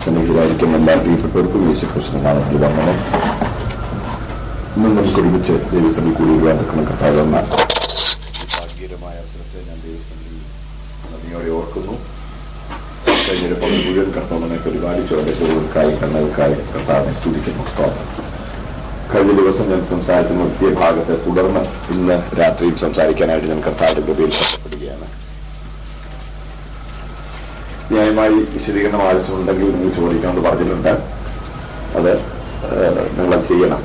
സന്നിഹിതരായിരിക്കുന്ന എല്ലാ പ്രിയപ്പെട്ടവർക്കും യേശുക്രിസ്തു നാമത്തിൽ വന്ദനം. ഇന്ന് നമുക്ക് ഒരുമിച്ച് ദൈവസഭയിൽ കൂടി വരുവാൻ കർത്താവ് എന്ന ഭാഗ്യകരമായ അവസരത്തെ ഞാൻ ദൈവസഭയിൽ നന്ദിയോടെ ഓർക്കുന്നു. കഴിഞ്ഞൊരു പങ്ക് മുഴുവൻ കർത്താവിനെ പരിപാലിച്ചു അവരുടെ ചെറുകൾക്കായി കണ്ണുകൾക്കായി കർത്താവിനെ സ്തുതിക്കുന്നു. കഴിഞ്ഞ ദിവസം ഞാൻ സംസാരിച്ച നിർത്തിയ ഭാഗത്തെ തുടർന്ന് ഇന്ന് രാത്രിയിൽ സംസാരിക്കാനായിട്ട് ഞാൻ കർത്താവിന്റെ കൃപയിൽ ബന്ധപ്പെടുകയാണ്. ന്യായമായി വിശദീകരണം ആവശ്യമുണ്ടെങ്കിൽ നിങ്ങൾ ചോദിക്കാമെന്ന് പറഞ്ഞിട്ടുണ്ട്. അത് നിങ്ങൾ ചെയ്യണം.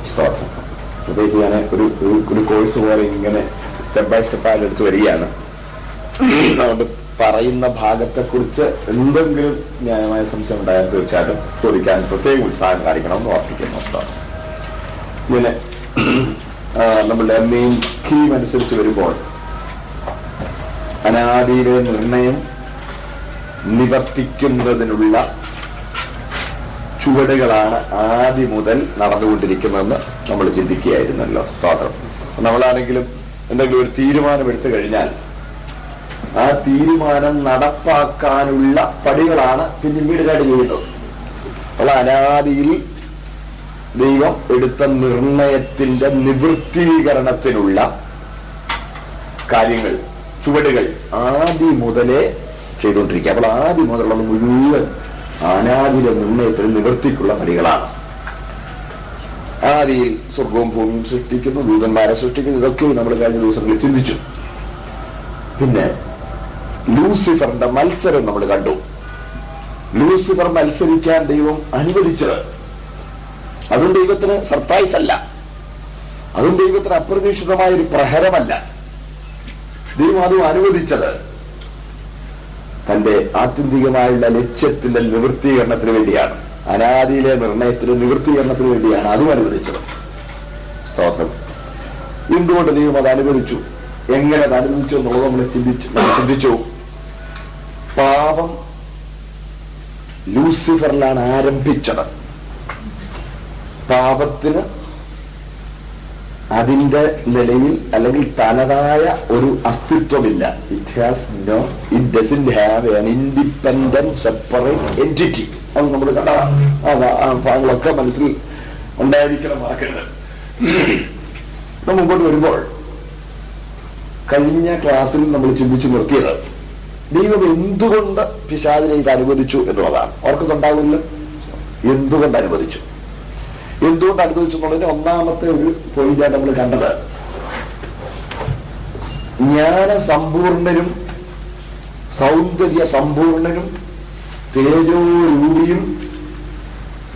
പ്രത്യേകിച്ച് ഞാൻ ഒരു കോഴ്സ് പോലെ ഇങ്ങനെ സ്റ്റെപ്പ് ബൈ സ്റ്റെപ്പായിട്ട് എടുത്ത് വരികയാണ്. അതുകൊണ്ട് പറയുന്ന ഭാഗത്തെക്കുറിച്ച് എന്തെങ്കിലും ന്യായമായ സംശയം ഉണ്ടായാൽ തീർച്ചയായിട്ടും ചോദിക്കാൻ പ്രത്യേക ഉത്സാഹം കാണിക്കണമെന്ന് ഓർപ്പിക്കുന്നു. ഇങ്ങനെ നമ്മളുടെ മെയിൻ തീം അനുസരിച്ച് വരുമ്പോൾ അനാദിയിലെ നിർണയം നിവർത്തിക്കുന്നതിനുള്ള ചുവടുകളാണ് ആദ്യം മുതൽ നടന്നുകൊണ്ടിരിക്കുന്നതെന്ന് നമ്മൾ ചിന്തിക്കുകയായിരുന്നല്ലോ. സ്തോത്രം. നമ്മളാണെങ്കിലും എന്തെങ്കിലും ഒരു തീരുമാനം എടുത്തു കഴിഞ്ഞാൽ ആ തീരുമാനം നടപ്പാക്കാനുള്ള പടികളാണ് പിന്നീടായിട്ട് ചെയ്യുന്നത്. അപ്പോൾ അനാദിയിൽ ദൈവം എടുത്ത നിർണയത്തിന്റെ നിവൃത്തീകരണത്തിനുള്ള കാര്യങ്ങൾ, ചുവടുകൾ ആദ്യം മുതലേ ചെയ്തുകൊണ്ടിരിക്കുക. അപ്പോൾ ആദ്യം മുതലുള്ളത് മുഴുവൻ അനാദിയിലെ നിർണയത്തിന് നിവൃത്തിക്കുള്ള പടികളാണ്. ആദിയിൽ സ്വർഗവും ഭൂമിയും സൃഷ്ടിക്കുന്നു, ദൂതന്മാരെ സൃഷ്ടിക്കുന്നു. ഇതൊക്കെ നമ്മൾ കഴിഞ്ഞ ദിവസങ്ങളിൽ ചിന്തിച്ചു. പിന്നെ ലൂസിഫറിന്റെ മത്സരം നമ്മൾ കണ്ടു. ലൂസിഫർ മത്സരിക്കാൻ ദൈവം അനുവദിച്ചത് അതും ദൈവത്തിന് സർപ്രൈസ് അല്ല, അതും ദൈവത്തിന് അപ്രതീക്ഷിതമായ ഒരു പ്രഹരമല്ല. ദൈവം അതും അനുവദിച്ചത് തന്റെ ആത്യന്തികമായുള്ള ലക്ഷ്യത്തിന്റെ നിവൃത്തീകരണത്തിന് വേണ്ടിയാണ്. അനാദിയിലെ നിർണയത്തിന്റെ നിവൃത്തീകരണത്തിന് വേണ്ടിയാണ് അതും അനുവദിച്ചത്. സ്തോത്രം. എന്തുകൊണ്ട് ദൈവം അത് അനുവദിച്ചു, എങ്ങനെ അത് അനുവദിച്ചു എന്നുള്ളത് നമ്മൾ ചിന്തിച്ചു. പാപം ലൂസിഫറിലാണ് ആരംഭിച്ചത്. പാപത്തിന് അതിന്റെ നിലയിൽ അല്ലെങ്കിൽ തനതായ ഒരു അസ്തിത്വമില്ല. It doesn't have an independent separate entity. അത് നമ്മൾ കണ്ടതാണ്. ഭാഗങ്ങളൊക്കെ മനസ്സിൽ ഉണ്ടായിരിക്കണം, മറക്കരുത്. മുമ്പോട്ട് വരുമ്പോൾ കഴിഞ്ഞ ക്ലാസ്സിൽ നമ്മൾ ചിന്തിച്ചു നിർത്തിയത് ദൈവം എന്തുകൊണ്ട് പിശാചിനെ ഇത് അനുവദിച്ചു എന്നുള്ളതാണ്. ഓർക്കുന്നുണ്ടാവില്ല, എന്തുകൊണ്ട് അനുവദിച്ചു എന്നുള്ളതിന് ഒന്നാമത്തെ ഒരു പോയിന്റാണ് നമ്മൾ കണ്ടത്. ജ്ഞാനസമ്പൂർണനും സൗന്ദര്യ സമ്പൂർണനും തേജോരൂപിയും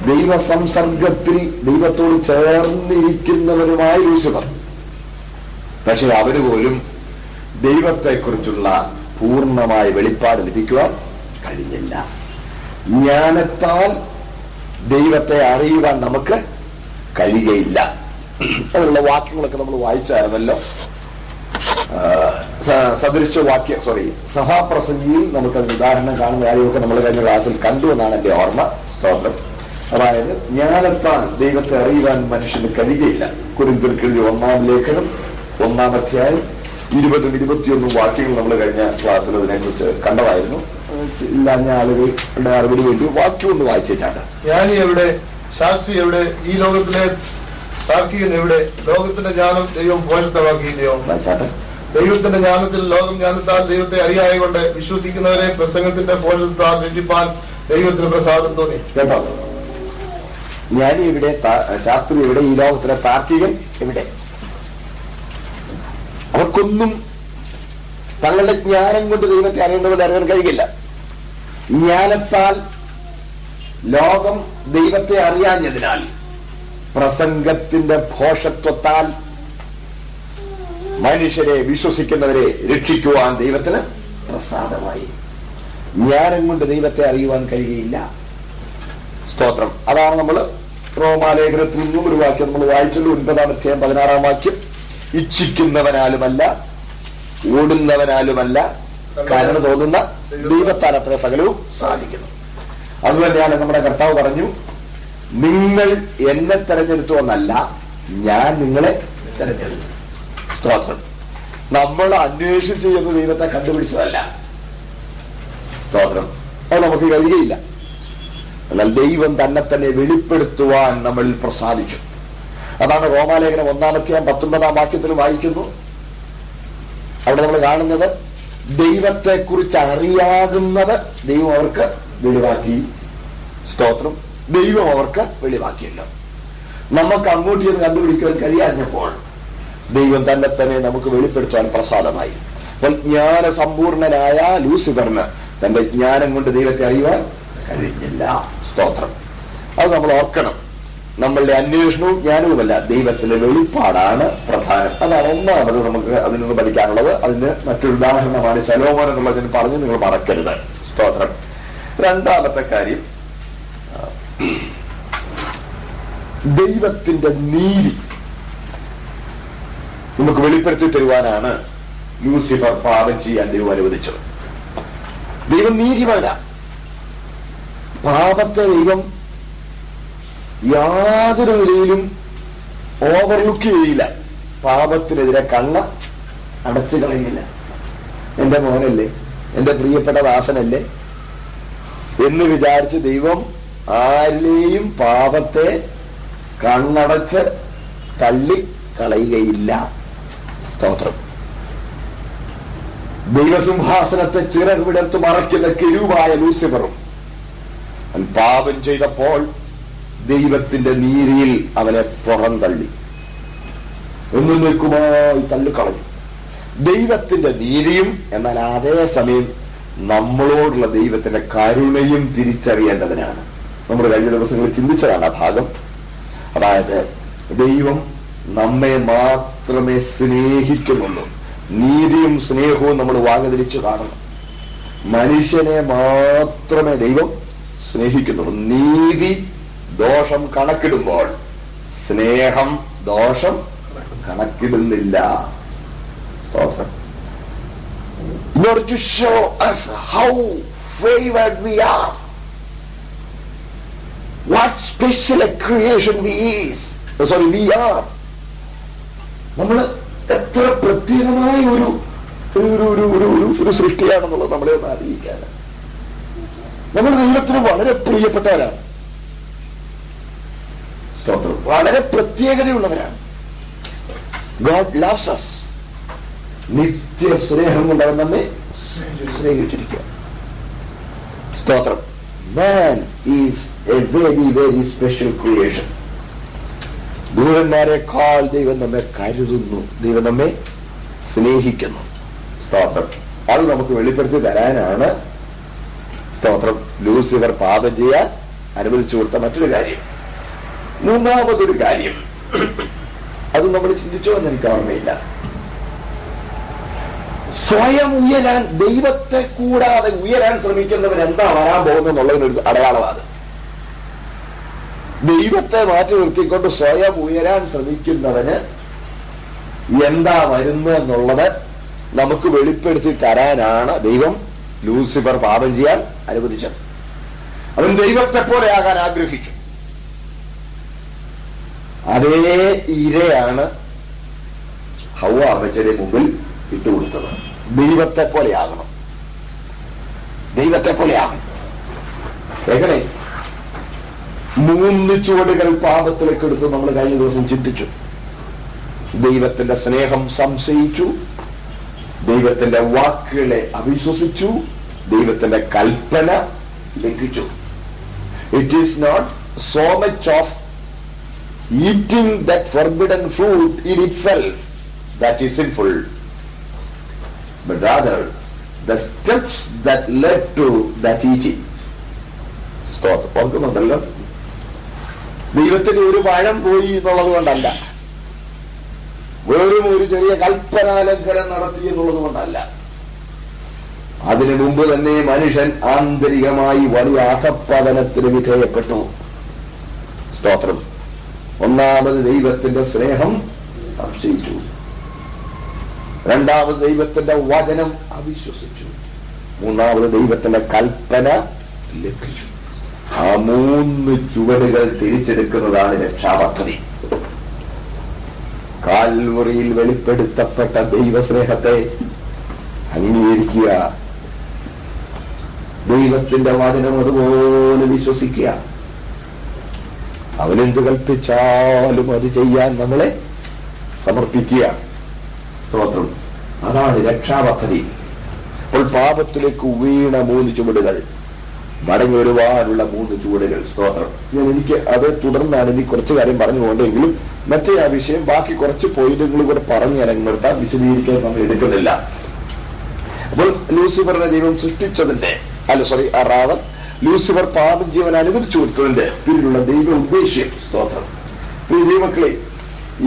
ദൈവസംസർഗത്തിൽ ദൈവത്തോട് ചേർന്നിരിക്കുന്നവരുമായ ലൂസിഫർ. പക്ഷെ അവര് പോലും ദൈവത്തെക്കുറിച്ചുള്ള പൂർണ്ണമായ വെളിപ്പാട് ലഭിക്കുവാൻ കഴിഞ്ഞില്ല. ജ്ഞാനത്താൽ ദൈവത്തെ അറിയുവാൻ നമുക്ക് കഴിയുകയില്ല. അതിനുള്ള വാക്യങ്ങളൊക്കെ നമ്മൾ വായിച്ചായിരുന്നല്ലോ. സഭാപ്രസംഗിയിൽ നമുക്കത് ഉദാഹരണം കാണുന്ന കാര്യമൊക്കെ നമ്മൾ കഴിഞ്ഞ ക്ലാസ്സിൽ കണ്ടു എന്നാണ് എന്റെ ഓർമ്മ. സ്തോത്രം. അതായത് ജ്ഞാനത്താൽ ദൈവത്തെ അറിയുവാൻ മനുഷ്യന് കഴിയുകയില്ല. കൊരിന്ത്യർക്ക് എഴുതിയ 1-ാം ലേഖനം 1-ാം അധ്യായം 20-21 വാക്യങ്ങൾ നമ്മൾ കഴിഞ്ഞ ക്ലാസ്സിൽ അതിനെക്കുറിച്ച് കണ്ടതായിരുന്നു. ഇല്ലാഞ്ഞ ആളുകളുടെ അറിവിന് വേണ്ടി വാക്യം ഒന്ന് വായിച്ചിട്ടാണ്. ജ്ഞാനി എവിടെ, ശാസ്ത്രി എവിടെ, ഈ ലോകത്തിലെ താർക്കികൻ എവിടെ? ലോകത്തിന്റെ ജ്ഞാനം ദൈവം പോഷത്തമാക്കിയില്ലയോ? വായിച്ചാട്ടെ. ദൈവത്തിന്റെ ജ്ഞാനത്തിൽ ലോകം ജ്ഞാനത്താൽ ദൈവത്തെ അറിയായകൊണ്ട് വിശ്വസിക്കുന്നവരെ പ്രസംഗത്തിന്റെ പോഷത്താൽ രക്ഷിപ്പാൻ ദൈവത്തിന് പ്രസാദം തോന്നി. കേട്ടോ, ജ്ഞാനി എവിടെ, ശാസ്ത്രി എവിടെ, ഈ ലോകത്തിലെ താർക്കികൻ എവിടെ? അവർക്കൊന്നും തങ്ങളുടെ ജ്ഞാനം കൊണ്ട് ദൈവത്തെ അറിയേണ്ടവരെ അറിയാൻ കഴിയില്ല. ജ്ഞാനത്താൽ ലോകം ദൈവത്തെ അറിയാഞ്ഞതിനാൽ പ്രസംഗത്തിന്റെ ഭോഷത്വത്താൽ മനുഷ്യരെ, വിശ്വസിക്കുന്നവരെ രക്ഷിക്കുവാൻ ദൈവത്തിന് പ്രസാദമായി. ജ്ഞാനം കൊണ്ട് ദൈവത്തെ അറിയുവാൻ കഴിയുകയില്ല. സ്തോത്രം. അതാണ് നമ്മൾ റോമാലേഖനത്തിൽ നിന്നും ഒരു വാക്യം നമ്മൾ വായിച്ചുള്ളൂ. 9-ാം അധ്യായം 16-ാം വാക്യം. ഇച്ഛിക്കുന്നവനാലുമല്ല, ഓടുന്നവനാലുമല്ല, കാരണം തോന്നുന്ന ദൈവത്താൽ അത്ര സകലവും സാധിക്കുന്നു. അതുതന്നെയാണ് നമ്മുടെ കർത്താവ് പറഞ്ഞു, നിങ്ങൾ എന്നെ തെരഞ്ഞെടുത്തു എന്നല്ല, ഞാൻ നിങ്ങളെ തെരഞ്ഞെടുത്തു. സ്തോത്രം. നമ്മൾ അന്വേഷിച്ച് ചെന്ന് ദൈവത്തെ കണ്ടുപിടിച്ചതല്ല. സ്തോത്രം. അത് നമുക്ക് കഴിയുകയില്ല. എന്നാൽ ദൈവം തന്നെ വെളിപ്പെടുത്തുവാൻ നമ്മളിൽ പ്രസാദിച്ചു. അതാണ് റോമാലേഖനം 1-19 വാക്യത്തിൽ വായിക്കുന്നു. അവിടെ നമ്മൾ കാണുന്നത് ദൈവത്തെക്കുറിച്ച് അറിയാകുന്നത് ദൈവം അവർക്ക് വെളിവാക്കി. സ്തോത്രം. ദൈവം അവർക്ക് വെളിവാക്കിയല്ലോ. നമുക്ക് അങ്ങോട്ട് ചെന്ന് കണ്ടുപിടിക്കാൻ കഴിയാഞ്ഞപ്പോൾ ദൈവം തന്നെ നമുക്ക് വെളിപ്പെടുത്താൻ പ്രസാദമായി. അപ്പോൾ ജ്ഞാന സമ്പൂർണനായ ലൂസിഫറിന് തന്റെ ജ്ഞാനം കൊണ്ട് ദൈവത്തെ അറിയുവാൻ കഴിഞ്ഞില്ല. സ്തോത്രം. അത് നമ്മൾ ഓർക്കണം. നമ്മളുടെ അന്വേഷണവും ജ്ഞാനവുമല്ല, ദൈവത്തിന്റെ വെളിപ്പാടാണ് പ്രധാനം. അതാണ് ഒന്നാമത് നമുക്ക് അതിൽ നിന്ന് പഠിക്കാനുള്ളത്. അതിന് മറ്റൊരു ഉദാഹരണമാണ് ശലോമോൻ എന്നുള്ളതിന് പറഞ്ഞ് നിങ്ങൾ മറക്കരുത്. സ്തോത്രം. രണ്ടാമത്തെ കാര്യം, ദൈവത്തിന്റെ നീതി നമുക്ക് വെളിപ്പെടുത്തി തരുവാനാണ് ലൂസിഫർ പാപം ചെയ്യാൻ ദൈവം അനുവദിച്ചത്. ദൈവം നീതിമാനാണ്. പാപത്തെ ദൈവം യാതൊരു നിലയിലും ഓവർലുക്ക് ചെയ്യില്ല. പാപത്തിനെതിരെ കണ്ണ് അടച്ചു കളയില്ല. എന്റെ മോനല്ലേ, എന്റെ പ്രിയപ്പെട്ട ദാസനല്ലേ എന്ന് വിചാരിച്ച് ദൈവം ആരിലെയും പാപത്തെ കണ്ണടച്ച് തള്ളി കളയുകയില്ല. സ്തോത്രം. ദൈവസിംഹാസനത്തെ ചിറക് വിടർത്ത് മറയ്ക്കുന്ന കെരൂബായ ലൂസിഫറും പാപം ചെയ്തപ്പോൾ ദൈവത്തിന്റെ നീതിയിൽ അവനെ പുറന്തള്ളി, എന്നേക്കുമായി തള്ളിക്കളഞ്ഞു. ദൈവത്തിന്റെ നീതിയും എന്നാൽ അതേസമയം നമ്മളോടുള്ള ദൈവത്തിന്റെ കരുണയും തിരിച്ചറിയേണ്ടതിനാണ്. നമ്മൾ കഴിഞ്ഞ ദിവസങ്ങളിൽ ചിന്തിച്ചതാണ് ആ ഭാഗം. അതായത് ദൈവം നമ്മെ മാത്രമേ സ്നേഹിക്കുന്നുള്ളൂ. നീതിയും സ്നേഹവും നമ്മൾ വാങ്ങതിരിച്ചു കാണണം. മനുഷ്യനെ മാത്രമേ ദൈവം സ്നേഹിക്കുന്നുള്ളൂ. നീതി ദോഷം കണക്കിടുമ്പോൾ സ്നേഹം ദോഷം കണക്കിടുന്നില്ല. In order to show us how favored we are, what special a creation we are. നമ്മൾ എത്ര പ്രത്യേകമായ ഒരു സൃഷ്ടിയാണെന്നുള്ളത് നമ്മളെ ഒന്ന് അറിയിക്കാനാണ്. നമ്മൾ ദൈവത്തിന് വളരെ പ്രിയപ്പെട്ടവരാണ്. സ്തോത്രം. വളരെ പ്രത്യേകതയുള്ളവരാണ്. God loves us. നിത്യ സ്നേഹം കൊണ്ട് അവൻ നമ്മെ സ്നേഹിച്ചിരിക്കുക. സ്തോത്രം. Man is a very, very special creation. ദൂതന്മാരെക്കാൾ ദൈവം നമ്മെ കരുതുന്നു, ദൈവം നമ്മെ സ്നേഹിക്കുന്നു. സ്തോത്രം. അത് നമുക്ക് വെളിപ്പെടുത്തി തരാനാണ് സ്തോത്രം ലൂസിഫർ പാപം ചെയ്യാൻ അനുവദിച്ചു കൊടുത്ത മറ്റൊരു കാര്യം. മൂന്നാമതൊരു കാര്യം, അത് നമ്മൾ ചിന്തിച്ചോ എന്ന് എനിക്ക് ഓർമ്മയില്ല. സ്വയം ഉയരാൻ, ദൈവത്തെ കൂടാതെ ഉയരാൻ ശ്രമിക്കുന്നവൻ എന്താ വരാൻ പോകുന്നതെന്നുള്ളതിനൊരു അടയാളമാണ്. ദൈവത്തെ മാറ്റി നിർത്തിക്കൊണ്ട് സ്വയം ഉയരാൻ ശ്രമിക്കുന്നവന് എന്താ വരുന്നതെന്നുള്ളത് നമുക്ക് വെളിപ്പെടുത്തി തരാനാണ് ദൈവം ലൂസിഫർ പാപം ചെയ്യാൻ അനുവദിച്ചത്. അവൻ ദൈവത്തെ പോലെ ആകാൻ ആഗ്രഹിച്ചു. അതേ ഇരയാണ് ഹവ്വ അമ്മച്ചയുടെ മുമ്പിൽ ഇട്ടുകൊടുത്തത്. ദൈവത്തെ പോലെയാകണം, ദൈവത്തെ പോലെയാകണം. എങ്ങനെ? 3 ചുവടുകൾ പാപത്തിലേക്ക് എടുത്ത് നമ്മൾ കഴിഞ്ഞ ദിവസം ചിന്തിച്ചു. ദൈവത്തിന്റെ സ്നേഹം സംശയിച്ചു, ദൈവത്തിന്റെ വാക്കുകളെ അവിശ്വസിച്ചു, ദൈവത്തിന്റെ കൽപ്പന ലംഘിച്ചു. It is not so much of eating that forbidden fruit in itself that is sinful, but rather the steps that led to that eating. ഓർക്കുന്നുണ്ടല്ലോ, ദൈവത്തിന് ഒരു പഴം പോയി എന്നുള്ളത് കൊണ്ടല്ല, വെറും ഒരു ചെറിയ കൽപ്പനാലംഘനം നടത്തി എന്നുള്ളത് കൊണ്ടല്ല. അതിനു മുമ്പ് തന്നെ മനുഷ്യൻ ആന്തരികമായി വലിയ അധപ്പതനത്തിന് വിധേയപ്പെട്ടു. സ്തോത്രം. ഒന്നാമത് ദൈവത്തിന്റെ സ്നേഹം സംശയിച്ചു, രണ്ടാമത് ദൈവത്തിന്റെ വചനം അവിശ്വസിച്ചു, മൂന്നാമത് ദൈവത്തിന്റെ കൽപ്പന ലംഘിച്ചു. ആ 3 ചുവടുകൾ തിരിച്ചെടുക്കുന്നതാണ് രക്ഷാപദ്ധതി. കാൽവറിയിൽ വെളിപ്പെടുത്തപ്പെട്ട ദൈവസ്നേഹത്തെ അംഗീകരിക്കുക. ദൈവത്തിന്റെ വചനം അതുപോലെ വിശ്വസിക്കുക. അവനെന്ത് കൽപ്പിച്ചാലും അത് ചെയ്യാൻ നമ്മളെ സമർപ്പിക്കുക. സ്തോത്രം. അതാണ് രക്ഷാപദ്ധതി. അപ്പോൾ പാപത്തിലേക്ക് വീണ 3 ചുവടുകൾ, മടങ്ങി വരുവാനുള്ള 3 ചുവടുകൾ. സ്തോത്രം. എനിക്ക് അത് തുടർന്നാണ് ഇനി കുറച്ച് കാര്യം പറഞ്ഞു പോകണ്ടെങ്കിലും മറ്റേ ആ വിഷയം ബാക്കി കുറച്ച് പോയിന്റുകൾ കൂടെ പറഞ്ഞു ഞാൻ നിർത്താൻ, വിശദീകരിക്കാൻ നമ്മൾ എടുക്കുന്നില്ല. അപ്പോൾ ലൂസിഫറിനെ ദൈവം സൃഷ്ടിച്ചതിന്റെ ലൂസിഫർ പാപം ജീവൻ അനുവദിച്ചു കൊടുത്തതിന്റെ പിന്നിലുള്ള ദൈവ ഉദ്ദേശ്യം. സ്തോത്രം. ഈ ദൈവമക്കളെ,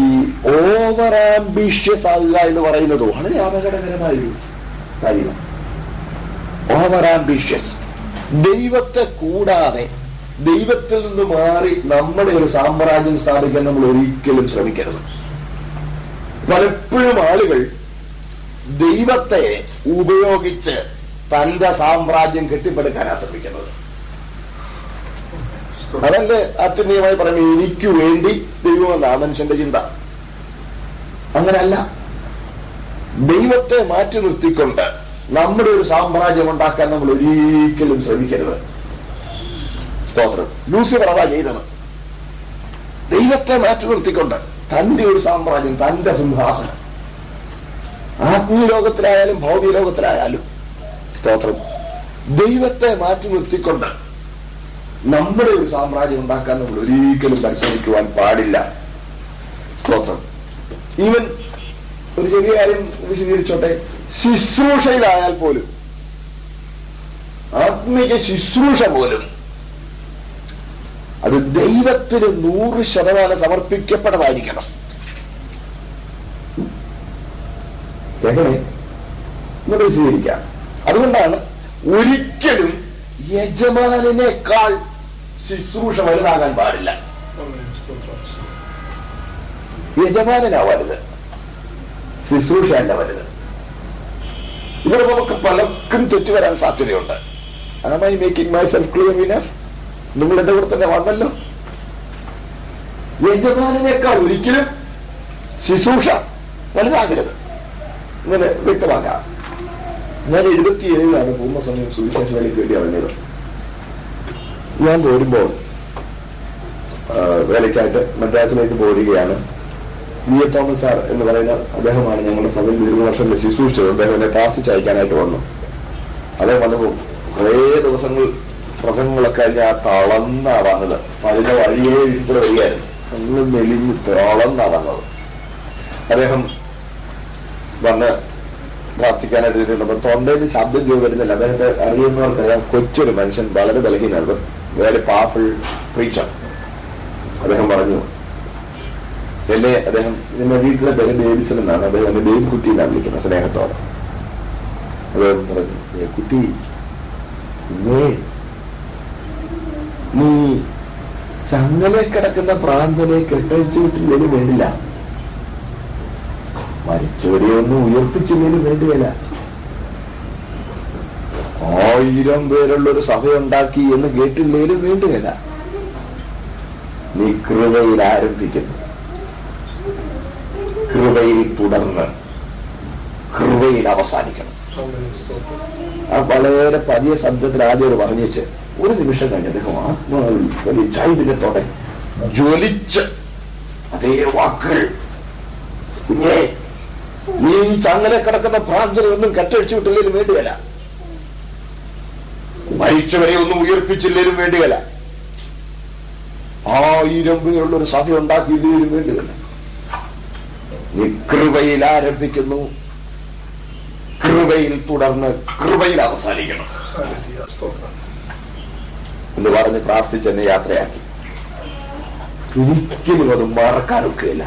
ഈ ഓവർ ആംബിഷ്യസ് ആകുക എന്ന് പറയുന്നത് വളരെ അപകടകരമായൊരു കാര്യമാണ്. ഓവർ ആംബിഷ്യസ്, ദൈവത്തെ കൂടാതെ ദൈവത്തിൽ നിന്ന് മാറി നമ്മുടെ ഒരു സാമ്രാജ്യം സ്ഥാപിക്കാൻ നമ്മൾ ഒരിക്കലും ശ്രമിക്കരുത്. പലപ്പോഴും ആളുകൾ ദൈവത്തെ ഉപയോഗിച്ച് തന്റെ സാമ്രാജ്യം കെട്ടിപ്പടുക്കാനാണ് ശ്രമിക്കുന്നത്. അതല്ലേ ആത്മീയമായി പറയുമ്പോൾ എനിക്ക് വേണ്ടി ദൈവമെന്നാണ് മനുഷ്യന്റെ ചിന്ത. അങ്ങനല്ല. ദൈവത്തെ മാറ്റി നിർത്തിക്കൊണ്ട് നമ്മുടെ ഒരു സാമ്രാജ്യം ഉണ്ടാക്കാൻ നമ്മൾ ഒരിക്കലും ശ്രമിക്കരുത്. സ്തോത്രം. ലൂസിഫർ അതാ ചെയ്തത്. ദൈവത്തെ മാറ്റി നിർത്തിക്കൊണ്ട് തന്റെ ഒരു സാമ്രാജ്യം, തന്റെ സിംഹാസനം, ആത്മീയ ലോകത്തിലായാലും ഭൗതിക ലോകത്തിലായാലും, സ്തോത്രം, ദൈവത്തെ മാറ്റി നിർത്തിക്കൊണ്ട് നമ്മുടെ ഒരു സാമ്രാജ്യം ഉണ്ടാക്കാൻ നമ്മൾ ഒരിക്കലും പരിശ്രമിക്കുവാൻ പാടില്ല. സ്തോത്രം. ഈവൻ ഒരു ചെറിയ കാര്യം വിശദീകരിച്ചോട്ടെ. ശുശ്രൂഷയിലായാൽ പോലും, ആത്മീയ ശുശ്രൂഷ പോലും അത് ദൈവത്തിന് 100% സമർപ്പിക്കപ്പെട്ടതായിരിക്കണം. എങ്ങനെ നമ്മൾ വിശദീകരിക്കാം. അതുകൊണ്ടാണ് ഒരിക്കലും യജമാനേക്കാൾ ശുശ്രൂഷ വലുതാകാൻ പാടില്ല. യജമാനാ വലുത്, ശുശ്രൂഷ അല്ല വലുത്. ഇവിടെ നമുക്ക് പലർക്കും തെറ്റുവരാൻ സാധ്യതയുണ്ട്. Am I making myself clear enough? നിങ്ങൾ എന്റെ കൂടെ തന്നെ വന്നല്ലോ. യജമാനേക്കാൾ ഒരിക്കലും ശുശ്രൂഷ വലുതാകരുത്. ഇങ്ങനെ വ്യക്തമാക്കാം. ഞാൻ 77-ലാണ് പൂർണ്ണസമയം സുവിശേഷ വേലയ്ക്ക് വേണ്ടി ഇറങ്ങിയത്. ഞാൻ പോരുമ്പോൾ വേലയ്ക്കായിട്ട് മദ്രാസിലേക്ക് പോരുകയാണ്. വി എ തോമസ് സാർ എന്ന് പറയുന്ന അദ്ദേഹമാണ് ഞങ്ങളുടെ സഭയിൽ 1 വർഷം ശുശ്രൂഷിച്ചത്. അദ്ദേഹം എന്നെ താമസിച്ച് അയക്കാനായിട്ട് വന്നു. അദ്ദേഹം വന്നപ്പോൾ കുറേ ദിവസങ്ങൾ പ്രസംഗങ്ങളൊക്കെ കഴിഞ്ഞാൽ തളന്നാ വന്നത്. അതിന്റെ വഴിയേ ഇവിടെ വരികയായിരുന്നു. നമ്മൾ മെലിഞ്ഞ് തളന്നാ വന്നത്. അദ്ദേഹം വന്ന് പ്രാർത്ഥിക്കാനായിട്ട് ഇരുന്നപ്പോൾ തൊണ്ടയിൽ ശബ്ദം ജോലി വരുന്നില്ല. അദ്ദേഹത്തെ അറിയുന്നവർക്കറിയാം. കൊച്ചൊരു മനുഷ്യൻ, വളരെ ബലഹീനത്, വേറെ പവർഫുൾ പ്രീച്ചർ. അദ്ദേഹം പറഞ്ഞു, അദ്ദേഹം എന്നെ വീട്ടിലെ പേര് ബേബിച്ചനെന്നാണ്. അദ്ദേഹം എന്നെ ബേബി കുട്ടി എന്നാണ് വിളിക്കുന്നത് സ്നേഹത്തോടെ. അദ്ദേഹം പറഞ്ഞു, കുട്ടി, നീ ചങ്ങലെ കിടക്കുന്ന പ്രാന്തനെ കെട്ടഴിച്ചു വിട്ടില്ലേലും വേണ്ടില്ല, മരിച്ചവരെയൊന്നും ഉയർപ്പിച്ചില്ലേലും വേണ്ടിയല്ല, 1000 പേരുള്ളൊരു സഭയുണ്ടാക്കി എന്ന് കേട്ടില്ലേലും വേണ്ടിയല്ല, നീ കൃപയിൽ ആരംഭിക്കുന്നു, കൃപയിൽ തുടർന്ന് കൃപയിൽ അവസാനിക്കണം. ആ വളരെ പതിയ ശബ്ദത്തിൽ ആദ്യം പറഞ്ഞിച്ച് ഒരു നിമിഷം കഴിഞ്ഞ് അദ്ദേഹം ആത്മാവിൽ വലിയ ചൈതന്യത്തോടെ ജ്വലിച്ച് അതേ വാക്കുകൾ, കുഞ്ഞേ, നീ ചങ്ങലെ കിടക്കുന്ന പ്രാന്തനെ ഒന്നും കെട്ടഴിച്ചു വിട്ടില്ലേലും വേണ്ടിയല്ല, മരിച്ചവരെ ഒന്നും ഉയർപ്പിച്ചില്ലേലും വേണ്ടിയല്ല, 1000 പേരുള്ളൊരു സഭ ഉണ്ടാക്കിയില്ലേലും വേണ്ടിയല്ല, നീ കൃപയിൽ ആരംഭിക്കുന്നു, കൃപയിൽ തുടർന്ന് കൃപയിൽ അവസാനിക്കണം എന്ന് പറഞ്ഞ് പ്രാർത്ഥിച്ച് എന്നെ യാത്രയാക്കി. ഒരിക്കലും അത് മറക്കാനൊക്കെയില്ല.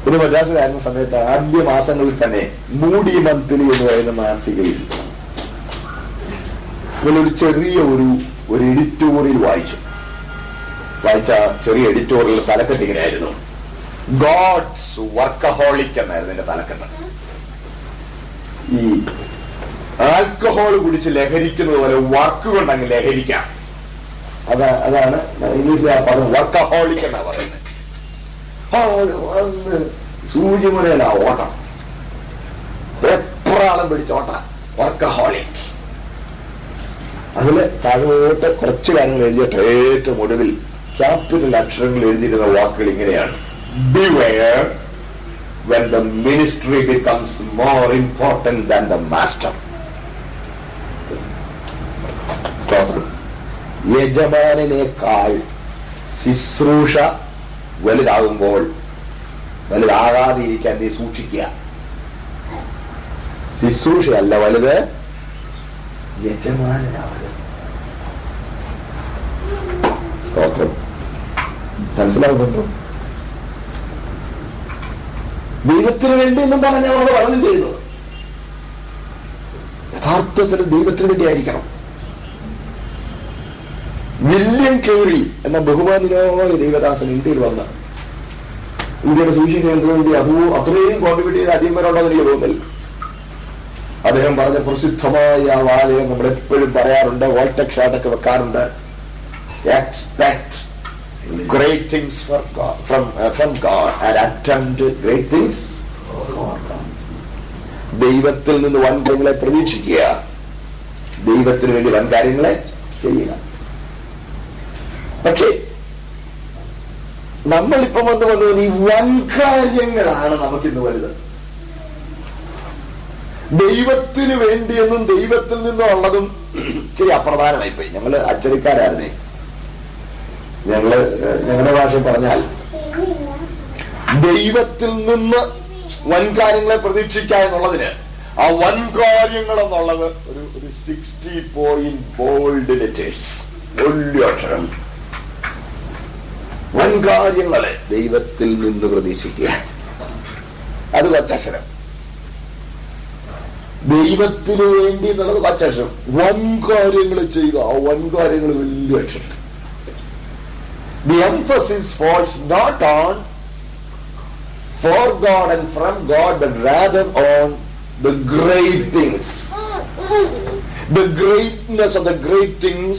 ഒരു മദ്രാസിലായിരുന്ന സമയത്ത് ആദ്യ മാസങ്ങളിൽ തന്നെ മൂടി മന്ത്ലി എന്ന് പറയുന്ന മാസികയിൽ ഒരു ചെറിയ ഒരു എഡിറ്റോറിയൽ വായിച്ച ചെറിയ എഡിറ്റോറിയൽ തലക്കെട്ട് ഇങ്ങനെയായിരുന്നു, ഗോഡ്സ് വർക്കഹോളിക് എന്നായിരുന്നു എന്റെ തലക്കെട്ട്. ഈ ആൽക്കഹോൾ കുടിച്ച് ലഹരിക്കുന്നത് പോലെ വർക്ക് കൊണ്ട് അങ്ങ് ലഹരിക്കാം. അതാണ് ഇംഗ്ലീഷിൽ ആ പദം വർക്കഹോളിക് എന്നാ പറയുന്നത്. സൂചിമുനയിലാ ഓട്ടം, എപ്രാളം പിടിച്ച ഓട്ട. വർക്കഹോളിക്. അതില് താഴോട്ട് കുറച്ച് കാര്യങ്ങൾ എഴുതിയിട്ട് ഏറ്റവും ഒടുവിൽ ക്യാപിറ്റൽ അക്ഷരങ്ങൾ എഴുതിയിരുന്ന വാക്കുകൾ ഇങ്ങനെയാണ്: Beware when the ministry becomes more important than the master. യജമാനേക്കാൾ ശുശ്രൂഷ വലുതാകുമ്പോൾ വലുതാകാതിരിക്കാൻ നീ സൂക്ഷിക്കുക. ശുശ്രൂഷയല്ല വലുത്, യജമാനാവരുത്. സ്തോത്രം. മനസ്സിലാകുന്നുണ്ടോ? ദൈവത്തിന് വേണ്ടി എന്നും പറഞ്ഞ നമ്മൾ വളരെ ചെയ്യുന്നത് യഥാർത്ഥത്തിൽ ദൈവത്തിന് വേണ്ടി ആയിരിക്കണം. വില്യം കേറി എന്ന ബഹുമാനിയായ ദൈവദാസൻ ഇന്ത്യയിൽ വന്ന ഇന്ത്യയുടെ സുവിശേഷത്തിന് വേണ്ടി അത്രയും കോൺട്രിബ്യൂട്ട് ചെയ്ത് അധികമാരുണ്ടോന്ന് എനിക്ക് തോന്നുന്നില്ല. അദ്ദേഹം പറഞ്ഞ പ്രസിദ്ധമായ ആ വാചകം നമ്മൾ എപ്പോഴും പറയാറുണ്ട്, വോൾടെക് ഷാട്ടൊക്കെ വെക്കാറുണ്ട്: Expect great things from God and attempt great things for God. ദൈവത്തിൽ നിന്ന് വൻകാര്യങ്ങളെ പ്രതീക്ഷിക്കുക, ദൈവത്തിന് വേണ്ടി വൻകാര്യങ്ങളെ ചെയ്യുക. പക്ഷേ നമ്മളിപ്പം വന്നു ഈ വൻകാര്യങ്ങളാണ് നമുക്കിന്ന് വലുത്. ദൈവത്തിന് വേണ്ടിയെന്നും ദൈവത്തിൽ നിന്നും ഉള്ളതും ശരി അപ്രധാനമായിപ്പോയി. ഞങ്ങള് അച്ചടിക്കാരായിരുന്നേ. ഞങ്ങളുടെ ഭാഷ പറഞ്ഞാൽ ദൈവത്തിൽ നിന്ന് വൻകാര്യങ്ങളെ പ്രതീക്ഷിക്കുക എന്നുള്ളതിന് ആ വൻകാര്യങ്ങൾ എന്നുള്ളത് ഒരു 60 point ബോൾഡ് ലെറ്റേഴ്സ്, വലിയ അക്ഷരം. വൻകാര്യങ്ങളെ ദൈവത്തിൽ നിന്ന് പ്രതീക്ഷിക്കുക, അത് കൊച്ചക്ഷരം. ദൈവത്തിന് വേണ്ടി എന്നുള്ളത് കൊച്ചക്ഷരം. വൻകാര്യങ്ങൾ ചെയ്യുക, ആ വൻകാര്യങ്ങൾ വലിയ അക്ഷരം. The emphasis falls not on for God and from God, but rather on the great things. The greatness of the great things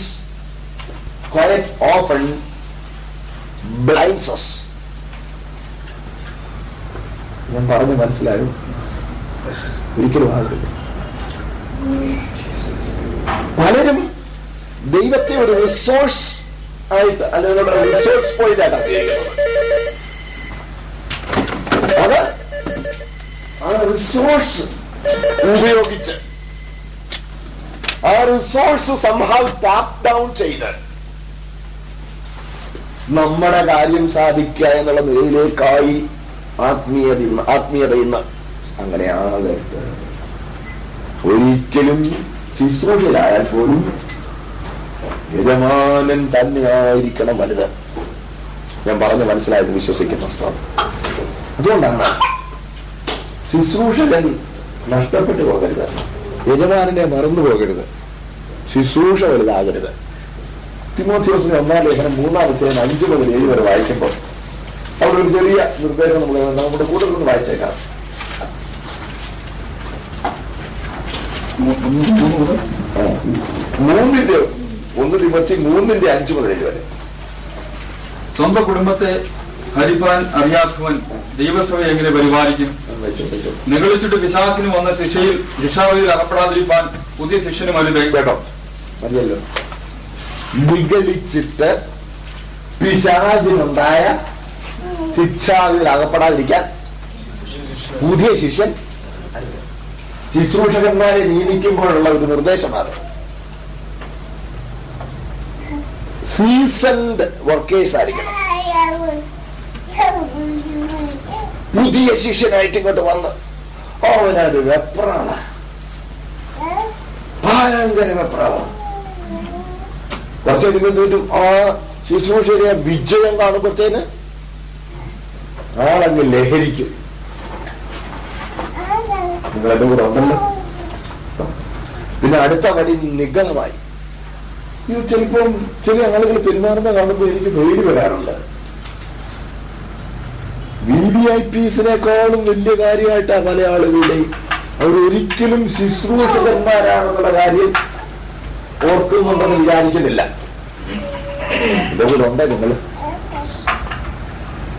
quite often blinds us. ഞാൻ പറഞ്ഞു മനസ്സിലായോ? ഒരിക്കലും ആകില്ല. പലരും ദൈവത്തെ ഒരു റിസോഴ്സ് ആയിട്ട് അല്ലെങ്കിൽ റിസോഴ്സ് പോയിന്റ് ആയിട്ടാണ് അത് ആ റിസോഴ്സ് ഉപയോഗിച്ച് ആ റിസോഴ്സ് സംഭവ ടാപ്പ് ഡൗൺ ചെയ്ത് നമ്മുടെ കാര്യം സാധിക്കുക എന്നുള്ള നിലയിലേക്കായി ആത്മീയത ഇന്ന് അങ്ങനെയാകരുത്. ഒരിക്കലും ശുശ്രൂഷയിലായാൽ പോലും യജമാനൻ തന്നെയായിരിക്കണം വലുത്. ഞാൻ പറഞ്ഞ് മനസ്സിലായത് വിശ്വസിക്കുന്നു. അതുകൊണ്ടാണ് ശുശ്രൂഷകൻ നഷ്ടപ്പെട്ടു പോകരുത്, യജമാനെ മറന്നു പോകരുത്, ശുശ്രൂഷ വലുതാകരുത്. തിമോഥെയോസിന്റെ 1-ാം ലേഖനം 3-ാം അധ്യായം 5 മുതൽ 7 വരെ വായിക്കുമ്പോൾ അവിടെ ഒരു ചെറിയ നിർദ്ദേശം നമ്മുടെ കൂട്ടത്തിൽ നിന്ന് വായിച്ചേക്കാം. 1 തിമോത്തി 3:5 മുതൽ 7 വരെ. സ്വന്തം കുടുംബത്തെ ഹരിപ്പാൻ അറിയാത്തവൻ ദൈവസഭയെ എങ്ങനെ പരിപാലിക്കും? നിഗളിച്ചിട്ട് പിശാചിന് വന്ന ശിക്ഷാവിധിയിൽ അകപ്പെടാതിരിക്കാൻ പുതിയ ശിക്ഷന് മരുത്. കേട്ടോ, മതിയല്ലോ. നിഗളിച്ചിട്ട് പിശാചിനുണ്ടായ ശിക്ഷാവിധിയിൽ അകപ്പെടാതിരിക്കാൻ പുതിയ ശിഷ്യൻ. ശുശ്രൂഷകന്മാരെ നിയമിക്കുമ്പോഴുള്ള ഒരു നിർദ്ദേശമാണ്. സീസൺഡ് വർക്കേഴ്സ് ആയിരിക്കണം. പുതിയ ശിഷ്യനായിട്ട് ഇങ്ങോട്ട് വന്ന് അവനൊരു വെപ്രാള, ഭയങ്കര വെപ്രാള. കുറച്ചെടുക്കുമ്പോഴത്തേക്കും ആ ശുശ്രൂഷയുടെ വിജയം കാണുമ്പോഴത്തേന് ആളങ്ങ് ലഹരിക്കും. നിങ്ങളെന്റെ കൂടെ ഉണ്ടല്ലോ. പിന്നെ അടുത്ത വരി നിഗളമായി. ചിലപ്പം ചില ആളുകൾ പെരുമാറുന്ന കാണുമ്പോൾ എനിക്ക് പേടി വരാറുണ്ട്. VVIPസിനേക്കാളും വലിയ കാര്യമായിട്ടാണ് പല ആളുകളുടെയും. അവരൊരിക്കലും ശുശ്രൂഷകന്മാരാണെന്നുള്ള കാര്യം ഓർക്കുന്നുണ്ടെന്ന് വിചാരിക്കുന്നില്ല. ഇതുകൊണ്ട് നിങ്ങൾ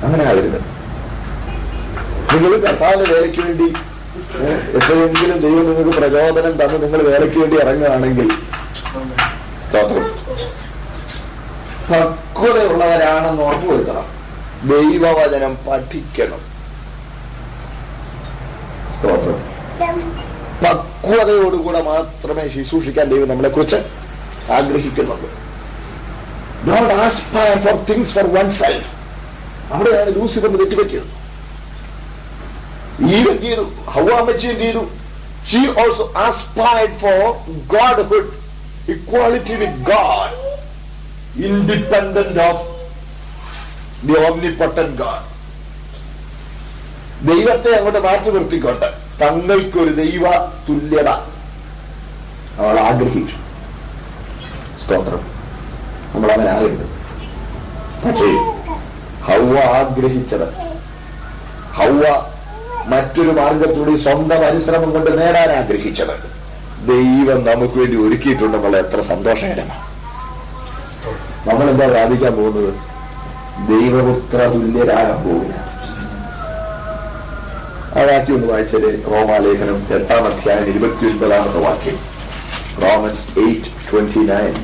അങ്ങനെ ആകരുത്. നിങ്ങൾ കർത്താവിന്റെ വേലയ്ക്ക് വേണ്ടി എപ്പോഴെങ്കിലും ദൈവം നിങ്ങൾക്ക് പ്രചോദനം തന്ന് നിങ്ങൾ വേലയ്ക്ക് വേണ്ടി ഇറങ്ങുകയാണെങ്കിൽ സ്തോത്രം, പക്വതയുള്ളവരാണെന്ന് ഉറപ്പുവരുത്തണം. ദൈവവചനം പഠിക്കണം. സ്തോത്രം. പക്വതയോടുകൂടെ മാത്രമേ ശുശ്രൂഷിക്കാൻ ദൈവം നമ്മളെ കുറിച്ച് ആഗ്രഹിക്കുന്നുള്ളൂ. Not aspire for things for oneself. അവിടെയാണ് ലൂസിഫറിന് തെറ്റുപറ്റിയത്. ഈവൻ ചെയ്തു, ഹവ്വാമച്ചിയും ചെയ്തു. She also aspired for godhood, equality with God, independent of the omnipotent God. ദൈവത്തെ അങ്ങോട്ട് മാറ്റി നിർത്തിക്കൊണ്ട് തങ്ങൾക്കൊരു ദൈവ തുല്യത അവൾ ആഗ്രഹിച്ചു. സ്തോത്രം. നമ്മൾ അവനാകരുത്. പക്ഷേ ഹവ്വ ആഗ്രഹിച്ചത്, ഹവ്വ മറ്റൊരു മാർഗത്തൂടി സ്വന്തം പരിശ്രമം കൊണ്ട് നേടാൻ ആഗ്രഹിച്ചത് ദൈവം നമുക്ക് വേണ്ടി ഒരുക്കിയിട്ടുണ്ടെന്നുള്ള എത്ര സന്തോഷകരമാണ്. നമ്മളെന്താ പ്രാപിക്കാൻ പോകുന്നത്? ദൈവപുത്ര തുല്യരാകാൻ പോകുക. ആ വാക്യം ഒന്ന് വായിച്ചത് റോമാലേഖനം 8-ാം അധ്യായം 29-ാമത്തെ വാക്യം. റോമൻസ് 8:29.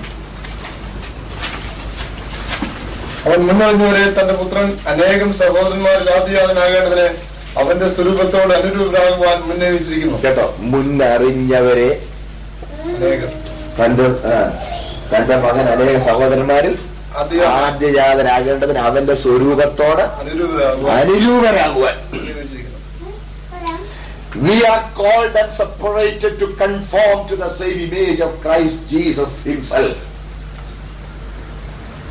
അവൻ മുന്നറിഞ്ഞവരെ തന്റെ പുത്രൻ അനേകം സഹോദരന്മാരിൽ ആദ്യജാതനാകേണ്ടതിന് അവന്റെ സ്വരൂപത്തോട് അനുരൂപരാകുവാൻ മുന്നേറിയിരിക്കുന്നു. കേട്ടോ, മുന്നറിഞ്ഞവരെ തന്റെ മകൻ അനേക സഹോദരന്മാരിൽ ആദ്യജാതനാകേണ്ടതിന് അവന്റെ സ്വരൂപത്തോട് അനുരൂപരാകുവാൻ. We are called and separated to conform to the same image of Christ Jesus himself.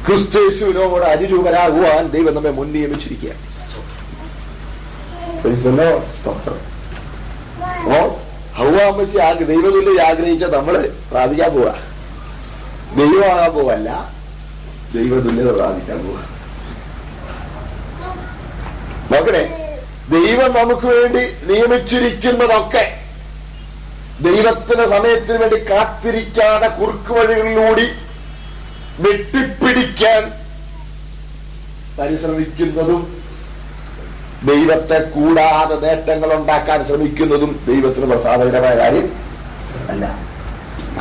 ക്രിസ്തുയേശുവിനോട് അനുരൂപരാകുവാൻ ദൈവം നമ്മെ മുൻ നിയമിച്ചിരിക്കുക. ഹവ്വാമ്മച്ചി ദൈവതുല്യ ആഗ്രഹിച്ച നമ്മള് പ്രാപിക്കാൻ പോവാ. ദൈവമാകാൻ പോവല്ല, ദൈവതുല്യത പ്രാപിക്കാൻ പോവാ. നോക്കണേ, ദൈവം നമുക്ക് വേണ്ടി നിയമിച്ചിരിക്കുന്നതൊക്കെ ദൈവത്തിന്റെ സമയത്തിന് വേണ്ടി കാത്തിരിക്കാതെ കുറുക്ക് വഴികളിലൂടെ വെട്ടിപ്പിടിക്കാൻ പരിശ്രമിക്കുന്നതും ദൈവത്തെ കൂടാതെ നേട്ടങ്ങൾ ഉണ്ടാക്കാൻ ശ്രമിക്കുന്നതും ദൈവത്തിന് പ്രസാദകരമായ കാര്യം അല്ല.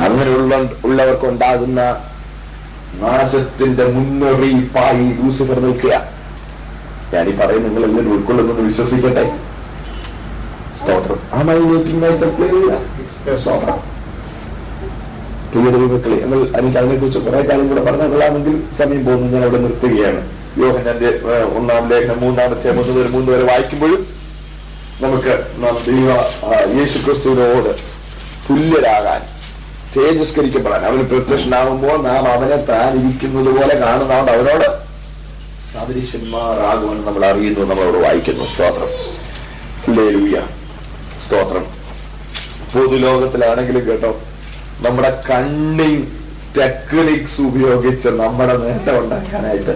അങ്ങനെയുള്ളവർക്കുണ്ടാകുന്ന നാശത്തിന്റെ മുന്നറിയിപ്പായി ലൂസിഫർ നിൽക്കുക. ഞാനീ പറയും, നിങ്ങൾ എല്ലാവരും ഉൾക്കൊള്ളുന്നത് വിശ്വസിക്കട്ടെ. സ്തോത്രം. പ്രിയദൈവമക്കളെ, എനിക്ക് അതിനെക്കുറിച്ച് കുറെ കാര്യം കൂടെ പറഞ്ഞാൽ കൊള്ളാമെങ്കിൽ സമയം പോകുന്നു. ഞാൻ അവിടെ നിർത്തുകയാണ്. യോഹന്നാന്റെ 1-ാം ലേഖനം 3-ാം വരെ വായിക്കുമ്പോഴും നമുക്ക് യേശുക്രിസ്തുവിനോട് തുല്യരാകാൻ, തേജസ്കരിക്കപ്പെടാൻ, അവന് പ്രത്യക്ഷനാകുമ്പോൾ നാം അവനെ താൻ ഇരിക്കുന്നത് പോലെ കാണുന്നതുകൊണ്ട് അവനോട് സദൃശന്മാരാകുമെന്ന് നമ്മൾ അറിയുന്നു, നമ്മളവിടെ വായിക്കുന്നു. സ്തോത്രം. ഹല്ലേലൂയ. സ്തോത്രം. പൊതുലോകത്തിലാണെങ്കിലും കേട്ടോ, നമ്മുടെ കണ്ണിങ് ടെക്നിക്സ് ഉപയോഗിച്ച് നമ്മുടെ നേട്ടം ഉണ്ടാക്കാനായിട്ട്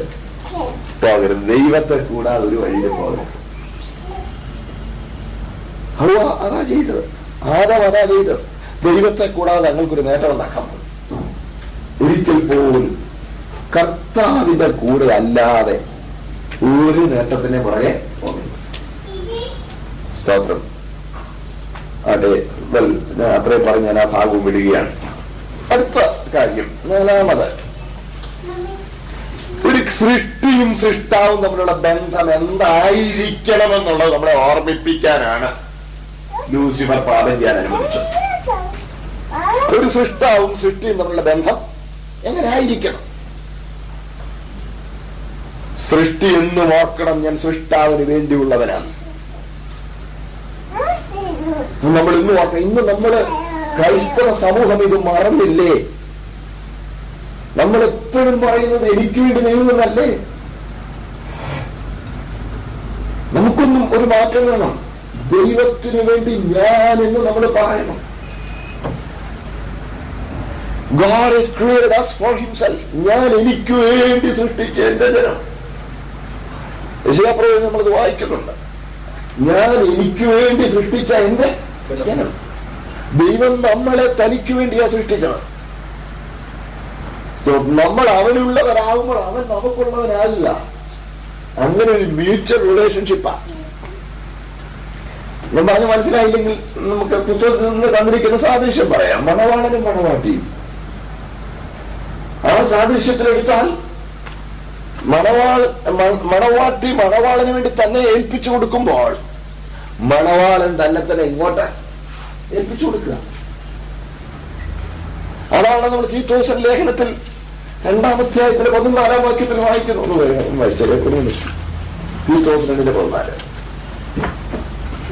പോകരുത്. ദൈവത്തെ കൂടാതെ ഒരു വഴിയിൽ പോകരുത്. ഹവ്വ അതാ ചെയ്തത്, ആദം അതാ ചെയ്തത്. ദൈവത്തെ കൂടാതെ ഞങ്ങൾക്കൊരു നേട്ടം ഉണ്ടാക്കാൻ പോകും. ഒരിക്കൽ പോലും കർത്താവിന്റെ കൂടെ അല്ലാതെ ഒരു നേട്ടത്തിന് പുറകെ പോകുന്നു. സ്തോത്രം. അതെ, അത്രയും പറഞ്ഞ് ഞാൻ ആ ഭാഗവും വിടുകയാണ്. അടുത്ത കാര്യം, 4-ാമത്, ഒരു സൃഷ്ടിയും സൃഷ്ടാവും തമ്മിലുള്ള ബന്ധം എന്തായിരിക്കണമെന്നുള്ളത് നമ്മളെ ഓർമ്മിപ്പിക്കാനാണ് ലൂസിഫർ പാപം ചെയ്യാൻ അനുവദിച്ചത്. ഒരു സൃഷ്ടാവും സൃഷ്ടിയും തമ്മിലുള്ള ബന്ധം എങ്ങനെ ആയിരിക്കണം? സൃഷ്ടി എന്നും ഓർക്കണം, ഞാൻ സൃഷ്ടാവിന് വേണ്ടിയുള്ളവനാണ്. നമ്മൾ ഇന്ന് ഓർക്കണം. ഇന്ന് നമ്മള് ക്രൈസ്തവ സമൂഹം ഇത് മറന്നില്ലേ? നമ്മൾ എപ്പോഴും പറയുന്നത് എനിക്ക് വേണ്ടി ദൈവമെന്നല്ലേ? നമുക്കൊന്നും ഒരു മാറ്റം വേണം. ദൈവത്തിനു വേണ്ടി ഞാൻ എന്ന് നമ്മൾ പറയണം. God has created us for himself. ഞാൻ എനിക്ക് വേണ്ടി സൃഷ്ടിച്ച എന്റെ ജനം. യെശയ്യാപ്രവചനം നമ്മളത് വായിക്കുന്നുണ്ട്. ഞാൻ എനിക്ക് വേണ്ടി സൃഷ്ടിച്ച എന്റെ ജനം. ദൈവം നമ്മളെ തനിക്ക് വേണ്ടിയാ സൃഷ്ടിച്ചത്. നമ്മൾ അവനുള്ളവരാകുമ്പോൾ അവൻ നമുക്കുള്ളവനാകില്ല. അങ്ങനെ ഒരു മ്യൂച്വൽ റിലേഷൻഷിപ്പാ. ഞാൻ പറഞ്ഞ് മനസ്സിലായില്ലെങ്കിൽ നമുക്ക് പുസ്തകത്തിൽ നിന്ന് തന്നിരിക്കുന്ന സാദൃശ്യം പറയാം. മണവാളനും മണവാട്ടിയും. ആ സാദൃശ്യത്തിലെടുത്താൽ മണവാട്ടി മണവാളന് വേണ്ടി തന്നെ ഏൽപ്പിച്ചു കൊടുക്കുമ്പോൾ മണവാളൻ തന്നെ ഇങ്ങോട്ട് ഏൽപ്പിച്ചു കൊടുക്കുക. അതാണ് നമ്മൾ തീത്തോസിന്റെ ലേഖനത്തിൽ 2-ാം അധ്യായത്തിലെ 14-ാം വാക്യത്തിൽ വായിക്കുന്നു. തീത്തോസ് 2:14.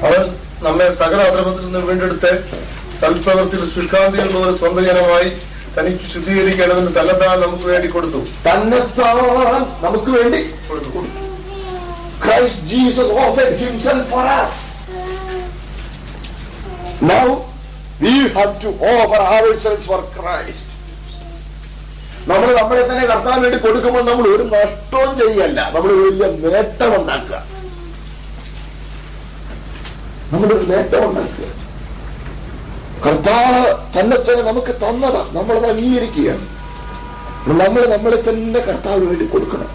അവൻ നമ്മെ സകല അധർമ്മത്തിൽ നിന്ന് വീണ്ടെടുത്ത് സൽപ്രവൃത്തിയിൽ ശുഷ്കാന്തികളുള്ള സ്വന്തം ജനമായി തനിക്ക് ശുദ്ധീകരിക്കേണ്ടതിന് തന്നെത്താൻ നമുക്ക് വേണ്ടി കൊടുത്തു. തന്നെത്താൻ നമുക്ക് വേണ്ടി കൊടുത്തു. Christ Jesus offered himself for us. Now we have to offer ourselves for Christ. നമ്മൾ നമ്മളെ തന്നെ കർത്താൻ വേണ്ടി കൊടുക്കുമ്പോൾ നമ്മൾ ഒരു നഷ്ടവും ചെയ്യല്ല, നമ്മൾ വലിയ നേട്ടം ഉണ്ടാക്കുക. നമ്മളൊരു നേട്ടം ഉണ്ടാക്കുക. കർത്താവ് തന്നെ നമുക്ക് തന്നതാ, നമ്മളത് അംഗീകരിക്കുകയാണ്. നമ്മൾ നമ്മളെ തന്നെ കർത്താവിന് വേണ്ടി കൊടുക്കണം.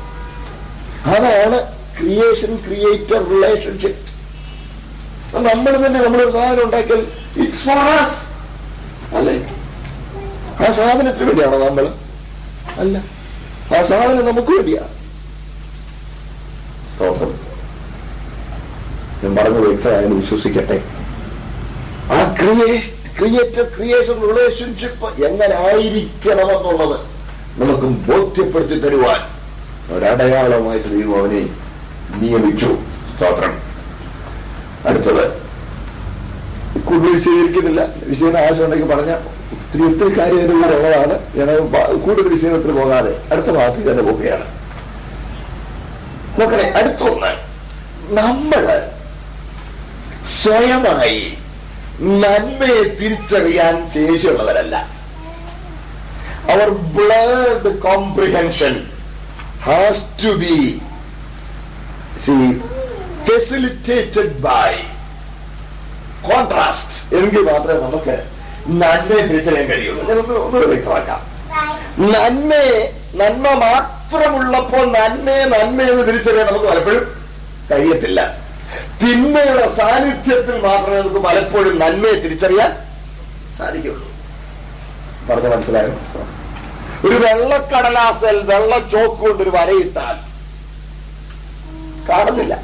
അതാണ് ക്രിയേഷൻ ക്രിയേറ്റർ റിലേഷൻഷിപ്പ്. നമ്മൾ തന്നെ നമ്മളൊരു സാധനം ഉണ്ടാക്കിയാൽ ഇറ്റ്സ് ഫോർ us അല്ലേ? ആ സാധനത്തിന് വേണ്ടിയാണോ നമ്മൾ? അല്ല, ആ സാധനം നമുക്ക് വേണ്ടിയാണ്. ഞാൻ പറഞ്ഞു വ്യക്തമായാലും വിശ്വസിക്കട്ടെ. ആ ക്രിയേറ്റർ ക്രിയേഷൻ റിലേഷൻഷിപ്പ് എങ്ങനെ ആയിരിക്കണമെന്നുള്ളത് നമുക്ക് ബോധ്യപ്പെടുത്തി തരുവാൻ ഒരടയാളമായിട്ട് ദൈവം അവനെ നിയമിച്ചു. സ്തോത്രം. അടുത്തത് കൂടുതൽ വിശദീകരിക്കുന്നില്ല. വിശദീകരണ ആവശ്യം ഉണ്ടെങ്കിൽ പറഞ്ഞ ഒത്തിരി കാര്യങ്ങളുള്ളതാണ്. ഞാൻ കൂടുതൽ വിശദീകരണത്തിൽ പോകാതെ അടുത്ത ഭാഗത്തേക്ക് തന്നെ പോവുകയാണ്. നോക്കണേ, അടുത്തൊന്ന്, നമ്മള് സ്വയമായി നന്മയെ തിരിച്ചറിയാൻ ശേഷിയുള്ളവരല്ല. അവർ blood comprehension has to be facilitated by contrast. എങ്കിൽ മാത്രമേ നമുക്ക് നന്മയെ തിരിച്ചറിയാൻ കഴിയുള്ളൂ. ഒന്നുകൂടെ വ്യക്തമാക്കാം. നന്മ മാത്രമുള്ളപ്പോൾ നന്മയെന്ന് തിരിച്ചറിയാൻ നമുക്ക് പലപ്പോഴും കഴിയത്തില്ല. തിന്മയുടെ സാന്നിധ്യത്തിൽ മാത്രമേ നമുക്ക് പലപ്പോഴും നന്മയെ തിരിച്ചറിയാൻ സാധിക്കുള്ളൂ. പറഞ്ഞ മനസ്സിലായോ? ഒരു വെള്ളക്കടലാസിൽ വെള്ള ചോക്ക് കൊണ്ടൊരു വരയിട്ടാൽ കാണുന്നില്ല.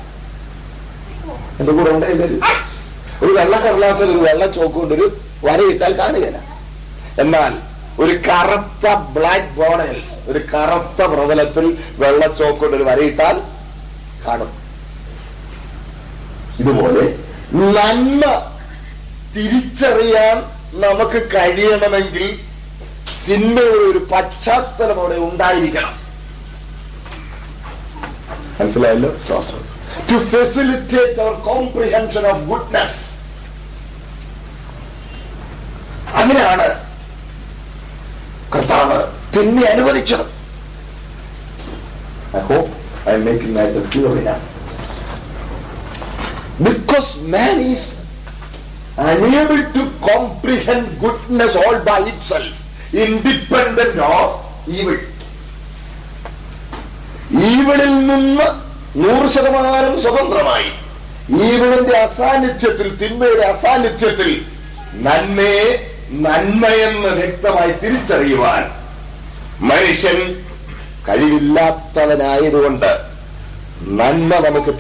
എന്റെ കൂടെ ഉണ്ടായില്ലല്ലോ. ഒരു വെള്ളക്കടലാസിൽ ഒരു വെള്ള ചോക്ക് കൊണ്ടൊരു വരയിട്ടാൽ കാണുകയില്ല. എന്നാൽ ഒരു കറുത്ത ബ്ലാക്ക് ബോർഡിൽ, ഒരു കറുത്ത പ്രതലത്തിൽ വെള്ള ചോക്ക് കൊണ്ടൊരു വരയിട്ടാൽ കാണും. ഇതുപോലെ നന്മ തിരിച്ചറിയാൻ നമുക്ക് കഴിയണമെങ്കിൽ തിന്മയുടെ ഒരു പശ്ചാത്തലം അവിടെ ഉണ്ടായിരിക്കണം. മനസ്സിലായല്ലോ? ടു ഫെസിലിറ്റേറ്റ് അവർ കോംപ്രിഹെൻഷൻ ഓഫ് ഗുഡ്നെസ്. അതിനാണ് കർത്താവ് തിന്മ അനുവദിച്ചത്. I hope I am making myself clear enough. Because man is unable to comprehend goodness all by itself, independent of evil. ഈവിളിൽ നിന്ന് 100% സ്വതന്ത്രമായി, ഈവിളിന്റെ അസാന്നിധ്യത്തിൽ, തിന്മയുടെ അസാന്നിധ്യത്തിൽ നന്മയെ നന്മയെന്ന് വ്യക്തമായി തിരിച്ചറിയുവാൻ മനുഷ്യൻ കഴിവില്ലാത്തവനായതുകൊണ്ട് നന്മ നമുക്ക്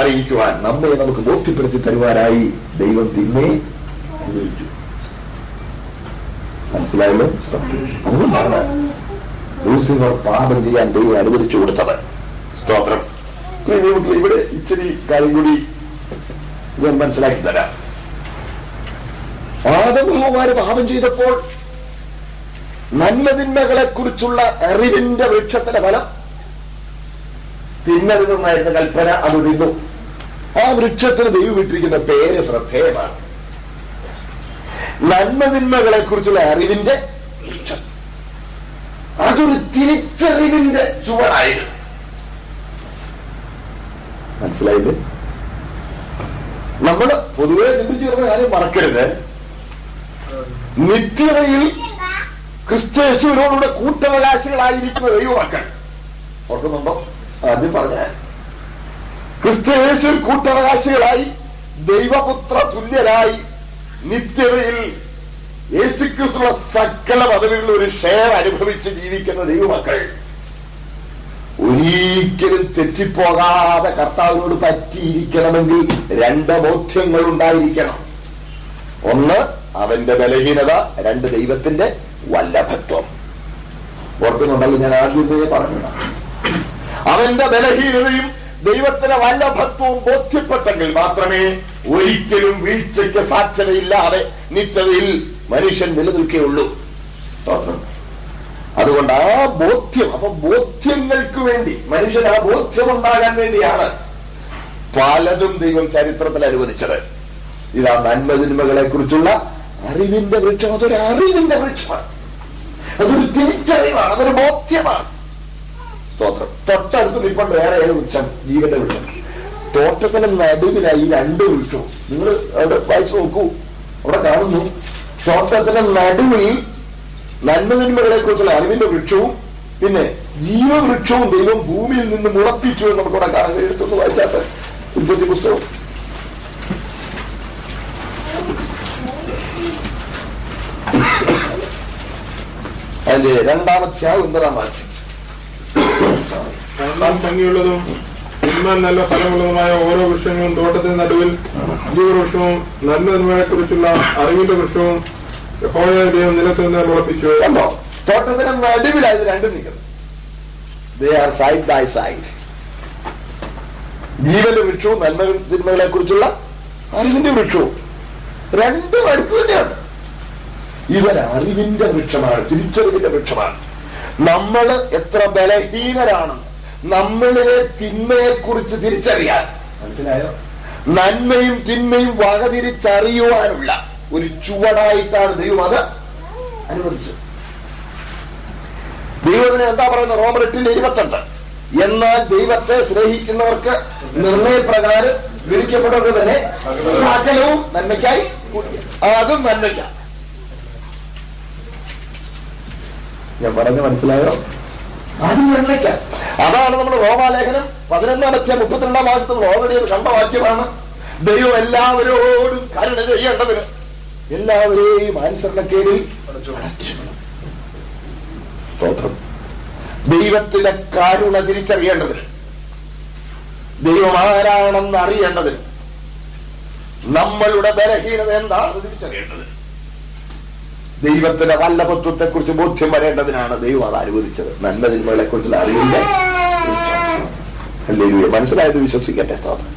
അറിയിക്കുവാൻ, നമ്മെ നമുക്ക് ബോധ്യപ്പെടുത്തി തരുവാനായി ദൈവം തിന്മയെ അനുവദിച്ചു. മനസ്സിലായല്ലോ? അതുകൊണ്ടാണ് ലൂസിഫർ പാപം ചെയ്യാൻ ദൈവം അനുവദിച്ചു കൊടുത്തത്. സ്തോത്രം. ഇവിടെ ഇച്ചിരി കാര്യം കൂടി ഞാൻ മനസ്സിലാക്കി തരാം. ആദമുമാര് പാപം ചെയ്തപ്പോൾ നന്മതിന്മകളെ കുറിച്ചുള്ള അറിവിന്റെ വൃക്ഷത്തിന്റെ ഫലം തിന്നരുതെന്നായിരുന്ന കൽപ്പന. അത് തിന്നു. ആ വൃക്ഷത്തിന് ദൈവം ഇട്ടിരിക്കുന്ന പേര് ശ്രദ്ധേയമാണ്. നന്മതിന്മകളെ കുറിച്ചുള്ള അറിവിന്റെ വൃക്ഷം. അതൊരു തിരിച്ചറിവിന്റെ ചുവടായിരുന്നു. മനസ്സിലായില്ലേ? നമ്മൾ പൊതുവെ ചിന്തിച്ചു വരുന്ന കാര്യം മറക്കരുത്. നിത്യതയിൽ ക്രിസ്തുയേശുവിനോടുകൂടെ കൂട്ടവകാശികളായിരിക്കുന്ന ദൈവമക്കൾ ഓർക്കുന്നുണ്ടോ? ആദ്യം പറഞ്ഞ ക്രിസ്തുയേശുവിൽ കൂട്ടവകാശികളായി ദൈവപുത്ര തുല്യരായി നിത്യതയിൽ യേശുക്രിസ്തുള്ള സകല പദവികളിൽ ഒരു ഷെയർ അനുഭവിച്ച് ജീവിക്കുന്ന ദൈവമക്കൾ ഒരിക്കലും തെറ്റിപ്പോകാതെ കർത്താവിനോട് പറ്റിയിരിക്കണമെങ്കിൽ രണ്ട് ബോധ്യങ്ങൾ ഉണ്ടായിരിക്കണം. ഒന്ന് അവന്റെ ബലഹീനത, രണ്ട് ദൈവത്തിന്റെ വല്ലഭത്വം. ഓർക്കുന്നുണ്ടല്ലോ, ഞാൻ ആദ്യത്തെ പറഞ്ഞതാണ്. അവന്റെ ബലഹീനതയും ദൈവത്തിന്റെ വല്ലഭത്വവും ബോധ്യപ്പെട്ടെങ്കിൽ മാത്രമേ ഒരിക്കലും വീഴ്ചയ്ക്ക് സാധ്യതയില്ലാതെ നിത്യതയിൽ മനുഷ്യൻ നിലനിൽക്കുകയുള്ളൂ. അതുകൊണ്ട് ആ ബോധ്യം, അപ്പൊ ബോധ്യങ്ങൾക്ക് വേണ്ടി മനുഷ്യൻ ആ ബോധ്യമുണ്ടാകാൻ വേണ്ടിയാണ് പലതും ദൈവം ചരിത്രത്തിൽ അനുവദിച്ചത്. ഇതാ നന്മതിന്മകളെ കുറിച്ചുള്ള അറിവിന്റെ വൃക്ഷം. അതൊരു അറിവിന്റെ വൃക്ഷമാണ്, അതൊരു തിരിച്ചറിവാണ്, അതൊരു ബോധ്യമാണ്. സ്തോത്രം. തൊട്ടടുത്ത് നിൽപ്പണ്ട് വേറെ ഏത് വൃക്ഷം? ജീവന്റെ വൃക്ഷം. തോട്ടത്തിന്റെ നടുവിലായി രണ്ട് വൃക്ഷവും. നിങ്ങൾ അവിടെ വായിച്ചു നോക്കൂ, അവിടെ കാണുന്നു. തോട്ടത്തിന്റെ നടുവിൽ നന്മതിന്മകളെ കുറിച്ചുള്ള അറിവിന്റെ വൃക്ഷവും പിന്നെ ജീവവൃക്ഷവും ദൈവം ഭൂമിയിൽ നിന്ന് മുളപ്പിച്ചു എന്ന് നമുക്കിവിടെ കാണാൻ കഴിയും. എടുത്തൊന്ന് വായിച്ചാട്ടെ ഉൽപ്പത്തി പുസ്തകം. അതിന്റെ 2-ാം വാക്യം. കാണാൻ ഭംഗിയുള്ളതും തിന്മാൻ നല്ല ഫലമുള്ളതുമായ ഓരോ വൃക്ഷങ്ങളും തോട്ടത്തിന് നടുവിൽ ജീവവൃക്ഷവും നന്മതിന്മകളെ കുറിച്ചുള്ള അറിവിന്റെ വൃക്ഷവും യഹോവയായ ദൈവം നിലത്ത് നിന്ന് ഉറപ്പിച്ചു. കണ്ടോ? തോട്ടത്തിന് നടുവിലായത് രണ്ടും നിൽക്കുന്നത്. They are side by side. ജീവന്റെ വൃക്ഷവും നന്മതിന്മകളെ കുറിച്ചുള്ള അറിവിന്റെ വൃക്ഷവും രണ്ടും അടുത്ത് തന്നെയാണ്. ഇവൻ അറിവിന്റെ വൃക്ഷമാണ്, തിരിച്ചറിവിന്റെ വൃക്ഷമാണ്. നമ്മൾ എത്ര ബലഹീനരാണെന്ന് നമ്മളിലെ തിന്മയെ കുറിച്ച് തിരിച്ചറിയാൻ, മനസ്സിലായോ? നന്മയും തിന്മയും വകതിരിച്ചറിയുവാനുള്ള ഒരു ചുവടായിട്ടാണ് ദൈവം അത് അനുവദിച്ചത്. ദൈവത്തിന് എന്താ പറയുന്നത്? റോമർ 8:28. എന്നാൽ ദൈവത്തെ സ്നേഹിക്കുന്നവർക്ക് നിർണയപ്രകാരം വിളിക്കപ്പെട്ടവർക്ക് തന്നെ സകലവും നന്മയ്ക്കായി, അതും നന്മയ്ക്കായി. ഞാൻ പറഞ്ഞ മനസ്സിലായോ? അത് നന്മയ്ക്കായി. അതാണ് നമ്മൾ റോമാലേഖനം 11:32 വാക്യത്തിൽ ഓൾറെഡി അത് കണ്ട വാക്യമാണ്. ദൈവം എല്ലാവരോടും കരുണ ചെയ്യേണ്ടതിന് എല്ലാവരെയും അനുസരണക്കേടിൽ സ്തോത്രം. ദൈവത്തിന്റെ കരുണ തിരിച്ചറിയേണ്ടതിന്, ദൈവം ആരാണെന്ന് അറിയേണ്ടതിന്, നമ്മളുടെ ബലഹീനത എന്താണെന്ന് തിരിച്ചറിയേണ്ടതിന്, ദൈവത്തിന്റെ വല്ലഭത്വത്തെ കുറിച്ച് ബോധ്യം വരേണ്ടതിനാണ് ദൈവം അത് അനുവദിച്ചത്. നന്മതിന്മകളെ കുറിച്ചുള്ള അറിവിന്റെ മനസ്സിലായത് വിശ്വസിക്കട്ടെ. സ്തോത്രം.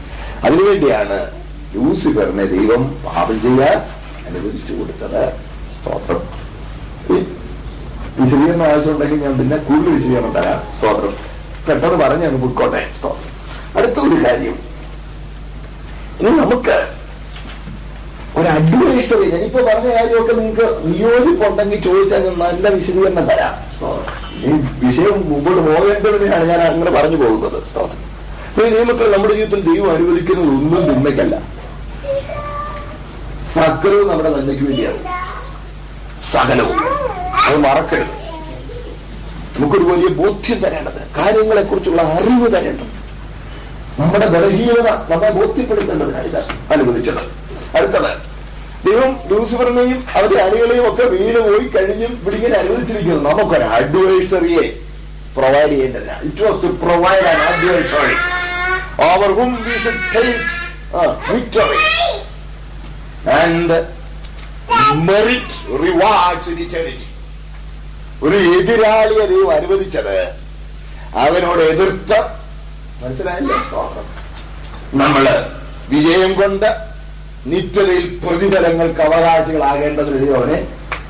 അതിനുവേണ്ടിയാണ് ലൂസിഫറിനെ ദൈവം പാപം ചെയ്യാൻ അനുവദിച്ചു കൊടുത്തത്. സ്തോത്രം. വിശദീകരണം ആവശ്യമുണ്ടെങ്കിൽ ഞാൻ പിന്നെ കൂടുതൽ വിശദീകരണം തരാം. സ്തോത്രം. പെട്ടെന്ന് പറഞ്ഞ് അങ്ങ് പൊയ്ക്കോട്ടെ. സ്തോത്രം. അടുത്ത ഒരു കാര്യം, ഇനി നമുക്ക് ഒരു അഡ്വൈസറി, ഞാനിപ്പോ പറഞ്ഞ കാര്യമൊക്കെ നിങ്ങൾക്ക് വിയോജിപ്പുണ്ടെങ്കിൽ ചോദിച്ചാൽ ഞാൻ നല്ല വിശദീകരണം തരാം. ഈ വിഷയം മുമ്പോട്ട് പോകേണ്ടതിനെയാണ് ഞാൻ അങ്ങനെ പറഞ്ഞു പോകുന്നത്. സ്തോത്രം. ഈ നിയമത്തിൽ നമ്മുടെ ജീവിതത്തിൽ ദൈവം അനുവദിക്കുന്നത് ഒന്നും തിന്മയ്ക്കല്ല, സകലവും നമ്മുടെ നന്മയ്ക്ക് വേണ്ടിയാണ്. സകലവും. അത് മറക്കരുത്. നമുക്കൊരു വലിയ ബോധ്യം തരേണ്ടത്, കാര്യങ്ങളെ കുറിച്ചുള്ള അറിവ് തരേണ്ടത്, നമ്മുടെ ബലഹീനത നമ്മെ ബോധ്യപ്പെടുത്തേണ്ടതിനാണ് ഇത് അനുവദിച്ചത്. അടുത്തത്, ദൈവം ലൂസിഫറിനെയും അവരുടെ അണികളെയും ഒക്കെ വീണ് പോയി കഴിഞ്ഞും ഇവിടെ ഇങ്ങനെ അനുവദിച്ചിരിക്കുന്നു. നമുക്കൊരു അഡ്വൈസറിയെ പ്രൊവൈഡ് ചെയ്യേണ്ടതിനാണ്. It was to provide an advisory over whom we should take victory and merit rewards in eternity. ഒരു എതിരാളിയെ ദൈവം അനുവദിച്ചത് അവനോട് എതിർത്ത്, മനസ്സിലായില്ലേ? നമ്മള് വിജയം കൊണ്ട് നിത്യതയിൽ പ്രതിഫലങ്ങൾക്ക് അവകാശികളാകേണ്ടതിന് ദൈവം അവനെ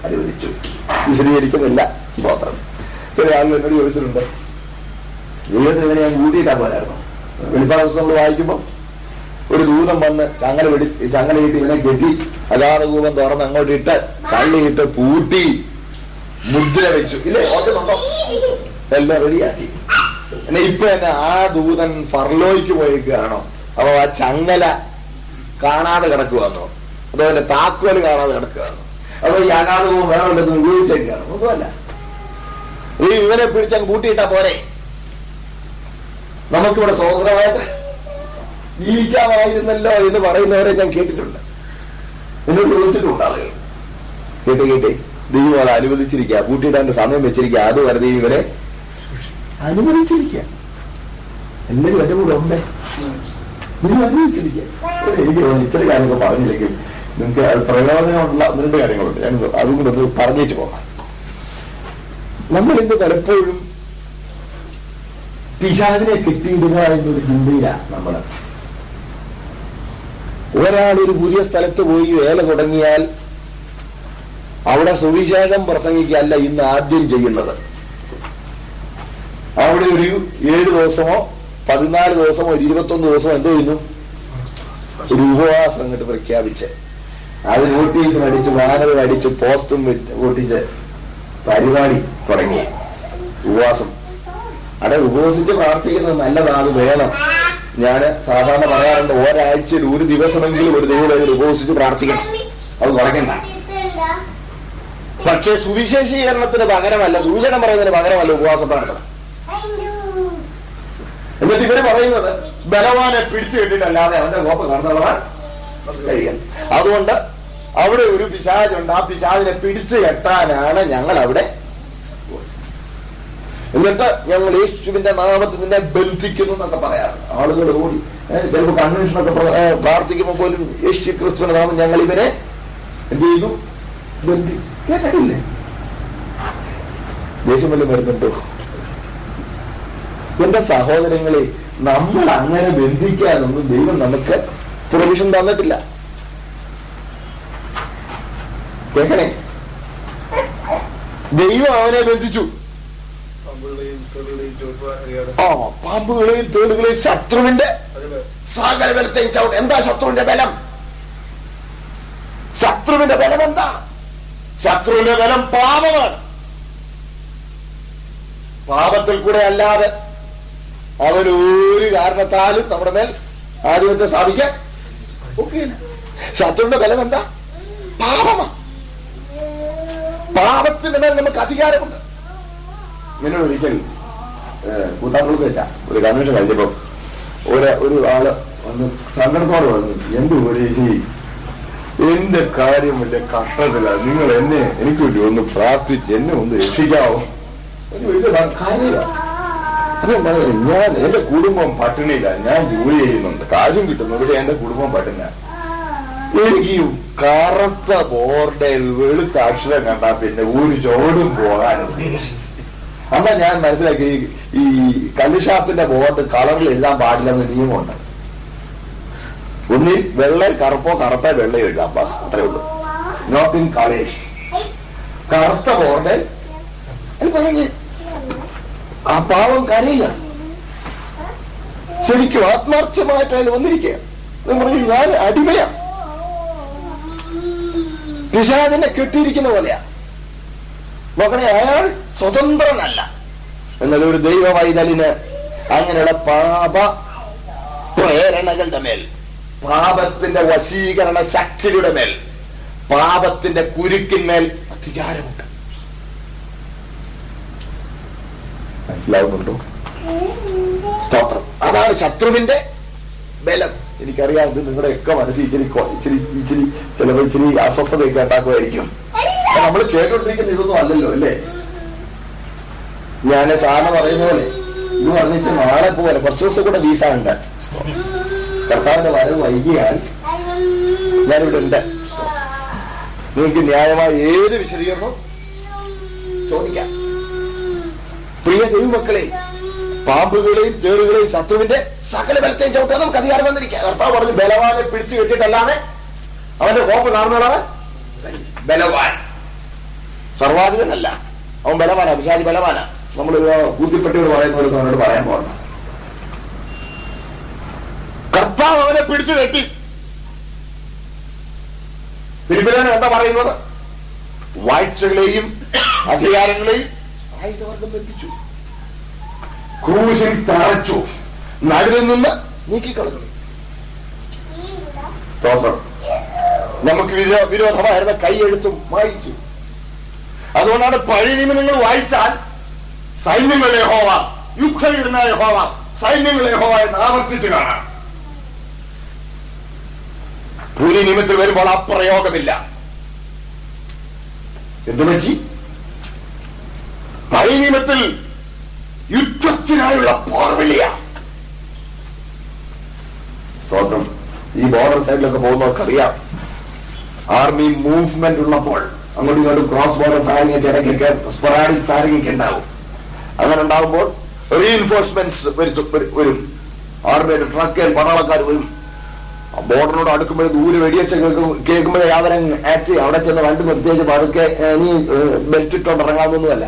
അനുവദിച്ചു. വിശദീകരിക്കുന്നില്ല. സ്തോത്രം. ചില ആളുകൾ എന്നോട് ചോദിച്ചിട്ടുണ്ട്, ദൈവത്തിന് ഇങ്ങനെ ഞാൻ കൂട്ടിയിട്ടാ പോരായിരുന്നു. വെളിപ്പാട് പുസ്തകം വായിക്കുമ്പോൾ ഒരു ദൂതം വന്ന് ചങ്ങലയിട്ട് ഇവനെ കെട്ടി അഗാധകൂപം തുറന്ന് അങ്ങോട്ട് ഇട്ട് തള്ളിയിട്ട് പൂട്ടി മുദ്ര വെച്ചു. ഇല്ലേ? ഓർക്കുന്നുണ്ടോ? എല്ലാം റെഡിയാക്കി. പിന്നെ ഇപ്പൊ തന്നെ ആ ദൂതൻ ഫർലോയ്ക്ക് പോയിരിക്കുകയാണോ? അപ്പൊ ആ ചങ്ങല കാണാതെ കിടക്കുവാന്നോ? അതുപോലെ താക്കോല് കാണാതെ കിടക്കുകയാണോ? അപ്പൊ ഈ അഗാധകൂപം വേണമെന്ന് ഉപയോഗിച്ചേക്കാണ്? ഒന്നുമല്ല. ഈ ഇവനെ പിടിച്ചങ്ങ് പൂട്ടിയിട്ടാ പോരെ? നമുക്കിവിടെ സ്വതന്ത്രമായിട്ട് ജീവിക്കാമായിരുന്നല്ലോ എന്ന് പറയുന്നവരെ ഞാൻ കേട്ടിട്ടുണ്ട്. എന്നോട് ചോദിച്ചിട്ടുണ്ട് ആളുകൾ. കേട്ടേ ദൈവം അത് അനുവദിച്ചിരിക്കുക, കൂട്ടിയിടാൻ സമയം വെച്ചിരിക്കുക, അത് വെറുതെ ഇവരെ അനുവദിച്ചിരിക്കുക. എല്ലാവരും എന്റെ കൂടെ ഉണ്ടേ, നിങ്ങൾ അനുവദിച്ചിരിക്കുക. എനിക്ക് ഇച്ചിരി കാര്യങ്ങൾ പറഞ്ഞില്ലെങ്കിൽ നിങ്ങൾക്ക് അത് പ്രയോജനമുള്ള 2 കാര്യങ്ങളുണ്ട്. ഞാൻ അതും കൂടെ ഒന്ന് പറഞ്ഞേച്ചു പോകാം. നമ്മളിന്ന് പലപ്പോഴും പിശാചിനെ കെട്ടിയിടുക എന്നൊരു ചിന്തയിലാണ് നമ്മള്. ഒരാളൊരു പുതിയ സ്ഥലത്ത് പോയി വേല തുടങ്ങിയാൽ അവിടെ സുവിശേഷം പ്രസംഗിക്കല്ല ഇന്ന് ആദ്യം ചെയ്യുന്നത്. അവിടെ ഒരു 7 ദിവസമോ 14 ദിവസമോ 21 ദിവസമോ എന്തോ ചെയ്യുന്നു, ഒരു ഉപവാസം അങ്ങോട്ട് പ്രഖ്യാപിച്ച് അത് നോട്ടീസും അടിച്ച് ബാനറും അടിച്ച് പോസ്റ്റും ഒട്ടിച്ച് പരിപാടി തുടങ്ങി. ഉപവാസം അവിടെ ഉപവസിച്ച് പ്രാർത്ഥിക്കുന്നത് നല്ലതാണ്, വേണം. ഞാൻ സാധാരണ പറയാറുണ്ട്, ഒരാഴ്ചയിൽ 1 ദിവസമെങ്കിലും ഒരു ദൈവവേദന ഉപവസിച്ച് പ്രാർത്ഥിക്കണം. അത് കുറയ്ക്കണ്ട. പക്ഷെ സുവിശേഷീകരണത്തിന് പകരമല്ല, സൂചന പറയുന്നതിന് പകരമല്ല ഉപവാസം പ്രാർത്ഥന. എന്നിട്ട് ഇവര് പറയുന്നത് ബലവാനെ പിടിച്ചു കെട്ടിട്ടല്ലാതെ അവന്റെ കോപ്പ് നടന്നുള്ളതാണ് കഴിയാൻ. അതുകൊണ്ട് അവിടെ ഒരു പിശാചുണ്ട്, ആ പിശാചിനെ പിടിച്ചു കെട്ടാനാണ് ഞങ്ങൾ അവിടെ. എന്നിട്ട് ഞങ്ങൾ യേശുവിന്റെ നാമത്തിൽ നിന്നെ ബന്ധിക്കുന്നു എന്നൊക്കെ പറയാറുണ്ട്. ആളുകൾ ഓടി ചിലപ്പോൾ കൺവെൻഷനൊക്കെ പ്രാർത്ഥിക്കുമ്പോൾ പോലും യേശു ക്രിസ്തുവിന്റെ നാമം ഞങ്ങൾ ഇവരെ എന്ത് ചെയ്തു, കേട്ടില്ലേ? ദേഷ്യം വല്ലതും വരുന്നുണ്ടോ? എന്റെ സഹോദരങ്ങളെ, നമ്മൾ അങ്ങനെ ബന്ധിക്കാനൊന്നും ദൈവം നമുക്ക് പ്രൊവിഷൻ തന്നിട്ടില്ല. കേൾക്കണേ, ദൈവം അവനെ ബന്ധിച്ചു. പാമ്പുകളെയും തേളുകളെയും ശത്രുവിന്റെ സകല ബലത്തെയും ചവിട്ടി. എന്താ ശത്രുവിന്റെ ബലം? ശത്രുവിന്റെ ബലം എന്താണ്? ശത്രുവിന്റെ ബലം പാപമാണ്. പാപത്തിൽ കൂടെ അല്ലാതെ അവനൊരു കാരണത്താലും നമ്മുടെ മേൽ ആധിപത്യം സ്ഥാപിക്കാൻ ഒക്കെയില്ല. ശത്രുവിന്റെ ബലം എന്താ? പാപമാണ്. പാപത്തിന്റെ മേൽ നമുക്ക് അധികാരമുണ്ട്. ഇങ്ങനെ ഒരിക്കൽ കൂത്താമ്പുറത്ത് വെച്ച ഒരു കൺവെൻഷൻ കഴിഞ്ഞപ്പോ ഒരു ആള് വന്ന് സങ്കടത്തോടെ വന്നു, എന്റെ ഉപദേശി എന്റെ കാര്യം വലിയ കഷ്ടത്തില്ല, നിങ്ങൾ എനിക്ക് വേണ്ടി ഒന്ന് പ്രാർത്ഥിച്ച് എന്നെ ഒന്ന് രക്ഷിക്കാവോ? വലിയ കാര്യമില്ല. അതെന്താ, ഞാൻ എന്റെ കുടുംബം പട്ടിണിയില്ല, ഞാൻ ജോലി ചെയ്യുന്നുണ്ട്, കാശും കിട്ടുന്നു, പക്ഷെ എന്റെ കുടുംബം പട്ടിണ. എനിക്ക് ഈ കറുത്ത ബോർഡിൽ വെളുത്ത അക്ഷരം കണ്ടാ പിന്നെ ഒരു ചോടും പോകാനുണ്ട്. അന്നാ ഞാൻ മനസ്സിലാക്കി ഈ കല്ലുഷാപ്പിന്റെ ബോർഡ് കളറിൽ എഴുതാൻ പാടില്ലെന്ന് നിയമമുണ്ട്. ഒന്നിൽ വെള്ള കറുപ്പോ കറുത്ത വെള്ള എഴുതാം, ബസ് അത്രേ ഉള്ളൂ. Not in colours. കറുത്ത ബോർഡ് പറഞ്ഞ് ആ പാവം കരയില്ല, ശരിക്കും ആത്മാർത്ഥമായിട്ട് അതിൽ വന്നിരിക്കുക. പറഞ്ഞു, ഞാൻ അടിമയാ, പിശാചിനെ കെട്ടിയിരിക്കുന്ന പോലെയാ. നോക്കണേ, അയാൾ സ്വതന്ത്രനല്ല. എന്നാൽ ഒരു ദൈവ വൈതലിന് അങ്ങനെയുള്ള പാപ പ്രേരണകളുടെ മേൽ, പാപത്തിന്റെ വശീകരണ ശക്തിയുടെ മേൽ, പാപത്തിന്റെ കുരുക്കിന്മേൽ അധികാരമുണ്ട്. മനസ്സിലാവുന്നുണ്ടോ? സ്തോത്രം. അതാണ് ശത്രുവിന്റെ ബലം. എനിക്കറിയാം, ഇത് നിങ്ങളുടെയൊക്കെ മനസ്സിൽ ചിലപ്പോൾ ഇച്ചിരി അസ്വസ്ഥതയൊക്കെ ഉണ്ടാക്കുമായിരിക്കും. നമ്മൾ കേട്ടോണ്ടിരിക്കുന്ന ഇതൊന്നും അല്ലല്ലോ, അല്ലേ? ഞാൻ സാറിന് പറയുന്ന പോലെ ഇത് പറഞ്ഞിട്ട് നാളെ പോലെ കുറച്ച് ദിവസം കൂടെ വീസ ഉണ്ട്. കർത്താവിന്റെ വരവ് വൈകിയാൽ ഞാനിവിടെ ഉണ്ട്. നിങ്ങൾക്ക് ന്യായമായ ഏത് വിശദീകരണവും ചോദിക്കാം. പ്രിയ ദൈവമക്കളെ, പാമ്പുകളെയും ചേറുകളെയും ശത്രുവിന്റെ സകല ബലത്തെയും ചവിട്ടാൻ നമുക്ക് അധികാരം തന്നിരിക്കുക. കർത്താവ് പറഞ്ഞു, ബലവാനെ പിടിച്ചു കെട്ടിട്ടല്ലാതെ അവന്റെ കോപ്പ് കാണുന്നതാണ് ബലവാൻ. സർവാധികനല്ല, അവൻ ബലവാനാ, പിശാചി ബലവാനാ. നമ്മളൊരു കൂത്തിപ്പെട്ടിയോട് പറയുന്ന പോലെ അവനോട് പറയാൻ പോകണ്ട. കർത്താവ് അവനെ പിടിച്ചു കെട്ടി. ഫിലിപ്പിയർ എന്താ പറയുന്നത്? വാഴ്ചകളെയും അധികാരങ്ങളെയും ആയുധവർഗം ബന്ധിച്ചു, ക്രൂശിൽ തറച്ചു, നടുവിൽ നിന്ന് നീക്കിക്കളഞ്ഞു. നമുക്ക് വിരോധമായിരുന്ന കൈയെഴുത്തും വായിച്ചു. അതുകൊണ്ടാണ് പഴയ നിയമങ്ങൾ വായിച്ചാൽ സൈന്യങ്ങളെ യഹോവ, യുദ്ധവീരനായ യഹോവ, സൈന്യങ്ങളെ യഹോവ എന്ന് ആവർത്തിച്ച് കാണാം. പുതിയ നിയമത്തിൽ വരുമ്പോൾ ആ പ്രയോഗമില്ല. എന്തുപറ്റി? പഴയ നിയമത്തിൽ യുദ്ധത്തിനായുള്ള പോർവിളിയ. സ്തോത്രം. ഈ ബോർഡർ സൈഡിലൊക്കെ പോകുന്നവർക്കറിയാം, ആർമി മൂവ്മെന്റ് ഉള്ളപ്പോൾ അങ്ങോട്ടും ഇങ്ങോട്ടും ക്രോസ് ബോർഡർ ഫയറിംഗ് ഒക്കെ ഇടയ്ക്കൊക്കെ സ്പൊറാഡിക് ഫയറിംഗ് ഒക്കെ ഉണ്ടാവും. അങ്ങനെ ഉണ്ടാകുമ്പോൾ റീഇൻഫോഴ്സ്മെന്റ്സ് വരും. ആർമിയുടെ ട്രക്കിൽ പട്ടാളക്കാർ വരും. ബോർഡറിനോട് അടുക്കുമ്പോഴേ ദൂരെ വെടിയച്ച കേൾക്കുമ്പോഴേ അവരെ ആക്ട് അവിടെ ചെന്ന് വണ്ടി നിർത്തിയേച്ച് പതുക്കെ ഇനി ബെൽറ്റ് ഇട്ടോണ്ട് ഇറങ്ങാവുന്നതല്ല.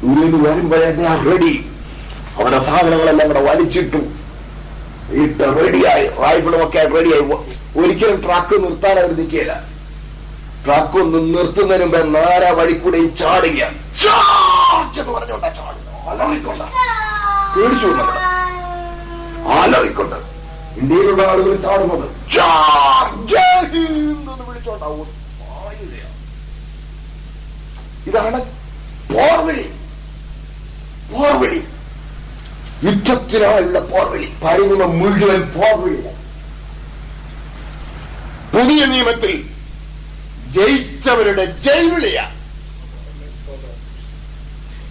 ദൂരെ നിന്ന് വരുമ്പോഴേ റെഡി. അവരുടെ സാധനങ്ങളെല്ലാം കൂടെ വലിച്ചിട്ടും ഇട്ട് റെഡിയായി, റൈഫിളും ഒക്കെ റെഡിയായി. ഒരിക്കലും ട്രക്ക് നിർത്താൻ അവർ നിൽക്കില്ല. ട്രക്ക് ഒന്ന് നിർത്തുന്നതിന് മുമ്പേ നേരെ വഴിക്കൂടെ ചാടുക. എന്ന് പറഞ്ഞോണ്ടാ ചാടുക. അലറിക്കൊണ്ട പേടിച്ചു നമ്മൾ അലറിക്കൊണ്ട് ഇന്ത്യയിലുള്ള ആളുകൾ ചാടുന്നത് വിളിച്ചോണ്ടാവും. ഇതാണ് പോർവിളി. പോർവിളി, യുദ്ധത്തിനായുള്ള പോർവിളി. പഴയ നിയമം മുഴുവൻ പോർവിളിയാണ്. പുതിയ നിയമത്തിൽ ജയിച്ചവരുടെ ജൈവിളിയ.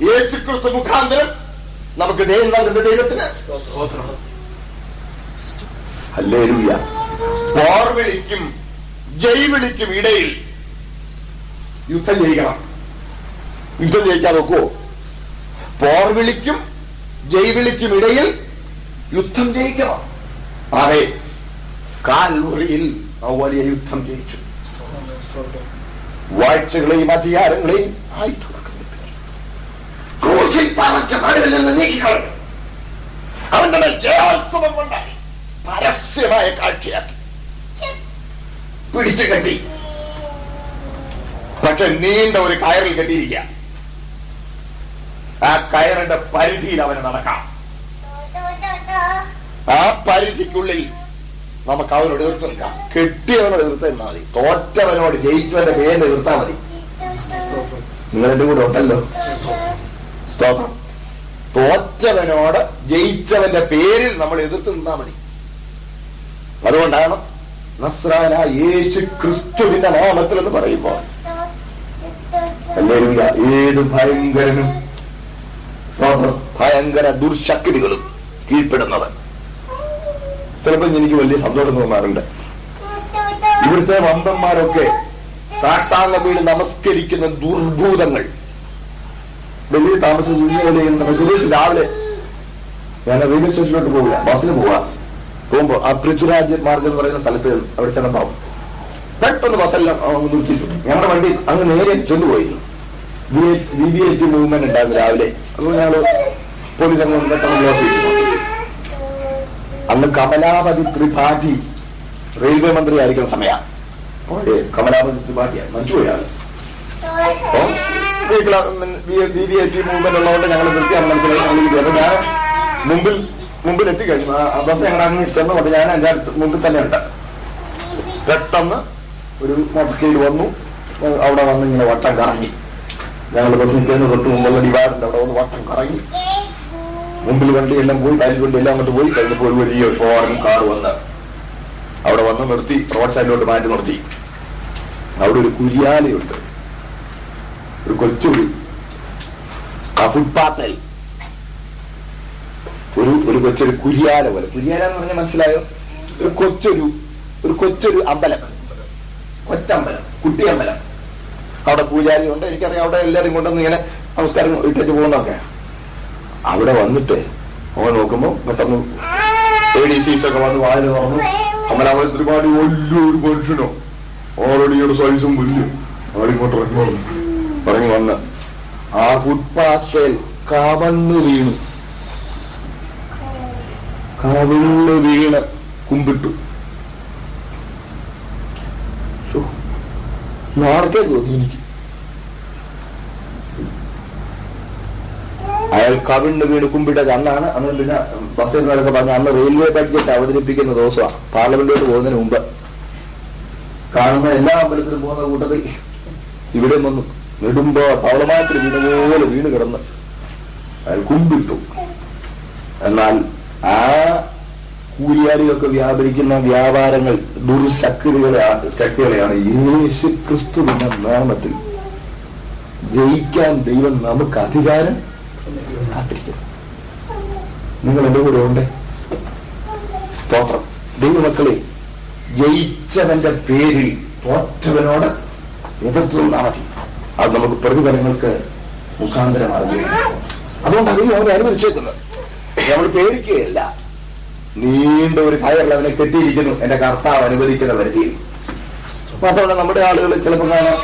യേശുക്രിസ്തു മുഖാന്തരം നമുക്ക് ദൈവം നൽകുന്ന ദൈവത്തിന് ഹല്ലേലൂയ. പോർവിളിക്കും ജൈവിളിക്കും ഇടയിൽ യുദ്ധം ജയിക്കണം. യുദ്ധം ജയിക്കാൻ നോക്കുവോ? പോർവിളിക്കും ജൈവിളിക്കും ഇടയിൽ യുദ്ധം ജയിക്കണം. അതെ, കാൽവറിയിൽ വലിയ യുദ്ധം ജയിച്ചു. വാഴ്ചകളെയും അധികാരങ്ങളെയും ക്രൂശിൽ തറച്ച നടുവിൽ നിന്ന് നീക്കിക്കളഞ്ഞു. അവന്റെ മേൽ ജയോത്സവം കൊണ്ടായി പരസ്യമായ കാഴ്ചയാക്കി പിടിച്ചു കെട്ടി. പക്ഷെ നീണ്ട ഒരു കയറിൽ കെട്ടിയിരിക്കുക. ആ കയറിന്റെ പരിധിയിൽ അവന് നടക്കാം. ആ പരിധിക്കുള്ളിൽ നമുക്ക് അവനോട് എതിർത്ത് നിൽക്കാം. കെട്ടിയവനോട് എതിർത്ത് നിന്നാൽ മതി. തോറ്റവനോട് ജയിച്ചവന്റെ പേര് എതിർത്താൽ മതി. നിങ്ങളെന്റെ കൂടെ ഉണ്ടല്ലോ. സ്തോത്രം. തോറ്റവനോട് ജയിച്ചവന്റെ പേരിൽ നമ്മൾ എതിർത്ത് നിന്നാൽ മതി. അതുകൊണ്ടാണ് നസ്രായനായ യേശു ക്രിസ്തുവിന്റെ നാമത്തിൽ എന്ന് പറയുമ്പോൾ ഏത് ഭയങ്കരനും ഭയങ്കര ദുർശക്തികളും കീഴ്പ്പെടുന്നത്. ചിലപ്പോൾ എനിക്ക് വലിയ സന്തോഷം തോന്നാറുണ്ട്. ഇവിടുത്തെ വമ്പന്മാരൊക്കെ സാട്ടാങ്ങ വീട് നമസ്കരിക്കുന്ന ദുർഭൂതങ്ങൾ. ഡൽഹി താമസിച്ച് രാവിലെ ഞാൻ റെയിൽവേ സ്റ്റേഷനിലോട്ട് പോവില്ല, ബസ്സിന് പോകുമ്പോ ആ പൃഥ്വിരാജ് മാർഗം എന്ന് പറയുന്ന സ്ഥലത്ത് അവിടെ ചെന്നപ്പോ പെട്ടെന്ന് ബസ്സെല്ലാം നിർത്തിയിട്ടുണ്ട്. ഞങ്ങളുടെ വണ്ടി അങ്ങ് നേരെ ചെന്നുപോയിരുന്നു. VVIP മൂവ്മെന്റ് ഉണ്ടായിരുന്നു രാവിലെ. അതുകൊണ്ട് ഞങ്ങള് പോലീസ് അങ്ങ് പെട്ടെന്ന് ബ്ലോക്ക് ചെയ്തു. അന്ന് കമലാപതി ത്രിപാഠി റെയിൽവേ മന്ത്രി ആയിരിക്കുന്ന സമയം. കമലാപതി ത്രിപാഠിയാണ്, മരിച്ചുപോയാണ്. VVIP മൂവ്മെന്റ് ഉള്ളതുകൊണ്ട് ഞങ്ങൾ നിർത്തിയാണ് മനസ്സിലാക്കി. ഞാൻ മുമ്പിൽ എത്തിക്കഴിഞ്ഞു. ആ ബസ് ഞങ്ങൾ അങ്ങ് ചെന്നുകൊണ്ട് ഞാൻ എൻ്റെ അടുത്ത് മുമ്പിൽ തന്നെ ഉണ്ട്. പെട്ടെന്ന് ഒരു മോട്ടോർ വന്നു. അവിടെ വന്ന് ഇങ്ങനെ വട്ടം കറങ്ങി. ഞങ്ങൾ ബസ് നിൽക്കുന്ന തൊട്ട് മുമ്പുള്ള ഡിവൈഡറിന്റെ അവിടെ വന്ന് വട്ടം കറങ്ങി. മുമ്പിൽ വണ്ടിയെല്ലാം പോയി, ടൈൽ വണ്ടി എല്ലാം അങ്ങോട്ട് പോയി. കഴിഞ്ഞപ്പോൾ ഒരു വലിയ ഫോറിൻ കാർ വന്ന് അവിടെ വന്ന് നിർത്തി. റോഡ് സൈഡിലോട്ട് മാറ്റി നിർത്തി. അവിടെ ഒരു കുരിയാലയുണ്ട്, ഒരു കൊച്ചൊരു ആ ഫുട്പാത്തിൽ ഒരു കൊച്ചൊരു കുരിയാല പോലെ. കുരിയാല എന്ന് പറഞ്ഞാൽ മനസ്സിലായോ? ഒരു കൊച്ചൊരു അമ്പലം, കൊച്ചമ്പലം, കുട്ടിയമ്പലം. അവിടെ പൂജാരി ഉണ്ട്. എനിക്കറിയാം അവിടെ എല്ലാവരും കൊണ്ടുവന്ന് ഇങ്ങനെ നമസ്കാരം ഇട്ടു പോകുന്നതൊക്കെ. അവിടെ വന്നിട്ട് അവൻ നോക്കുമ്പോ പെട്ടെന്ന് ADCs ഒക്കെ വന്ന് വായന തുറന്നു. അമലാപതി ഒരുപാട് വലിയൊരു മനുഷ്യനോ ഓൾറെഡിയുടെ സൈസും വലിയ ആളിങ്ങോട്ട് ഇറങ്ങി വന്ന് ആ ഫുട്പാത്തിൽ കവന്ന് വീണ് കുമ്പിട്ടു. നാളെ തോന്നി എനിക്ക്. അയാൾ കവിണ് വീട് കുമ്പിട്ടത് അന്നാണ്. അന്ന് പിന്നെ ബസ്സിൽ നിന്നൊക്കെ പറഞ്ഞ അന്ന് റെയിൽവേ ബഡ്ജറ്റ് അവതരിപ്പിക്കുന്ന ദിവസമാണ്, പാർലമെന്റിലോട്ട് പോകുന്നതിന് മുമ്പ്. കാണുന്ന എല്ലാ അമ്പലത്തിലും പോകുന്ന കൂട്ടത്തിൽ ഇവിടെ വന്നു നെടുമ്പോ പവളമായത്തിൽ വീണുപോലെ വീണ് കിടന്ന്. അയാൾ കുമ്പിട്ടു. എന്നാൽ ആ കൂലിയാളികൾക്ക് വ്യാപരിക്കുന്ന വ്യാപാരങ്ങൾ ശക്തികളെയാണ് യേശു ക്രിസ്തുവിന്റെ നാമത്തിൽ ജയിക്കാൻ ദൈവം നമുക്ക് അധികാരം കാത്തിരിക്കും. നിങ്ങൾ എന്റെ കൂടെ ഉണ്ട്. സ്തോത്രം. ദൈവമക്കളെ, ജയിച്ചവന്റെ പേരിൽ തോറ്റവനോട് എതിർത്ത് നിന്നാൽ മതി. അത് നമുക്ക് പ്രതിഫലങ്ങൾക്ക് മുഖാന്തരമാകുകയാണ്. അതുകൊണ്ടാണ് ദൈവം അവനെ അനുവദിച്ചേക്കുന്നത്. നമ്മൾ പേടിക്കുകയല്ല. നീണ്ട ഒരു കയറിൽ അവനെ കെട്ടിയിരിക്കുന്നു എന്റെ കർത്താവ് അനുവദിക്കുന്ന പരിധിയിൽ. മാത്രമല്ല, നമ്മുടെ ആളുകൾ ചിലപ്പോൾ കാണാം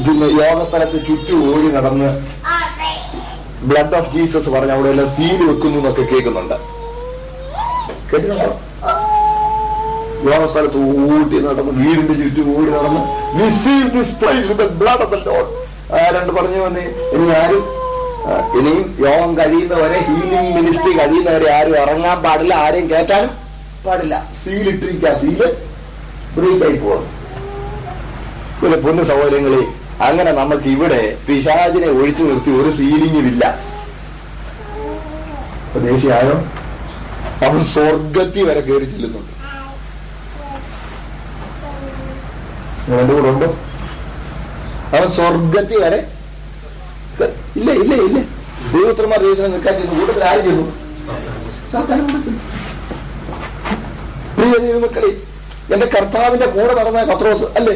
പിന്നെ യോഗസ്ഥലത്ത് ചുറ്റും ഓടി നടന്ന് ബ്ലഡ് ഓഫ് ജീസസ് പറഞ്ഞ അവിടെ എല്ലാം സീല് വെക്കുന്നു എന്നൊക്കെ കേൾക്കുന്നുണ്ട്. കേട്ടിട്ടുണ്ടോ? യോഗസ്ഥലത്ത് ഓടി നടന്ന് വീടിന്റെ ചുറ്റും ഓടി നടന്ന് we seal this place with the blood of the Lord. ആരണ്ട് പറഞ്ഞു വന്നേ, ഇനിയും യോഗം കഴിയുന്നവരെ, ഹീലിംഗ് മിനിസ്ട്രി കഴിയുന്നവരെ ആരും ഇറങ്ങാൻ പാടില്ല, ആരെയും കയറ്റാനും പാടില്ല. സീലിട്ടിരിക്കുക, സീല് ബ്രേക്കായി പോകും. പിന്നെ പൊന്നു സഹോദരങ്ങളെ, അങ്ങനെ നമുക്ക് ഇവിടെ പിശാചിനെ ഒഴിച്ചു നിർത്തി ഒരു സീലിംഗുമില്ല. ദേഷ്യായോ? അവൻ സ്വർഗത്തിൽ വരെ കയറി ചെല്ലുന്നുണ്ട്. നിങ്ങളുടെ കൂടെ ഉണ്ടോ? അവൻ സ്വർഗത്തിൽ വരെ ഇല്ല ഇല്ല ഇല്ല. ദൈവോത്രമാർ ദൈവം നിൽക്കാൻ ചെയ്യുന്നു. കൂട്ടത്തിൽ ആര് ചെയ്യുന്നു? പ്രിയ ദൈവമക്കളെ, എന്റെ കർത്താവിന്റെ കൂടെ നടന്ന പത്രോസ് അല്ലേ,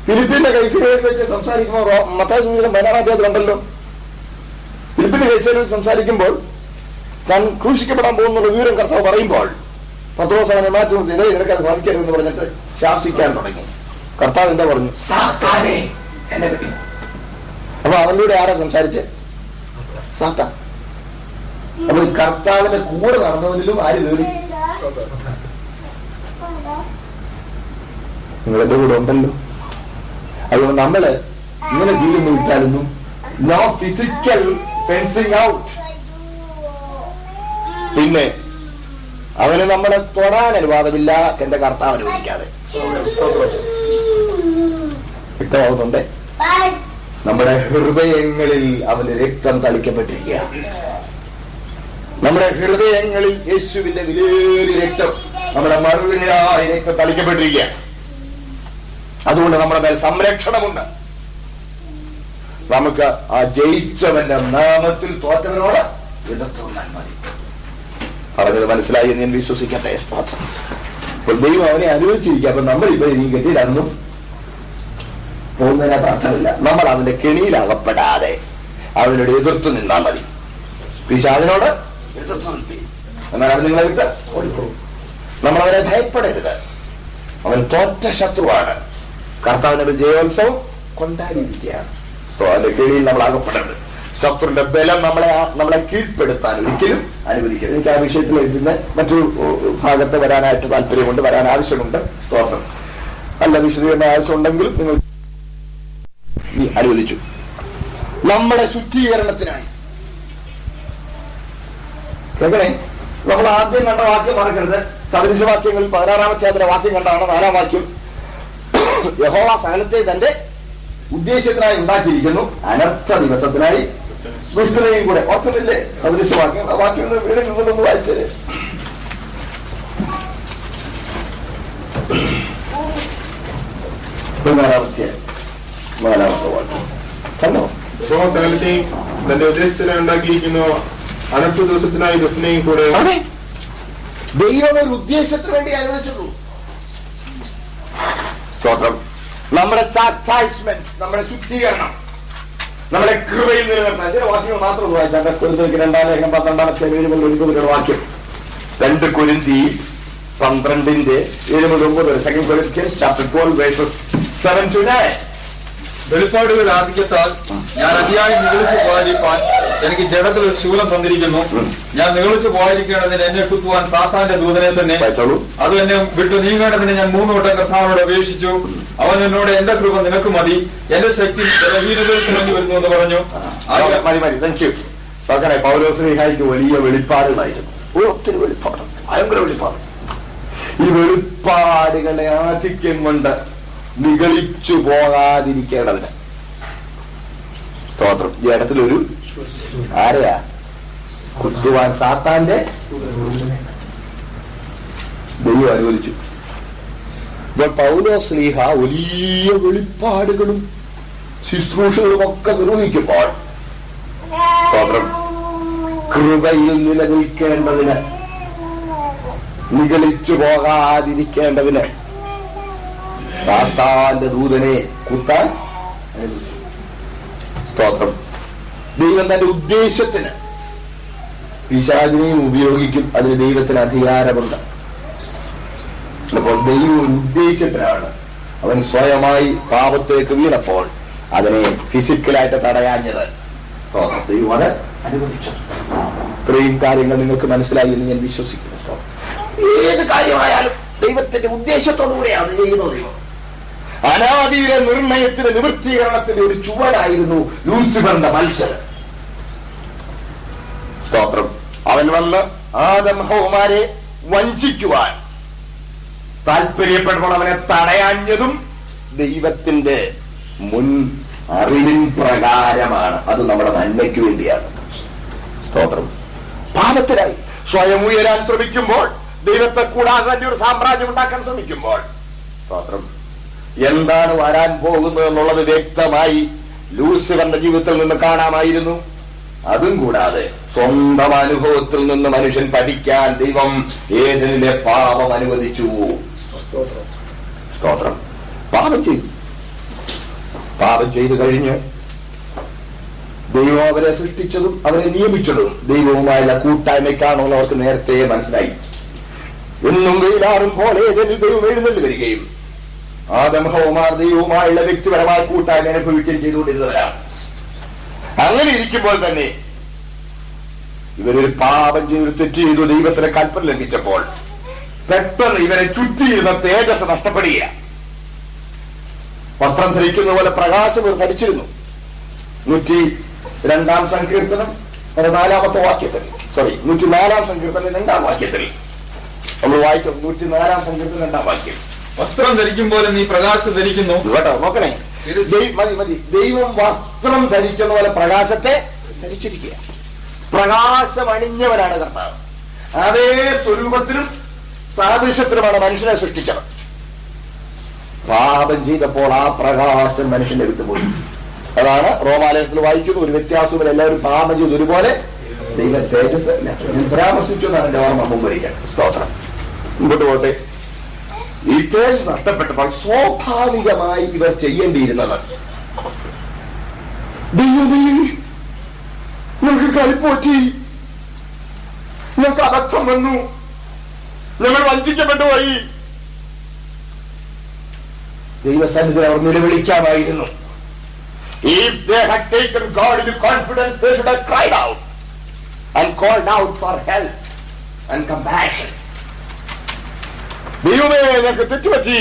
ഫിലിപ്പിന്റെ കൈസേരിയിൽ വെച്ച് സംസാരിക്കുമ്പോൾ മത്തായി സുവിശേഷം 16-ാം അധ്യായത്തിലുണ്ടല്ലോ, ഫിലിപ്പിന്റെ കൈസേരിയിൽ സംസാരിക്കുമ്പോൾ താൻ ക്രൂശിക്കപ്പെടാൻ പോകുന്നുള്ള വിവരം കർത്താവ് പറയുമ്പോൾ പത്രോസ് അവനെ മാറ്റി നിർത്തി, ഇതേ നിനക്കത് ഭവിക്കരുതെന്ന് പറഞ്ഞിട്ട് ശാസിക്കാൻ തുടങ്ങി. കർത്താവ് എന്താ പറഞ്ഞു? സാത്താനേ എന്നെ പറ്റി. അപ്പൊ അവനിലൂടെ ആരാ സംസാരിച്ച്? സാത്താൻ. അപ്പൊ കർത്താവിന്റെ കൂടെ നടന്നവനിലും ആര് കയറി? നിങ്ങളെന്റെ കൂടെ ഉണ്ടല്ലോ. അതുകൊണ്ട് നമ്മള് ഇങ്ങനെ ജീവിതം വിട്ടാലൊന്നും നോ ഫിസിക്കൽ ഫെൻസിങ് ഔട്ട്. പിന്നെ അവന് നമ്മളെ തൊടാൻ അനുവാദമില്ല, എന്റെ കർത്താവ് അനുവദിക്കാതെ. വ്യക്തമാവുന്നുണ്ട്? നമ്മുടെ ഹൃദയങ്ങളിൽ അവന്റെ രക്തം തളിക്കപ്പെട്ടിരിക്കുക. നമ്മുടെ ഹൃദയങ്ങളിൽ യേശുവിന്റെ വിലേറിയ രക്തം, നമ്മുടെ മറുവിലായ രക്തം തളിക്കപ്പെട്ടിരിക്കുക. അതുകൊണ്ട് നമ്മുടെ മേൽ സംരക്ഷണമുണ്ട്. നമുക്ക് ആ ജയിച്ചവന്റെ നാമത്തിൽ തോറ്റവനോട് എതിർത്ത് നിന്നാൽ മതി. പറഞ്ഞത് മനസ്സിലായി എന്ന് ഞാൻ വിശ്വസിക്കട്ടെ. അപ്പോൾ ദൈവം അവനെ അനുവദിച്ചിരിക്കുക. അപ്പൊ നമ്മളിപ്പോ ഇനി കെട്ടിയിലൊന്നും പോകുന്നതിനകത്ത് അർത്ഥമില്ല. നമ്മൾ അവന്റെ കെണിയിലകപ്പെടാതെ അവനോട് എതിർത്ത് നിന്നാൽ മതി. പിശാചിനോട് എതിർത്ത് നിർത്തി എന്നാൽ അവൻ നിങ്ങളെ വിട്ട് ഓടിപ്പോകും. നമ്മളവനെ ഭയപ്പെടരുത്. അവൻ തോറ്റ ശത്രുവാണ്. കർത്താവിന്റെ ജയോത്സവം കൊണ്ടാടിയിരിക്കുകയാണ്. അവന്റെ കെണിയിൽ നമ്മൾ അകപ്പെടരുത്. ശത്രുവിന്റെ ബലം നമ്മളെ കീഴ്പ്പെടുത്താൻ ഒരിക്കലും അനുവദിക്കരുത്. എനിക്ക് ആ വിഷയത്തിൽ പിന്നെ മറ്റൊരു ഭാഗത്ത് വരാനായിട്ട് താല്പര്യമുണ്ട്, വരാൻ ആവശ്യമുണ്ട്. സ്തോത്രം. നല്ല വിശദീകരണ ആവശ്യമുണ്ടെങ്കിലും നിങ്ങൾ അനുവദിച്ചു. നമ്മുടെ ശുദ്ധീകരണത്തിനായി കേൾക്കണേ. നമ്മൾ ആദ്യം കണ്ട വാക്യം മറക്കരുത്. സദൃശവാക്യങ്ങളിൽ 16-ാം അധ്യായത്തിലെ വാക്യം കണ്ടാണ് 4-ാം വാക്യം. യഹോവ സകലത്തെ തന്റെ ഉദ്ദേശത്തിനായി ഉണ്ടാക്കിയിരിക്കുന്നു, അനർത്ഥ ദിവസത്തിനായി സൃഷ്ടിനെയും കൂടെ. ഓർക്കുന്നില്ലേ സദൃശവാക്യം? ആ വാക്യം വീട് നിന്നൊന്ന് വായിച്ചേ. നാലാമത്തെ വാക്യം കണ്ടോ? സകലത്തെയും തന്റെ ഉദ്ദേശത്തിനായി ഉണ്ടാക്കിയിരിക്കുന്നു, അനർത്ഥ ദിവസത്തിനായി ദുഷ്ടനെയും കൂടെ. അതെ, ദൈവം ഒരു ഉദ്ദേശത്തിന് വേണ്ടി അനുവദിച്ചുള്ളൂ. സ്തോത്രം. നമ്മുടെ ചാസ്റ്റായിസ്മെന്റ്, നമ്മുടെ ശുദ്ധീകരണം, നമ്മുടെ കൃപയിൽ നിലനിർത്താൻ ചില വാക്യങ്ങൾ മാത്രം വായിച്ചാൽ 2 ലേഖനം 12-ാം വാക്യം. 2 കൊരിന്തി 12:7-9. 2 Corinthians chapter 12 verses 7-9. വെളിപ്പാടുകൾ ആധിക്യത്താൽ ഞാൻ അതിയായി നിഗളിച്ചു പോയിരിക്കാൻ എനിക്ക് ജഡത്തിൽ ഒരു ശൂലം തന്നിരിക്കുന്നു. ഞാൻ നിഗളിച്ചു പോയിരിക്കേണ്ടതിന് എന്നെ കുത്തുവാൻ സാത്താന്റെ ദൂതനെ തന്നെ. അത് എന്നെ വിട്ടു നീങ്ങേണ്ടതിന് ഞാൻ 3 വട്ടം കർത്താവിനോട് അപേക്ഷിച്ചു. അവൻ എന്നോട് എന്റെ കൃപ നിനക്ക് മതി, എന്റെ ശക്തി ബലഹീനതയിൽ തുടങ്ങി വരുന്നു എന്ന് പറഞ്ഞു. പൗലോസ്ലീഹായ്ക്ക് വലിയ വെളിപ്പാടുകളായിരുന്നു. ഒത്തിരി വെളിപ്പാട്, ഭയങ്കര വെളിപ്പാട്. ഈ വെളിപ്പാടുകളുടെ ആധിക്യം കൊണ്ട് നിഗളിച്ചു പോകാതിരിക്കേണ്ടതിന് സ്തോത്രം. ഈ ഇടത്തിലൊരു ആരെയാ കുത്തുവാൻ സാത്താന്റെ ദൈവം അനുവദിച്ചു. ഇപ്പോൾ പൗലോസ് ശ്ലീഹ വലിയ വെളിപ്പാടുകളും ശുശ്രൂഷകളും ഒക്കെ നിർവഹിക്കുമ്പോൾ കൃപയിൽ നിലനിൽക്കേണ്ടതിന്, നിഗളിച്ചു പോകാതിരിക്കേണ്ടതിന് സാത്താന്റെ ദൂതനെ കുത്താൻ സ്തോത്രം. ദൈവം തന്റെ ഉദ്ദേശത്തിന് പിശാചിനെയും ഉപയോഗിക്കും. അതിന് ദൈവത്തിന് അധികാരമുണ്ട്. അപ്പോൾ ദൈവം ഒരു ഉദ്ദേശത്തിനാണ് അവൻ സ്വയമായി പാപത്തേക്ക് വീണപ്പോൾ അതിനെ ഫിസിക്കലായിട്ട് തടയാഞ്ഞത്. ദൈവം അത് അനുവദിച്ചു. ഇത്രയും കാര്യങ്ങൾ നിങ്ങൾക്ക് മനസ്സിലായി എന്ന് ഞാൻ വിശ്വസിക്കുന്നു. ഏത് കാര്യമായാലും ദൈവത്തിന്റെ ഉദ്ദേശത്തോടു കൂടിയാണ് ചെയ്യുന്നത്. ദൈവം അനാദിയിലെ നിർണയത്തിന്റെ നിവൃത്തീകരണത്തിന്റെ ഒരു ചുവടായിരുന്നു ലൂസിഫറിന്റെ മത്സരം. സ്തോത്രം. അവൻ വന്ന് ആദം ഹവ്വാരെ വഞ്ചിക്കുവാൻ താല്പര്യപ്പെടുമ്പോൾ അവനെ തടയാഞ്ഞതും ദൈവത്തിന്റെ മുൻ അറിവിൻ പ്രകാരമാണ്. അത് നമ്മുടെ നന്മയ്ക്ക് വേണ്ടിയാണ്. സ്തോത്രം. പാപത്തിലായി സ്വയം ഉയരാൻ ശ്രമിക്കുമ്പോൾ, ദൈവത്തെ കൂടാതെ തന്നെ ഒരു സാമ്രാജ്യം ഉണ്ടാക്കാൻ ശ്രമിക്കുമ്പോൾ, സ്തോത്രം, എന്താണ് വരാൻ പോകുന്നത് എന്നുള്ളത് വ്യക്തമായി ലൂസിഫറിന്റെ ജീവിതത്തിൽ നിന്ന് കാണാമായിരുന്നു. അതും കൂടാതെ സ്വന്തം അനുഭവത്തിൽ നിന്ന് മനുഷ്യൻ പഠിക്കാൻ ദൈവം ഏദനിലെ പാപം അനുവദിച്ചു. സ്തോത്രം. പാപം ചെയ്തു കഴിഞ്ഞ് ദൈവം അവരെ സൃഷ്ടിച്ചതും അവരെ നിയമിച്ചതും ദൈവവുമായുള്ള കൂട്ടായ്മയ്ക്കാണെന്ന് അവർക്ക് നേരത്തെ മനസ്സിലായി. എന്നും വെയിലാറുമ്പോൾ ഏതെങ്കിലും ദൈവം എഴുന്നള്ളി വരികയും ആദം ഹവ്വാർ ദൈവവുമായുള്ള വ്യക്തിപരമായ കൂട്ടായ്മ അനുഭവിക്കുകയും ചെയ്തുകൊണ്ടിരുന്നവരാണ്. അങ്ങനെ ഇരിക്കുമ്പോൾ തന്നെ ഇവരൊരു പാപം ചെയ്ത് തെറ്റ് ചെയ്തു, ദൈവത്തിന്റെ കൽപ്പന ലംഘിച്ചപ്പോൾ പെട്ടെന്ന് ഇവരെ ചുറ്റിയിരുന്ന തേജസ് നഷ്ടപ്പെടുക. വസ്ത്രം ധരിക്കുന്ന പോലെ പ്രകാശം ഇവർ ധരിച്ചിരുന്നു. 102-ാം സങ്കീർത്തനം 4-ാമത്തെ വാക്യത്തിൽ, 104-ാം സങ്കീർത്തനം 2-ാം വാക്യത്തിൽ നമ്മൾ വായിക്കും. 104-ാം സങ്കീർത്തനം 2-ാം വാക്യം. വസ്ത്രം ധരിക്കുമ്പോൾ നീ പ്രകാശം ധരിക്കുന്നു. കേട്ടോ, നോക്കണേ. മതി. ദൈവം വസ്ത്രം ധരിക്കുന്ന പോലെ പ്രകാശത്തെ ധരിച്ചിരിക്കുക. പ്രകാശം അണിഞ്ഞവനാണ് കർത്താവ്. അതേ സ്വരൂപത്തിലും സാദൃശ്യത്തിലുമാണ് മനുഷ്യനെ സൃഷ്ടിച്ചത്. പാപം ചെയ്തപ്പോൾ ആ പ്രകാശം മനുഷ്യന്റെ വിട്ടുപോയി. അതാണ് റോമാലയത്തിൽ വായിക്കുന്നത്. ഒരു വ്യത്യാസവും എല്ലാവരും പാപം ചെയ്ത് ഒരുപോലെ ദൈവ തേജസ് പരാമർശിച്ചു എന്നാണ് എന്റെ ഓർമ്മ മുമ്പരിക്കാൻ. സ്തോത്രം. മുമ്പോട്ട് പോട്ടെ. ഈ തേജസ് നഷ്ടപ്പെട്ടപ്പോൾ സ്വാഭാവികമായി ഇവർ ചെയ്യേണ്ടിയിരുന്നത്, ദൈവമേ ഞങ്ങൾക്ക് കളിപ്പോറ്റി, ഞങ്ങൾക്ക് അബദ്ധം വന്നു, ഞങ്ങൾ വഞ്ചിക്കപ്പെട്ടു പോയി, ദൈവസന്നിധി അവർ നിലവിളിക്കാമായിരുന്നു. If they had taken God into confidence, they should have cried out and called out for help and compassion. ദൈവമേ ഞങ്ങൾക്ക് തെറ്റുപറ്റി,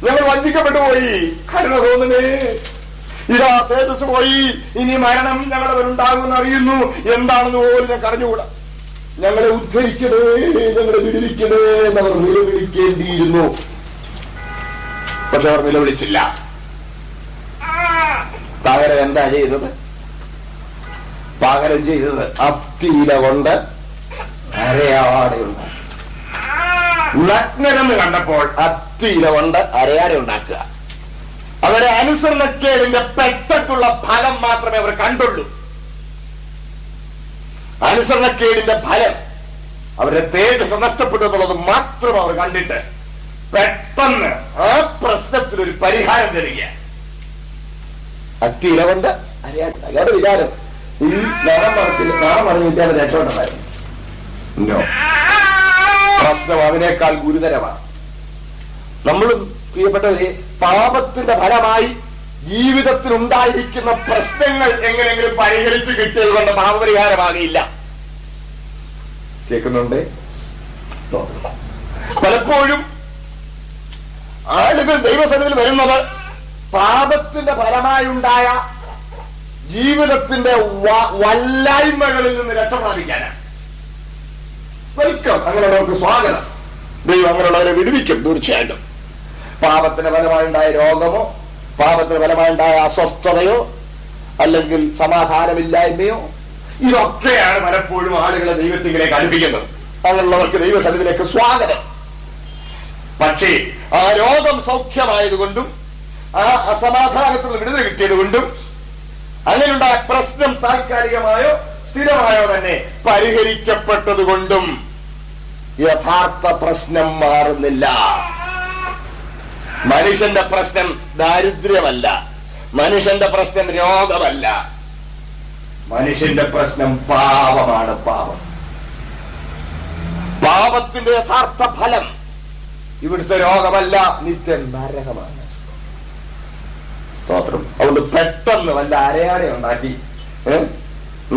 ഞങ്ങൾ വഞ്ചിക്കപ്പെട്ടു പോയി, കരുണ തോന്നുന്നേ, ഇതാ തേജസ് പോയി, ഇനി മരണം ഞങ്ങളവരുണ്ടാകുമെന്ന് അറിയുന്നു, എന്താണെന്ന് പോലും ഞങ്ങൾക്ക് അറിഞ്ഞുകൂടാ, ഞങ്ങളെ ഉദ്ധരിക്കണേ, ഞങ്ങളെ വിടുവിക്കണേ എന്നവർ നിലവിളിക്കേണ്ടിയിരുന്നു. പക്ഷെ അവർ നിലവിളിച്ചില്ല. പകരം എന്താ ചെയ്തത്? പകരം ചെയ്തത് അത്തിയില കൊണ്ട് അരയാടയുണ്ട്. നഗ്നരെന്ന് കണ്ടപ്പോൾ അത്തിയില കൊണ്ട് അരയാട ഉണ്ടാക്കുക. അവരെ അനുസരണക്കേടിന്റെ പെട്ടെന്നുള്ള ഫലം മാത്രമേ അവർ കണ്ടുള്ളൂ. അനുസരണക്കേടിന്റെ ഫലം, അവരുടെ തേജസ് നഷ്ടപ്പെട്ടു എന്നുള്ളത് മാത്രം അവർ കണ്ടിട്ട് പെട്ടെന്ന് ആ പ്രശ്നത്തിനൊരു പരിഹാരം തരിക. അത്തിയില കൊണ്ട് അരയാട. അയാളുടെ വിചാരം ഈ നാണം പറഞ്ഞിട്ട് രക്ഷപ്പെടണമായിരുന്നു. പ്രശ്നം അതിനേക്കാൾ ഗുരുതരമാണ്. നമ്മളും പ്രിയപ്പെട്ടവരെ പാപത്തിന്റെ ഫലമായി ജീവിതത്തിലുണ്ടായിരിക്കുന്ന പ്രശ്നങ്ങൾ എങ്ങനെയെങ്കിലും പരിഹരിച്ച് കിട്ടിയത് കൊണ്ട് പാപപരിഹാരമാകില്ല. കേൾക്കുന്നുണ്ട്? പലപ്പോഴും ആളുകൾ ദൈവസന്നിധിയിൽ വരുന്നത് പാപത്തിന്റെ ഫലമായുണ്ടായ ജീവിതത്തിന്റെ വല്ലായ്മകളിൽ നിന്ന് രക്ഷ പ്രാപിക്കാനാണ്. വെൽക്കം, അങ്ങനെയുള്ളവർക്ക് സ്വാഗതം. ദൈവം അങ്ങനെയുള്ളവരെ വിടുവിക്കും തീർച്ചയായിട്ടും. പാപത്തിന് ഫലമായുണ്ടായ രോഗമോ, പാപത്തിന് ഫലമായുണ്ടായ അസ്വസ്ഥതയോ, അല്ലെങ്കിൽ സമാധാനമില്ലായ്മയോ, ഇതൊക്കെയാണ് പലപ്പോഴും ആളുകളെ ദൈവത്തിലേക്ക് അടുപ്പിക്കുന്നത്. അങ്ങനെയുള്ളവർക്ക് ദൈവസന്നിധിയിലേക്ക് സ്വാഗതം. പക്ഷേ ആ രോഗം സൗഖ്യമായതുകൊണ്ടും ആ അസമാധാനത്തിൽ നിന്ന് വിടുതൽ കിട്ടിയതുകൊണ്ടും അങ്ങനെയുണ്ടായ പ്രശ്നം താൽക്കാലികമായോ സ്ഥിരമായോ തന്നെ പരിഹരിക്കപ്പെട്ടതുകൊണ്ടും യഥാർത്ഥ പ്രശ്നം മാറുന്നില്ല. മനുഷ്യന്റെ പ്രശ്നം ദാരിദ്ര്യമല്ല, മനുഷ്യന്റെ പ്രശ്നം രോഗമല്ല, മനുഷ്യന്റെ പ്രശ്നം പാപമാണ്. പാപത്തിന്റെ യഥാർത്ഥ ഫലം ഇവിടുത്തെ രോഗമല്ല, നിത്യ നരകമാണ്. സ്തോത്രം. അതുകൊണ്ട് പെട്ടെന്ന് വല്ല അരയാടെ ഉണ്ടാക്കി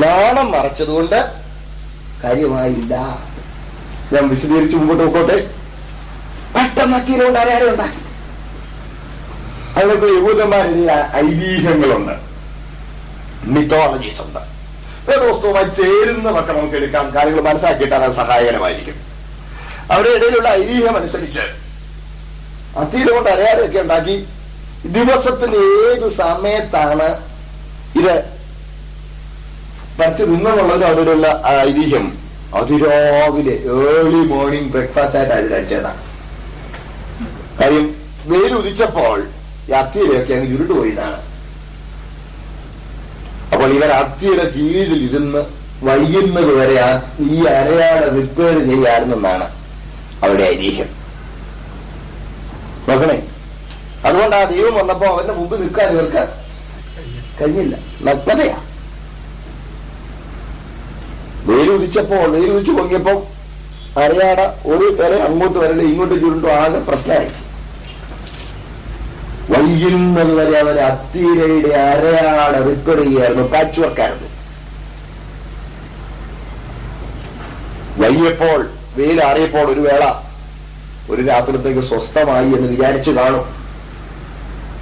നാണം മറച്ചതുകൊണ്ട് കാര്യമായില്ല. ഞാൻ വിശദീകരിച്ച് മുമ്പോട്ട് പോയിക്കോട്ടെ. പെട്ടെന്ന് അത്തിയിലുകൊണ്ട് അരയാടെ ഉണ്ടാക്കി. അതിനൊക്കെ യഹൂദന്മാരുടെ ഐതിഹ്യങ്ങളുണ്ട്, മിത്തോളജീസ് ഉണ്ട്. വേദപുസ്തകവുമായി ചേരുന്നതൊക്കെ നമുക്ക് എടുക്കാം. കാര്യങ്ങൾ മനസ്സിലാക്കിയിട്ടാണ് അത് സഹായകരമായിരിക്കും. അവരുടെ ഇടയിലുള്ള ഐതിഹ്യം അനുസരിച്ച് അത്തിയിലുകൊണ്ട് അരയാടെയൊക്കെ ഉണ്ടാക്കി ദിവസത്തിന് ഏത് സമയത്താണ് ഇത് പറിച്ച് നിന്നുള്ളത് അവിടെയുള്ള ഐതിഹ്യം അതിരാവിലെ ഏർലി മോർണിംഗ് ബ്രേക്ക്ഫാസ്റ്റ് ആയിട്ട് അതിൽ കഴിച്ചതാണ്. കാര്യം വെയിലുദിച്ചപ്പോൾ ഈ അത്തിയിലൊക്കെ അങ്ങ് ചുരുട്ടുപോയതാണ്. അപ്പോൾ ഇവർ അത്തിയുടെ കീഴിൽ ഇരുന്ന് വൈകുന്നത് വരെ ഈ അരയാടെ റിപ്പയർ ചെയ്യാറുണ്ടെന്നാണ് അവരുടെ ഐതിഹ്യം. നോക്കണേ, അതുകൊണ്ട് ആ ദൈവം വന്നപ്പോ അവന്റെ മുമ്പ് നിൽക്കാൻ ഇവർക്ക് കഴിഞ്ഞില്ല. നഗ്നതയാ. വെയിലുദിച്ചു പൊങ്ങിയപ്പോ അരയാട ഒരു ഇര അങ്ങോട്ട് വരല് ഇങ്ങോട്ട് ചുരുണ്ടോ ആകെ പ്രശ്നമായി. വൈകുന്നത് വരെ അവരെ അത്തിയിലയുടെ അരയാട റിപ്പയർ ചെയ്യായിരുന്നു, പാച്ച് വർക്കായിരുന്നു. വൈകിയപ്പോൾ വെയിലാറിയപ്പോൾ ഒരു വേള ഒരു രാത്രിത്തേക്ക് സ്വസ്ഥമായി എന്ന് വിചാരിച്ചു കാണും.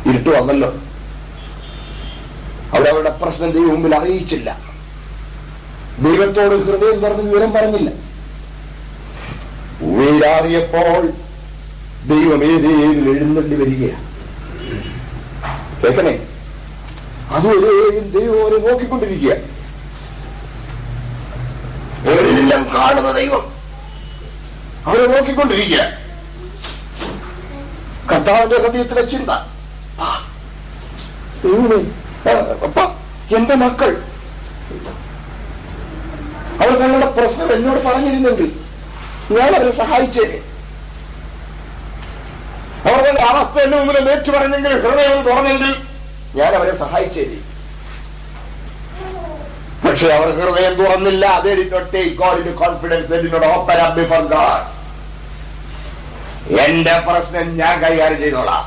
ഇരുട്ട് വന്നല്ലോ. അവരവരുടെ പ്രശ്നം ദൈവം മുമ്പിൽ അറിയിച്ചില്ല. ദൈവത്തോട് ഹൃദയം പറഞ്ഞ് വിവരം പറഞ്ഞില്ല. വെയിലാറിയപ്പോൾ ദൈവം ഏതേലും എഴുന്നള്ളി വരികയാണ്. കേൾക്കണേ, അതുവരെയും ദൈവം അവരെ നോക്കിക്കൊണ്ടിരിക്കുക. എല്ലാം കാണുന്ന ദൈവം അവരെ നോക്കിക്കൊണ്ടിരിക്കുക. കർത്താവിന്റെ ഹൃദയത്തിലെ ചിന്ത, ദൈവമേ, എന്റെ മക്കൾ അവർ തങ്ങളുടെ പ്രശ്നം എന്നോട് പറഞ്ഞിരുന്നെങ്കിൽ ഞാൻ അവരെ സഹായിച്ചേനെ. അവർ തന്റെ അവസ്ഥ എന്റെ മുമ്പിൽ ഏറ്റു പറഞ്ഞെങ്കിൽ, ഹൃദയം തുറന്നെങ്കിൽ ഞാൻ അവരെ സഹായിച്ചേനെ. പക്ഷെ അവർ ഹൃദയം തുറന്നില്ല. They did not take God into confidence. They did not open up before God. എന്റെ പ്രശ്നം ഞാൻ കൈകാര്യം ചെയ്തോളാം.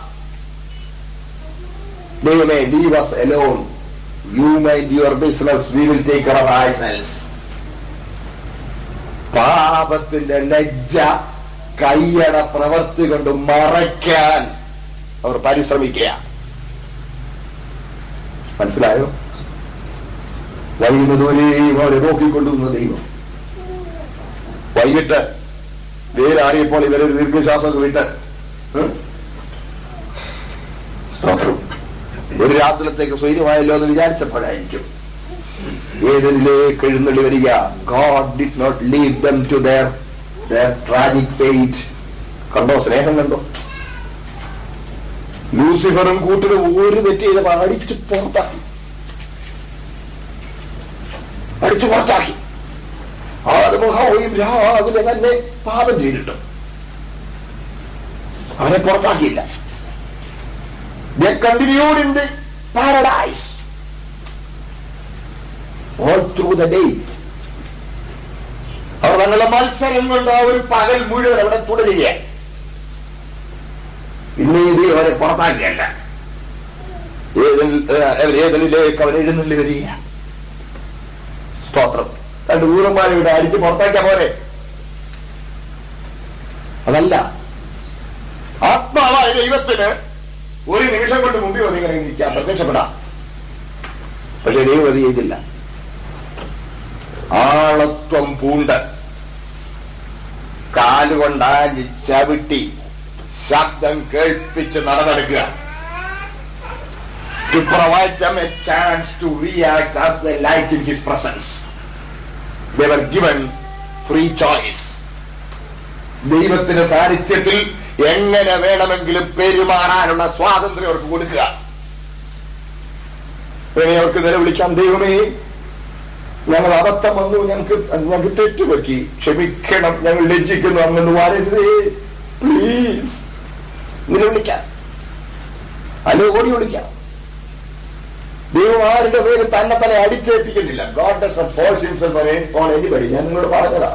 ദൈവമേ, leave us alone. You mind your business. We will take care of ourselves. പാപത്തിന്റെ ലജ്ജ കയ്യട പ്രവൃത്തി കൊണ്ട് മറയ്ക്കാൻ അവർ പരിശ്രമിക്കുക. മനസ്സിലായോ? വൈകുന്നതോരെയും അവരെ നോക്കിക്കൊണ്ടുവന്ന ദൈവം. വൈകിട്ട് വെയിലാറിയപ്പോൾ ഇവരൊരു ദീർഘശ്വാസമൊക്കെ വിട്ട് ഒരു രാത്രിയിലത്തേക്ക് സ്വൈര്യമായല്ലോ എന്ന് വിചാരിച്ചപ്പോഴായിരിക്കും ഏതിലേക്ക് എഴുന്നള്ളി വരിക. God did not leave them to their tragic fate. കണ്ടോ, സ്നേഹം കണ്ടോ? ലൂസിഫറും കൂട്ടരും ഒരു തെറ്റ് ചെയ്തപ്പോൾ അടിച്ചു പുറത്താക്കി. ആദമുഹവ്വയും രാവിലെ തന്നെ പാപം ചെയ്തിട്ടും അവനെ പുറത്താക്കിയില്ല. They continued in the paradise all through the day. അവർ തങ്ങളുടെ മത്സരം കൊണ്ട് ആ ഒരു പകൽ മുഴുവൻ അവിടെ തുടരുക. പിന്നെ ഇത് അവരെ പുറത്താക്കിയല്ല, ഏതിലേക്ക് അവൻ എഴുന്നള്ളി വരിക. സ്തോത്രം. രണ്ട് ഊരന്മാരെ അടിച്ച് പുറത്താക്കിയ പോലെ അതല്ല. ആത്മാവായ ദൈവത്തിന് ഒരു നിമിഷം കൊണ്ട് മുമ്പിൽ ഒന്നിങ്ങനെ ഇരിക്കാം, പ്രത്യക്ഷപ്പെടാം. പക്ഷെ ദൈവം അത് ചെയ്തില്ല. ആളത്വം പൂണ്ട് കാലുകൊണ്ടാഞ്ഞ് ചവിട്ടി ശബ്ദം കേൾപ്പിച്ച് നടന്നെടുക്കുക. To provide them a chance to react as they like in his presence. They were given free choice. ദൈവത്തിന്റെ സാന്നിധ്യത്തിൽ എങ്ങനെ വേണമെങ്കിലും പെരുമാറാനുള്ള സ്വാതന്ത്ര്യം അവർക്ക് കൊടുക്കുക. അവർക്ക് നിലവിളിക്കാം, ദൈവമേ ഞങ്ങൾ അബദ്ധം വന്നു, ഞങ്ങൾക്ക് തെറ്റുപറ്റി, ക്ഷമിക്കണം, ഞങ്ങൾ ലജ്ജിക്കുന്നു, അങ്ങനെ വരരുതേ, പ്ലീസ്. നിലവിളിക്കാം, അല്ലോ ഓടി വിളിക്കാം. ദൈവം ആരുടെ പേര് തന്നെ അടിച്ചേൽപ്പിക്കുന്നില്ല. God does not force himself on anybody. ഞാൻ നിങ്ങളോട് പറഞ്ഞതാ,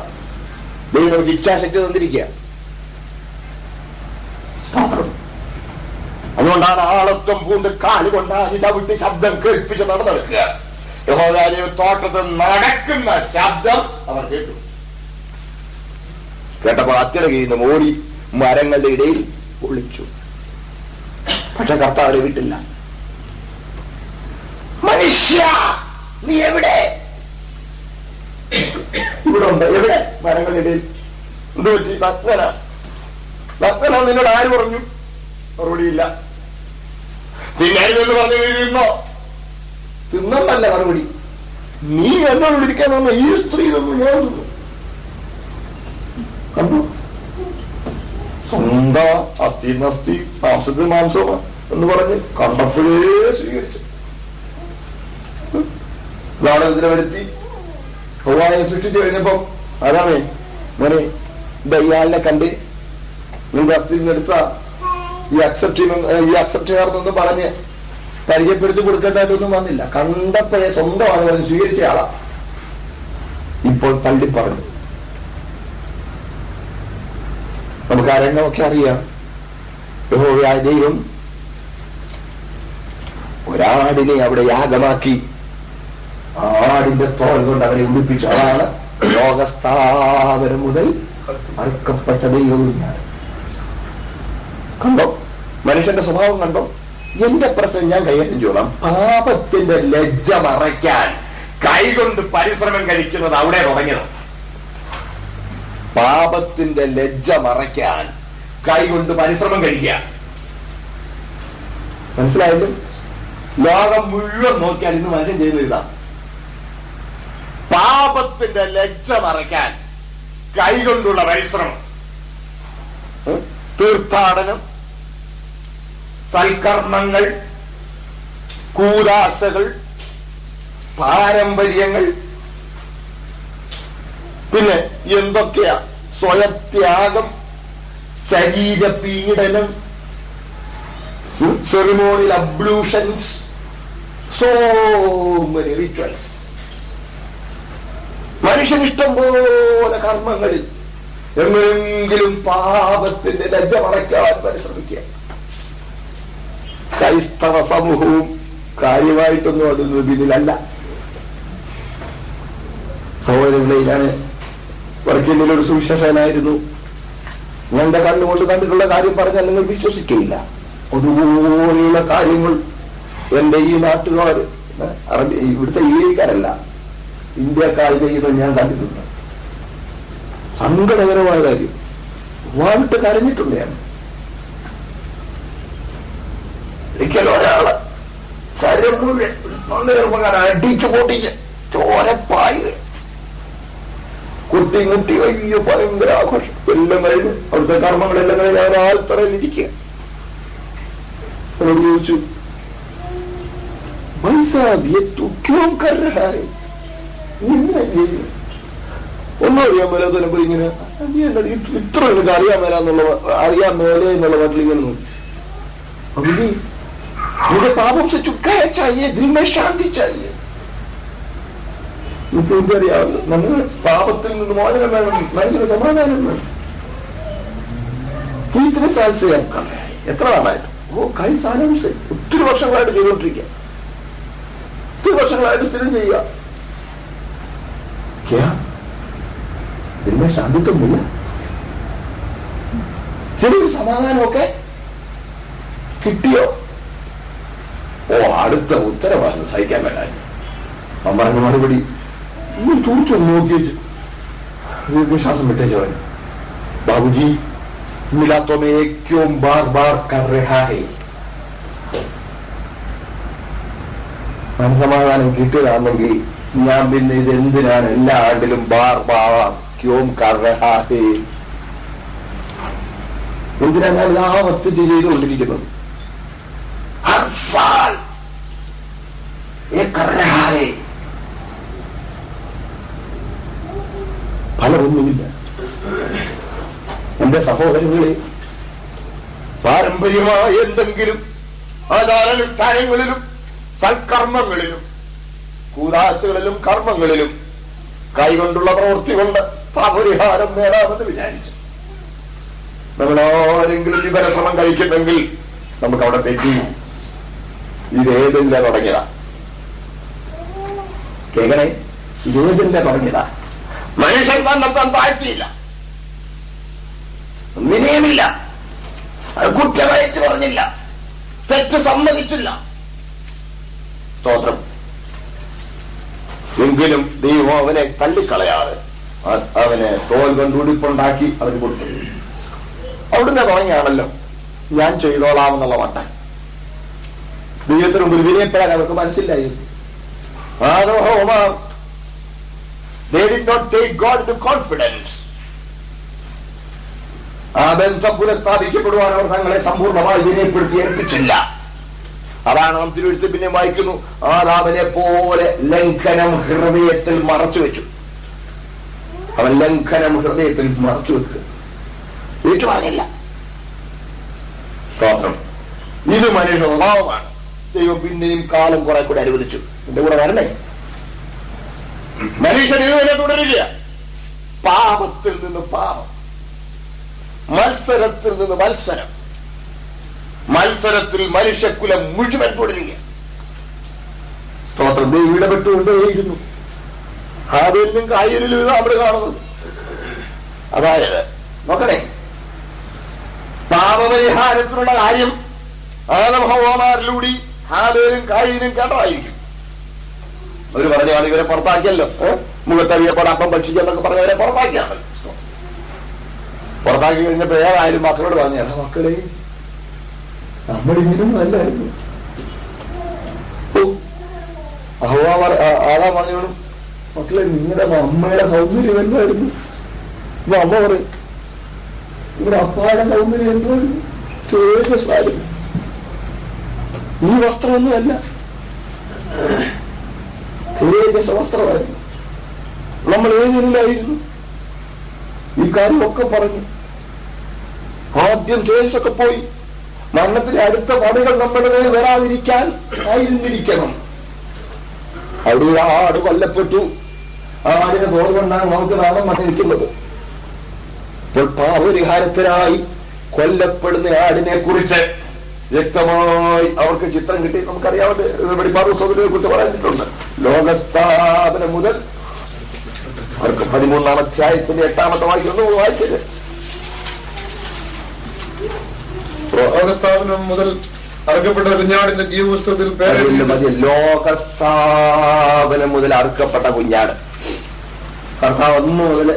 ദൈവം നമുക്ക് ഇച്ഛാശക്തി തന്നിരിക്കുക. അതുകൊണ്ടാണ് ആളത്വം പൂണ്ട് കാലുകൊണ്ട് ചവിട്ടി ശബ്ദം കേൾപ്പിച്ച് നടന്നെടുക്കുക. യഹോവയുടെ തോട്ടത്തിൽ നടക്കുന്ന ശബ്ദം അവർ കേട്ടു. കേട്ടപ്പോൾ അച്ഛനെ കീഴിൽ നിന്ന് ഓടി മരങ്ങളുടെ ഇടയിൽ ഒളിച്ചു. പക്ഷെ കർത്താവിനെ വിട്ടില്ല. മനുഷ്യ നീ എവിടെ? ഇവിടെ ഉണ്ട്. എവിടെ? മരങ്ങളുടെ ഇടയിൽ. എന്ത് പറ്റി? നഗ്നനാ നിന്നോട് ആര് പറഞ്ഞു? മറുപടിയില്ല. തിന്നരുതെന്ന് പറഞ്ഞു വീഴുന്നോ? തിന്നല്ല മറുപടി. നീ എന്നോട് വിളിക്കാൻ വന്ന ഈ സ്ത്രീ തന്നു, ഞാൻ തിന്നു. കണ്ടു? സ്വന്തം അസ്ഥി നസ്തി മാംസത്തിൽ മാംസമോ എന്ന് പറഞ്ഞ് കണ്ടപ്പോഴേ സ്വീകരിച്ചു. നാടകത്തിനെ വരുത്തി ഹൗവായെ സൃഷ്ടിച്ചു കഴിഞ്ഞപ്പം അതാമേ മോനെ ഇയാളിനെ കണ്ട് നിന്റെ അസ്ഥിയിൽ നിന്ന് എടുത്ത ഈ അക്സെപ്റ്റ് ചെയ്യാറെന്നൊന്നും പറഞ്ഞ് പരിചയപ്പെടുത്തി കൊടുക്കേണ്ടതായിട്ടൊന്നും വന്നില്ല. കണ്ടപ്പോഴേ സ്വന്തമാണ് പറഞ്ഞ് സ്വീകരിച്ച ആളാ. ഇപ്പോൾ തള്ളി പറഞ്ഞു. നമുക്ക് ആ രംഗമൊക്കെ അറിയാം. യഹോവയായ ദൈവം ഒരാടിനെ അവിടെ യാഗമാക്കി ആടിന്റെ തോൽ കൊണ്ട് അവരെ ഉടുപ്പിച്ചു. അതാണ് ലോകസ്ഥാപനം മുതൽ അറുക്കപ്പെട്ട ദൈവവും. കണ്ടോ മനുഷ്യന്റെ സ്വഭാവം? കണ്ടോ? എന്റെ പ്രശ്നം ഞാൻ കൈകാര്യം ചെയ്യണം. പാപത്തിന്റെ ലജ്ജ മറയ്ക്കാൻ കൈകൊണ്ട് പരിശ്രമം കഴിക്കുന്നത് അവിടെ തുടങ്ങിയത്. പാപത്തിന്റെ ലജ്ജ മറയ്ക്കാൻ കൈകൊണ്ട് പരിശ്രമം കഴിക്കുക. മനസ്സിലായല്ലോ? ലോകം മുഴുവൻ നോക്കിയാൽ ഇന്ന് മനുഷ്യൻ ചെയ്യുന്ന ഇതാ. പാപത്തിന്റെ ലജ്ജ മറയ്ക്കാൻ കൈകൊണ്ടുള്ള പരിശ്രമം, തീർത്ഥാടനം, സൽക്കർമ്മങ്ങൾ, കൂദാശകൾ, പാരമ്പര്യങ്ങൾ, പിന്നെ എന്തൊക്കെയാ, സ്വയത്യാഗം, ശരീരപീഡനം, സെറിമോണിയൽ അബ്ലൂഷൻസ്, സോ മെനി റിച്വൽസ്. മനുഷ്യനിഷ്ടം പോലെ കർമ്മങ്ങളിൽ എങ്ങനെങ്കിലും പാപത്തിന്റെ ലജ്ജ മറയ്ക്കാൻ പരിശ്രമിക്കുക. ക്രൈസ്തവ സമൂഹവും കാര്യമായിട്ടൊന്നും അതൊന്നും ഇതിലല്ല. സഹോദരങ്ങളെ, ഞാൻ വർക്കിന്റെ ഒരു സുവിശേഷനായിരുന്നു. ഞാൻ എന്റെ കണ്ണുകൊണ്ട് കണ്ടിട്ടുള്ള കാര്യം പറഞ്ഞാൽ നിങ്ങൾ വിശ്വസിക്കുകയില്ല. അതുപോലെയുള്ള കാര്യങ്ങൾ എന്റെ ഈ നാട്ടുകാർ, ഇവിടുത്തെ ഇന്ത്യക്കാരല്ല, ഇന്ത്യക്കാർ ചെയ്യുന്നത് ഞാൻ കണ്ടിട്ടുണ്ട്. സങ്കടകരമായ കാര്യം. വാട്ട് കരഞ്ഞിട്ടുണ്ട് ഞാൻ. ഒരിക്കലും ഒരാള് ശരീരം മുഴുവൻ അടിച്ചു പൊട്ടിച്ച് ചോരപ്പായി കുട്ടി മുട്ടി വലിയ ഭയങ്കര ആഘോഷം. എല്ലാം കഴിഞ്ഞു, അവിടുത്തെ കർമ്മങ്ങളെല്ലാം കഴിഞ്ഞ് അവർ ആൽത്തറയിലിരിക്കുക. അവരോട് ചോദിച്ചു, ഒന്നും അറിയാൻ മേല തോന്നുമ്പോ ഇങ്ങനെ ഇത്ര എനിക്ക് അറിയാൻ മേല അറിയാൻ മേലെ എന്നുള്ള മട്ടിൽ ഇങ്ങനെ നോക്കി. अभी मुझे पापों से छुटकारा चाहिए, दिल में शांति चाहिए. നമ്മൾ പാപത്തിൽ നിന്ന് മോചനം വേണം, മനസ്സിന് സമാധാനം വേണം. ഇത്ര സാൽസയാക്കാം. എത്ര നാളായിട്ട്? കൈ സാധനം ഒത്തിരി വർഷങ്ങളായിട്ട് ചെയ്തുകൊണ്ടിരിക്കുക, ഒത്തിരി വർഷങ്ങളായിട്ട് സ്ഥിരം ചെയ്യുക. ഇതിന്മേ ശാന്തിത്വമില്ല, ചെറിയൊരു സമാധാനമൊക്കെ കിട്ടിയോ? അടുത്ത ഉത്തരവാദിത്വം സഹിക്കാൻ പറ്റാൻ അവൻ പറഞ്ഞ മറുപടി ചോദിച്ചു നോക്കി ശ്വാസം വിട്ടേച്ചു പറഞ്ഞു, ബാബുജി मिला तो मैं क्यों बार बार कर रहा है. മനസമാധാനം കിട്ടിയതാണെങ്കിൽ ഞാൻ പിന്നെ ഇതെന്തിനാണ് എല്ലാ ആണ്ടിലും ബാർ ബാർ ക്യോം കർ രഹാ ഹേ എന്തിനാണ് ഞാൻ ആവർത്തി ചെയ്തുകൊണ്ടിരിക്കുന്നത്? ഫലമൊന്നുമില്ല. എന്റെ സഹോദരങ്ങളെ, പാരമ്പര്യമായ എന്തെങ്കിലും ആചാരാനുഷ്ഠാനങ്ങളിലും സൽക്കർമ്മങ്ങളിലും കൂദാശകളിലും കർമ്മങ്ങളിലും കൈകൊണ്ടുള്ള പ്രവൃത്തി കൊണ്ട് പാപരിഹാരം നേടാമെന്ന് വിചാരിച്ചു. നമ്മളാരെങ്കിലും വിപരശ്രമം കഴിക്കുന്നെങ്കിൽ നമുക്ക് അവിടെ തെറ്റി. ഇതേതില്ല തുടങ്ങിയതാ, കേൾക്കണേ, ഇതേതില്ല തുടങ്ങിയതാ. മനുഷ്യൻ തന്നെത്താൻ താഴ്ത്തിയില്ല, ഒന്നിനെയുമില്ല, കുറ്റമായിട്ട് പറഞ്ഞില്ല, തെറ്റ് സമ്മതിച്ചില്ല. സ്തോത്രം. എങ്കിലും ദൈവം അവനെ തള്ളിക്കളയാതെ അവനെ തോൽ കൊണ്ടുടിപ്പുണ്ടാക്കി അവന് കൊടുത്തു. അവിടുന്ന് തുടങ്ങിയാണല്ലോ ഞാൻ ചെയ്തോളാമെന്നുള്ള വട്ടം. ദൈവത്തിന് മുമ്പിൽ വിനയപ്പെടാൻ അവർക്ക് മനസ്സിലായിരുന്നു. They did not take God into confidence. ആ ബന്ധം പുനഃസ്ഥാപിക്കപ്പെടുവാൻ അവർ തങ്ങളെ സമ്പൂർണ്ണമായി വിനയപ്പെടുത്തി ഏൽപ്പിച്ചില്ല. അതാണ് നാം തിരുവെഴുത്ത് പിന്നെ വായിക്കുന്നു, ആദാമിനെ പോലെ ലംഘനം ഹൃദയത്തിൽ മറച്ചു വെച്ചു. അവൻ ലംഘനം ഹൃദയത്തിൽ മറച്ചു വെക്കുക, വീട്ടു പറഞ്ഞില്ല. സ്തോത്രം. ഇത് മനുഷ്യ സ്വഭാവമാണ്. ദൈവം പിന്നെയും കാലം കുറെ കൂടെ അനുവദിച്ചു. എന്റെ കൂടെ വരണേ. മനുഷ്യൻ ഇതുവരെ തുടരുക. പാപത്തിൽ നിന്ന് പാപം, മത്സരത്തിൽ നിന്ന് മത്സരം, മത്സരത്തിൽ മനുഷ്യക്കുലം മുഴുവൻ തുടരുക. സ്തോത്രം. ദൈവം ഇടപെട്ടുകൊണ്ടേയിരുന്നു. ഹാബേലിനും കായലിലും ഇത് നമ്മൾ കാണുന്നത്. അതായത് നോക്കണേ, പാപപരിഹാരത്തിനുള്ള കാര്യം ആദം ഹവ്വാമാരിലൂടെ ഹാബേലും കായലിനും കേട്ടതായിരിക്കും. അവര് പറഞ്ഞാണ് ഇവരെ പുറത്താക്കിയല്ലോ, മുഖത്തറിയപ്പെടെ അപ്പം ഭക്ഷിക്കാന്നൊക്കെ പറഞ്ഞവരെ പുറത്താക്കിയാണല്ലോ. പുറത്താക്കി കഴിഞ്ഞപ്പോ ഏതായാലും മക്കളോട് പറഞ്ഞാണ്, മക്കളെ നമ്മളിങ്ങനെ നല്ലായിരുന്നു. ആദാ പറഞ്ഞോളും, മക്കളെ നിങ്ങളുടെ അമ്മയുടെ സൗന്ദര്യം എന്തായിരുന്നു? ഇപ്പൊ അമ്മ പറയും, ഇവിടെ അപ്പായുടെ സൗന്ദര്യം എന്തായിരുന്നു? തേജസ്സായിരുന്നു. ഈ വസ്ത്രമൊന്നുമല്ല, തേജസ് വസ്ത്രമായിരുന്നു. നമ്മൾ ഏതിലായിരുന്നു? ഈ കാര്യമൊക്കെ പറഞ്ഞു. ആദ്യം തേജസ്സൊക്കെ പോയി. മരണത്തിലെ അടുത്ത പണികൾ നമ്മുടെ മേൽ വരാതിരിക്കാൻ ആയിരുന്നിരിക്കണം. അവിടെ ആട് കൊല്ലപ്പെട്ടു. ആടിനെ തോന്നുകൊണ്ടാണ് നമുക്ക് നാമം വന്നിരിക്കുന്നത്. ഇപ്പോൾ പാപപരിഹാരത്തിനായി കൊല്ലപ്പെടുന്ന ആടിനെ കുറിച്ച് വ്യക്തമായി അവർക്ക് ചിത്രം കിട്ടി. നമുക്കറിയാവുന്ന വെളിപ്പാട് പുസ്തകത്തിനെ കുറിച്ച് പറഞ്ഞിട്ടുണ്ട്. ലോകസ്ഥാപനം മുതൽ അവർക്ക് 13-ാം അധ്യായത്തിന്റെ 8-ാമത്തെ വാക്യം വായിച്ചത്. ലോകസ്ഥാപനം മുതൽ അറുക്കപ്പെട്ട കുഞ്ഞാടിന്റെ ജീവപുസ്തകത്തിൽ ലോകസ്ഥാപനം മുതൽ അറുക്കപ്പെട്ട കുഞ്ഞാട്. കർത്താവ് 1 മുതൽ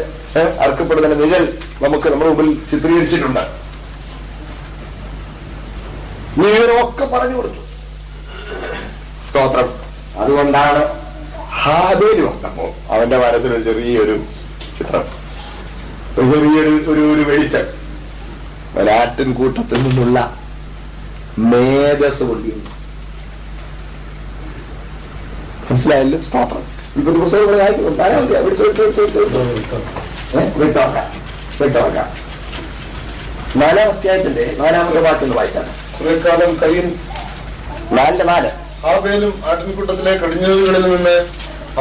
അറുക്കപ്പെടുന്നതിന്റെ നിഴൽ നമുക്ക് നമ്മുടെ മുമ്പിൽ ചിത്രീകരിച്ചിട്ടുണ്ട്. നീരൊക്കെ പറഞ്ഞു കൊടുത്തു. സ്തോത്രം. അതുകൊണ്ടാണ് ഹാബേൽ വന്നപ്പോ അവന്റെ മനസ്സിലൊരു ചെറിയൊരു ചിത്രം, ചെറിയൊരു വെളിച്ചം. ഒരാട്ടിൻ കൂട്ടത്തിൽ നിന്നുള്ള മേധസ് കൊണ്ടിരുന്നു. മനസ്സിലായല്ലോ? സ്തോത്രം. ഇപ്പൊ പുസ്തകങ്ങൾ വായിക്കും. 4-ാം അധ്യായത്തിന്റെ 4-ാമത്തെ വാക്യം വായിച്ചാണ്. കുറെ കാലം കയ്യിൽ 4:4 ഹാബേലും ആട്ടിൻകൂട്ടത്തിലെ കടിഞ്ഞൂലുകളിൽ നിന്ന്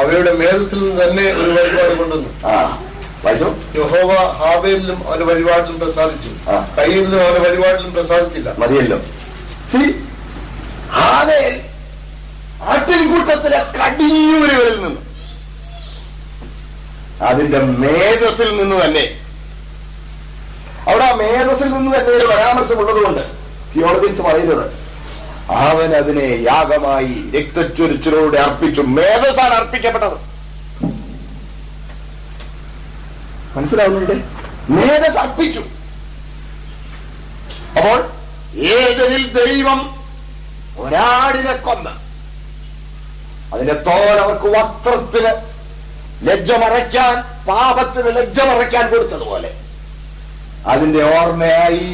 അവയുടെ മേധസ്സിൽ നിന്ന് തന്നെ ഒരു വഴിപാട് കൊണ്ടുവന്നു. യഹോവ ഹാബേലിലും അവന്റെ വഴിപാടിലും പ്രസാദിച്ചു, കയ്യിലും അവന്റെ വഴിപാടിലും പ്രസാദിച്ചില്ല. മതിയല്ലോ. ഹാബേൽ ആട്ടിൻകൂട്ടത്തിലെ കടിഞ്ഞൂലുകളിൽ നിന്ന്, അതിന്റെ മേധസ്സിൽ നിന്ന് തന്നെ. അവിടെ ആ മേധസ്സിൽ നിന്ന് തന്നെ ഒരു പരാമർശമുള്ളത് കൊണ്ട് തിയോളജിൻസ് പറയുന്നത് അവൻ അതിനെ യാഗമായി രക്തച്ചൊരിച്ചിലൂടെ അർപ്പിച്ചു. മേധസ്സാണ് അർപ്പിക്കപ്പെട്ടത്. മനസ്സിലാവുന്നുണ്ട്? മേധസ് അർപ്പിച്ചു. അപ്പോൾ ഏതൊരിൽ ദൈവം ഒരാടിനെ കൊന്ന് അതിന്റെ തോൽ അവർക്ക് വസ്ത്രത്തിന് ലജ്ജമറയ്ക്കാൻ, പാപത്തിന് ലജ്ജമറയ്ക്കാൻ കൊടുത്തതുപോലെ അതിന്റെ ഓർമ്മയായി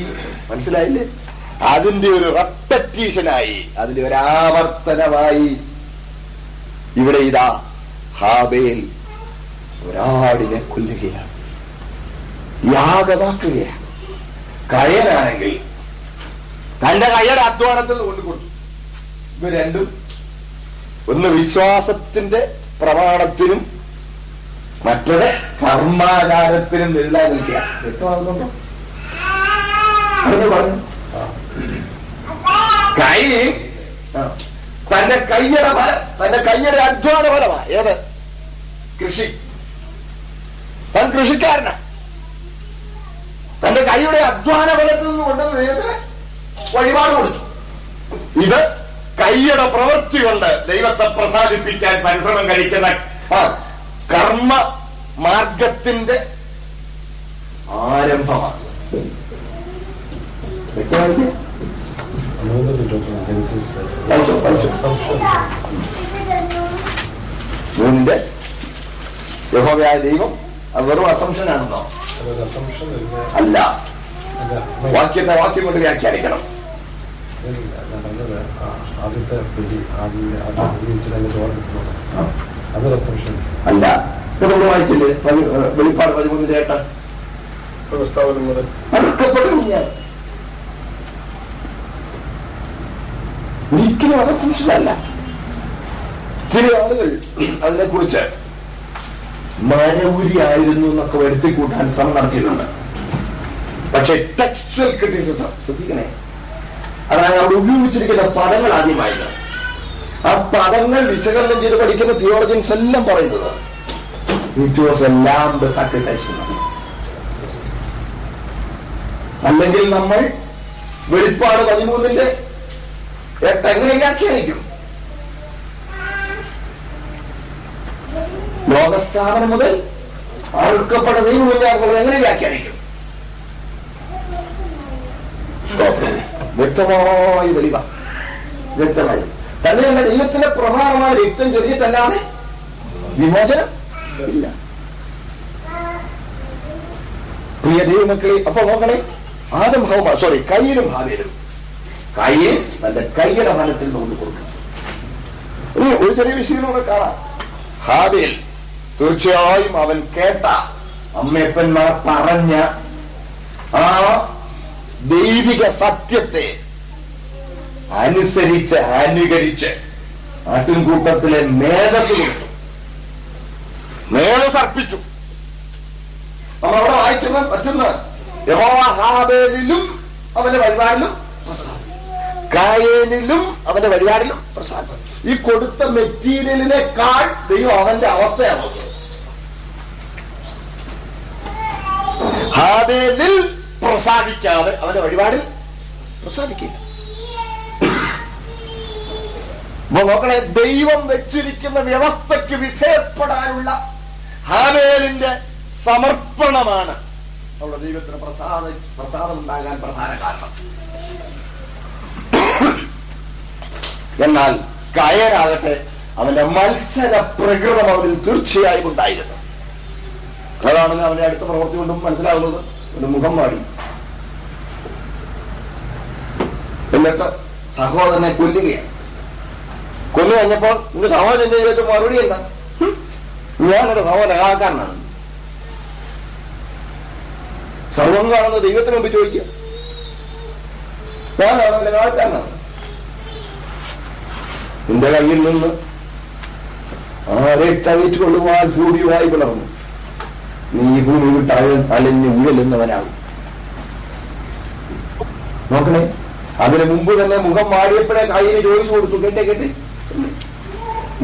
മനസ്സിലായില്ലേ? അതിന്റെ ഒരു റെപ്പറ്റീഷനായി, അതിന്റെ ഒരു ആവർത്തനമായി ഇവിടെ ഇതാ ഹാബേൽ ഒരാടിനെ കൊല്ലുകയാണ്, യാഗമാക്കുകയാണ്. കയനാണെങ്കിൽ തന്റെ കയ്യുടെ അധ്വാനത്തിൽ കൊണ്ട് കൊടുത്തു. ഇത് രണ്ടും ഒന്ന് വിശ്വാസത്തിന്റെ പ്രമാണത്തിനും മറ്റത് കർമാചാരത്തിനും എല്ലാം നിൽക്കുക. വ്യക്തമാകുന്നുണ്ടോ? പറഞ്ഞു കൈ തന്റെ കയ്യുടെ ഫലം, തന്റെ കയ്യുടെ അധ്വാന ഫലമാണ്. ഏത്? കൃഷി. താൻ കൃഷിക്കാരനാ. തന്റെ കൈയുടെ അധ്വാന ഫലത്തിൽ നിന്ന് കൊണ്ടുവന്ന ദൈവത്തിന് വഴിപാട് കൊടുത്തു. ഇത് കൈയുടെ പ്രവൃത്തി കൊണ്ട് ദൈവത്തെ പ്രസാദിപ്പിക്കാൻ പരിശ്രമം കഴിക്കുന്ന കർമ്മ മാർഗത്തിന്റെ ആരംഭമാണ്. മൂന്നിന്റെ യഹോവയായ ദൈവം അത് വെറും അസംഷനാണെന്നോ? അല്ല, വാക്യം കൊണ്ട് വ്യാഖ്യാനിക്കണം. അല്ല, നമ്മൾ വായിച്ചില്ലേ വെളിപ്പാട് 13:8 ഒരിക്കലും അസംഷനല്ല. ചില ആളുകൾ അതിനെക്കുറിച്ച് മരവുരിയായിരുന്നു എന്നൊക്കെ വരുത്തിക്കൂട്ടാൻ ശ്രമം നടത്തിയിട്ടുണ്ട്. പക്ഷെ ടെക്സ്ച്വൽ ക്രിറ്റിസിസം ശ്രദ്ധിക്കണേ. അതായത് അവിടെ ഉപയോഗിച്ചിരിക്കുന്ന പദങ്ങൾ ആദ്യമായിട്ട് ആ പദങ്ങൾ വിശകലനം ചെയ്ത് പഠിക്കുന്ന തിയോളജിയൻസ് എല്ലാം പറയുന്നത് it was a lamb sacrifice. അല്ലെങ്കിൽ നമ്മൾ വെളിപ്പാട് 13 എങ്ങനെ വ്യാഖ്യാനിക്കും? ലോകസ്ഥാപനം മുതൽ അറുക്കപ്പെട്ട ദൈവവിദ്യാർത്ഥികൾ എങ്ങനെ വ്യാഖ്യാനിക്കും? വ്യക്തമായി വെളിവ, വ്യക്തമായി തന്നെയല്ല. ദൈവത്തിന്റെ പ്രമാണമായ രക്തം ചൊരിഞ്ഞിട്ടല്ലാതെ വിമോചനം ഇല്ല. പ്രിയ ദൈവമക്കളെ, അപ്പൊ നോക്കണേ, കയ്യിലും ഹാബേലും. കയ്യിൽ തന്റെ കൈയുടെ ഫലത്തിൽ കൊണ്ട് കൊടുക്കണം. ഒരു ചെറിയ വിഷയങ്ങളൂടെ കാണാം. ഹാബേൽ തീർച്ചയായും അവൻ കേട്ട അമ്മയപ്പന്മാർ പറഞ്ഞ ആ ദൈവിക സത്യത്തെ അനുസരിച്ച് അനുകരിച്ച് ആട്ടിൻകൂട്ടത്തിലെ മേധസ് കൊടുത്തു, മേധസ് അർപ്പിച്ചു. നമ്മളവിടെ വായിക്കുന്ന പറ്റുന്ന യഹോവ ഹാബേലിലും അവന്റെ വഴിപാടിലും കായേനിലും അവന്റെ വഴിപാടിലും പ്രസാദം. ഈ കൊടുത്ത മെറ്റീരിയലിനേക്കാൾ ദൈവം അവന്റെ അവസ്ഥയാണ് നോക്കുന്നത്. ഹാബേലിൽ പ്രസാദിക്കാതെ അവന്റെ വഴിപാടിൽ പ്രസാദിക്കില്ല. അപ്പൊ നോക്കണേ, ദൈവം വെച്ചിരിക്കുന്ന വ്യവസ്ഥയ്ക്ക് വിധേയപ്പെടാനുള്ള ഹാബേലിന്റെ സമർപ്പണമാണ് നമ്മുടെ ദൈവത്തിന് പ്രസാദം ഉണ്ടാകാൻ പ്രധാന കാരണം. എന്നാൽ കയനാകട്ടെ അവന്റെ മത്സര പ്രകൃതം അവനിൽ തീർച്ചയായും ഉണ്ടായിരുന്നു. അതാണ് അവന്റെ അടുത്ത പ്രവൃത്തി കൊണ്ടും മനസ്സിലാകുന്നത്. ഒരു മുഖം വാടി എന്നിട്ട് സഹോദരനെ കൊല്ലുകയാണ്. കൊല്ലു കഴിഞ്ഞപ്പോൾ നിന്റെ സഹോദരൻ ചോദിച്ച മറുപടി എന്താ? ഞാനെന്റെ സഹോദരൻ ആകാരനാണ്. സർവം കാണുന്ന ദൈവത്തിന് മുമ്പ് ചോദിക്കുക, ഞാനാണ് എന്റെ കാലക്കാരനാണ്. നിന്റെ കയ്യിൽ നിന്ന് ആരെ തളിച്ചു കൊള്ളുവാൻ ഭൂമിയുമായി പിളർന്നു, നീ ഭൂമി വിട്ട് അലഞ്ഞ് ഉഴലുന്നവനാകും. നോക്കണേ, അതിന് മുമ്പ് തന്നെ മുഖം മാടിയപ്പോഴേ കയ്യിന് ചോദിച്ചു കൊടുത്തു. കേട്ടെ,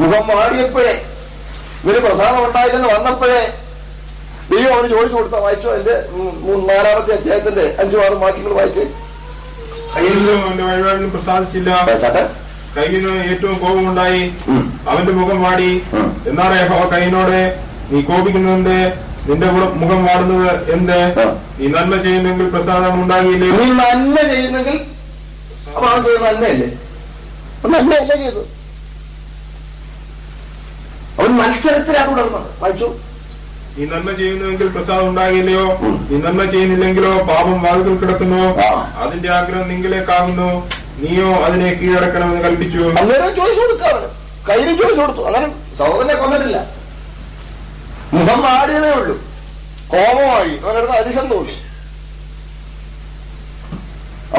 മുഖം മാടിയപ്പോഴേ ഇവര് പ്രസാദം ഉണ്ടായില്ലെന്ന് വന്നപ്പോഴേ ദൈവം അവന് ചോദിച്ചു കൊടുത്താ. വായിച്ചോ എന്റെ 4-ാമത്തെ അധ്യായത്തിന്റെ 5-6 വാക്യങ്ങൾ വായിച്ചേ. കയ്യിലും അവന്റെ വഴിപാടിനും പ്രസാദിച്ചില്ല. കയ്യിന് ഏറ്റവും കോപമുണ്ടായി, അവന്റെ മുഖം വാടി. എന്നാണ് യഹോവ കയ്യിനോട്, നീ കോപിക്കുന്നത് നിന്റെ മുഖം വാടുന്നത് എന്ത്? നീ നന്മ ചെയ്യുന്നെങ്കിൽ പ്രസാദം ഉണ്ടാകിയില്ലേ? നീ നന്മ ചെയ്യുന്നെങ്കിൽ നന്മയല്ലേ? നന്മയല്ല ചെയ്തു. അവൻ മത്സരത്തിലാണ് തുടർന്നത്. വായിച്ചു, നീ നന്മ ചെയ്യുന്നുവെങ്കിൽ പ്രസാദം ഉണ്ടാകില്ലയോ? നീ നന്മ ചെയ്യുന്നില്ലെങ്കിലോ പാപം വാതിൽ കിടക്കുന്നു. അതിന്റെ ആഗ്രഹം നിങ്ങളിലേക്കാകുന്നു. നീയോ അതിനെ കീഴടക്കണമെന്ന് കൽപ്പിച്ചു. അന്നേരം ചോയ്സ് കൊടുക്കാവന്, കയ്യിലും ചോയ്സ് കൊടുത്തു. അങ്ങനെ സഹോദരനെ കൊന്നിട്ടില്ല, മുഖം മാടിയതേ ഉള്ളൂ. കോപമായി അവനടുത്ത് അതിശം തോന്നി.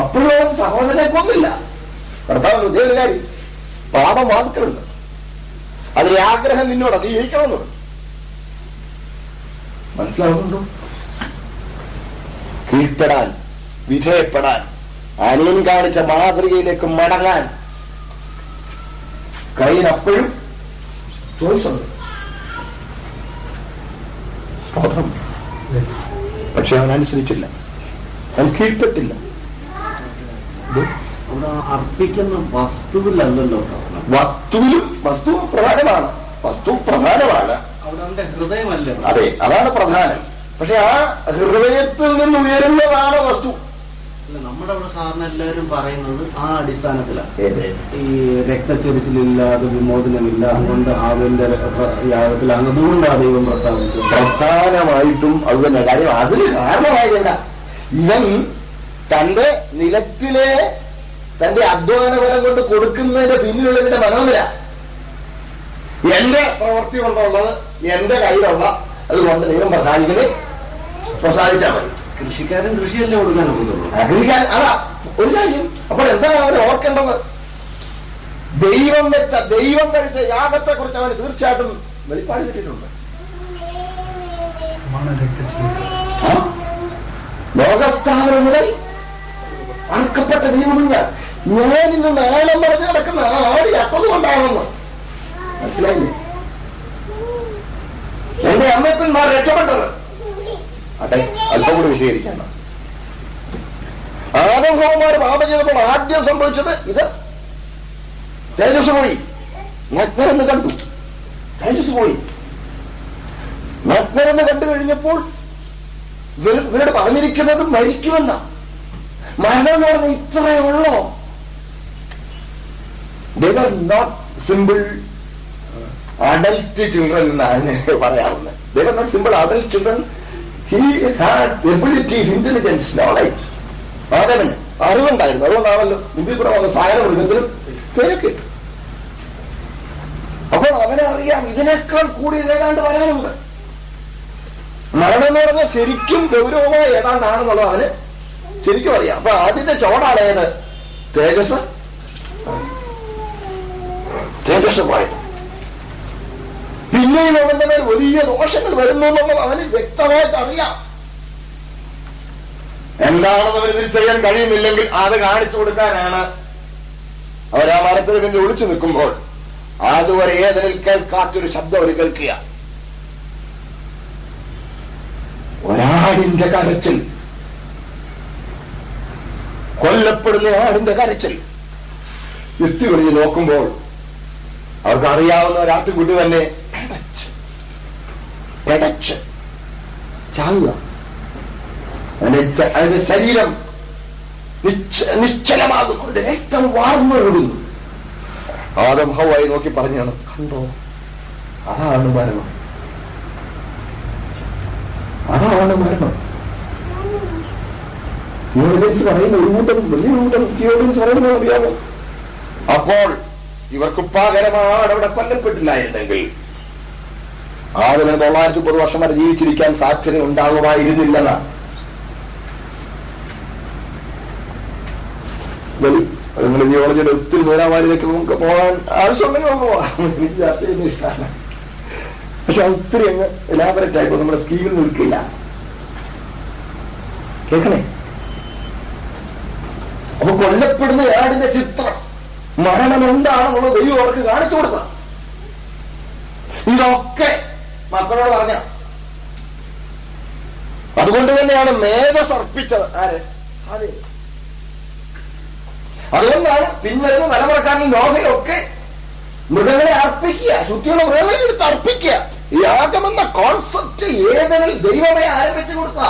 അപ്പോഴും സഹോദരനെ കൊന്നില്ല. കർത്താവ് ഹൃദയകാരി, പാപം വാദിക്കലുണ്ട്. അതിലെ ആഗ്രഹം നിന്നോട് അത് ജയിക്കണമെന്നുണ്ട്. മനസ്സിലാവുന്നുണ്ടോ? കീഴ്പ്പെടാൻ, വിധേയപ്പെടാൻ, അനിയൻ കാണിച്ച മാതൃകയിലേക്ക് മടങ്ങാൻ കയ്യിനപ്പോഴും ചോയ്സുണ്ട്. പക്ഷെ അവൻ അനുസരിച്ചില്ല, അവൻ കീഴ്പ്പെട്ടില്ല. അർപ്പിക്കുന്ന വസ്തുവിലല്ലല്ലോ പ്രശ്നം. വസ്തു പ്രധാനമാണ്, വസ്തു പ്രധാനമാണ്. അവിടെ ഹൃദയമല്ല. അതെ, അതാണ് പ്രധാനം. പക്ഷെ ആ ഹൃദയത്തിൽ നിന്ന് ഉയരുന്നതാണ് വസ്തു. നമ്മുടെ അവിടെ സാറിന് എല്ലാവരും പറയുന്നത് ആ അടിസ്ഥാനത്തിലാണ്. ഈ രക്തച്ചൊരിച്ചിലില്ലാതെ വിമോചനമില്ല, അതുകൊണ്ട് ഹാവേലിന്റെ യാഗത്തിൽ അതുകൊണ്ടാണ് ദൈവം പ്രസ്താവിച്ചത്. പ്രധാനമായിട്ടും അത് തന്നെ കാര്യം. അതിന് കാരണമായില്ല, ഇവൻ തന്റെ നിലത്തിലെ തന്റെ അധ്വാന ബലം കൊണ്ട് കൊടുക്കുന്നതിന്റെ പിന്നിലുള്ളതിന്റെ മനോനില. എന്റെ പ്രവൃത്തി കൊണ്ടുള്ളത്, എന്റെ കയ്യിലുള്ള അതുകൊണ്ട് ദൈവം പ്രസാദിച്ചാൽ മതി. കൃഷിക്കാരൻ കൃഷിയല്ലേ കൊടുക്കാൻ ഒക്കുന്നുള്ളൂ. അഗ്രിക്കാൻ അതാ ഒരു കാര്യം. അപ്പോൾ എന്താണ് അവരെ ഓർക്കേണ്ടത്? ദൈവം കഴിച്ച യാഗത്തെ കുറിച്ച് അവന് തീർച്ചയായിട്ടും വെളിപ്പാട് കിട്ടിയിട്ടുണ്ട്. ലോകസ്ഥാപനം മുതൽ അർക്കപ്പെട്ട ദൈവമില്ല. ഞാനിന്ന് നാളം പറഞ്ഞ് കിടക്കുന്ന ആടി അത്തതുകൊണ്ടാണെന്ന് മനസ്സിലായില്ലേ? എന്റെ അമ്മയപ്പന്മാർ രക്ഷപ്പെട്ടത് അതെ. അല്പം കൂടി വിശദീകരിക്കണം. ആദം ഹവ്വമാർ പാപം ചെയ്തപ്പോൾ ആദ്യം സംഭവിച്ചത് ഇത്. തേജസ് പോയി, നഗ്നരെന്ന് കണ്ടു. തേജസ് പോയി, നഗ്നരെന്ന് കണ്ടു കഴിഞ്ഞപ്പോൾ ഇവരോട് പറഞ്ഞിരിക്കുന്നത് മരിക്കുമെന്ന. മരണം എന്ന് പറഞ്ഞാൽ ഇത്രയേ ഉള്ളോ? They were not simple adult children എന്നാണ് പറയാവുന്നത്. They were not simple adult children. He had abilities, intelligence, knowledge. ആദവന് അറിവുണ്ടായിരുന്നു. അതുകൊണ്ടാണല്ലോ മുമ്പിൽ കൂടെ വന്ന സായന മൃഗത്തിലും പേരൊക്കെ. അപ്പോൾ അവനറിയാം ഇതിനേക്കാൾ കൂടി ഏതാണ്ട് വരാനുണ്ട്. മരണം എന്ന് പറഞ്ഞാൽ ശരിക്കും ഗൗരവമായ ഏതാണ്ടാണെന്നുള്ളത് അവന് ശരിക്കും അറിയാം. അപ്പൊ ആദ്യത്തെ ചോടാണ് ഏത്? തേജസ് പോയത്. പിന്നെയും അവന്റെ മേൽ വലിയ ദോഷങ്ങൾ വരുന്നു എന്നുള്ളത് അവന് വ്യക്തമായിട്ട് അറിയാം. എന്താണെന്ന് അവന് തിരിച്ചറിയാൻ കഴിയുന്നില്ലെങ്കിൽ അത് കാണിച്ചു കൊടുക്കാനാണ് അവരാ മരത്തിന് പിന്നിൽ ഒളിച്ചു നിൽക്കുമ്പോൾ അതുവരെ ഏതിൽ കേൾക്കാത്തൊരു ശബ്ദം അവർ കേൾക്കുക. ഒരാടിന്റെ കരച്ചിൽ, കൊല്ലപ്പെടുന്ന ആടിന്റെ കരച്ചിൽ. എത്തി കഴിഞ്ഞ് നോക്കുമ്പോൾ അവർക്ക് അറിയാവുന്ന ഒരാട്ടുകുട്ടി തന്നെ പെടച്ച് ചാവുക. അതിന്റെ ശരീരം നിശ്ചലമാകുന്നു, അതിന്റെ രക്തം വാർന്നൊഴുകുന്നു. ആദം ഹവ്വയെ നോക്കി പറഞ്ഞാണ്, കണ്ടോ, അതാണ് മരണം, അതാണ് മരണം. പറയുന്ന ഒരു കൂട്ടം വലിയ കൂട്ടം തിയോളജിസ്റ്റ് പറയുന്നത് അറിയാമോ? അപ്പോൾ ഇവർക്ക് പകരമാണ് അവിടെ കൊല്ലപ്പെട്ടില്ലായിരുന്നെങ്കിൽ ആദ്യം 930 വർഷം വരെ ജീവിച്ചിരിക്കാൻ സാധ്യത ഉണ്ടാകുമായിരുന്നില്ലെന്നാണ്. നിങ്ങൾ ജിയോളജിയുടെ ഒത്തിരി നൂറാമാരിലേക്ക് നമുക്ക് പോകാൻ ആവശ്യമുണ്ടെങ്കിൽ നമുക്ക് പോകാം. എനിക്ക് ചർച്ച ചെയ്യുന്ന ഇഷ്ടമാണ്. പക്ഷെ ഒത്തിരി അങ്ങ് എലാബറേറ്റ് ആയിപ്പോ നമ്മുടെ സ്കീമിൽ നിൽക്കില്ല. കേൾക്കണേ? അപ്പൊ കൊല്ലപ്പെടുന്ന ആടിന്റെ ചിത്രം, മരണം എന്താണെന്നുള്ള ദൈവം അവർക്ക് കാണിച്ചു കൊടുത്ത. ഇതൊക്കെ മക്കളോട് പറഞ്ഞ. അതുകൊണ്ട് തന്നെയാണ് മേധസ് അർപ്പിച്ചത്. ആര്? അതെ. അതുകൊണ്ടാണ് പിന്നീട് തലമുറക്കാരൻ നോഹയൊക്കെ മൃഗങ്ങളെ അർപ്പിക്കുക, ശുദ്ധിയുള്ള മൃഗങ്ങളെ എടുത്ത് അർപ്പിക്കുക. യാഗമെന്ന കോൺസെപ്റ്റ് ഏതെങ്കിലും ദൈവമേ ആരംഭിച്ചു കൊടുത്ത.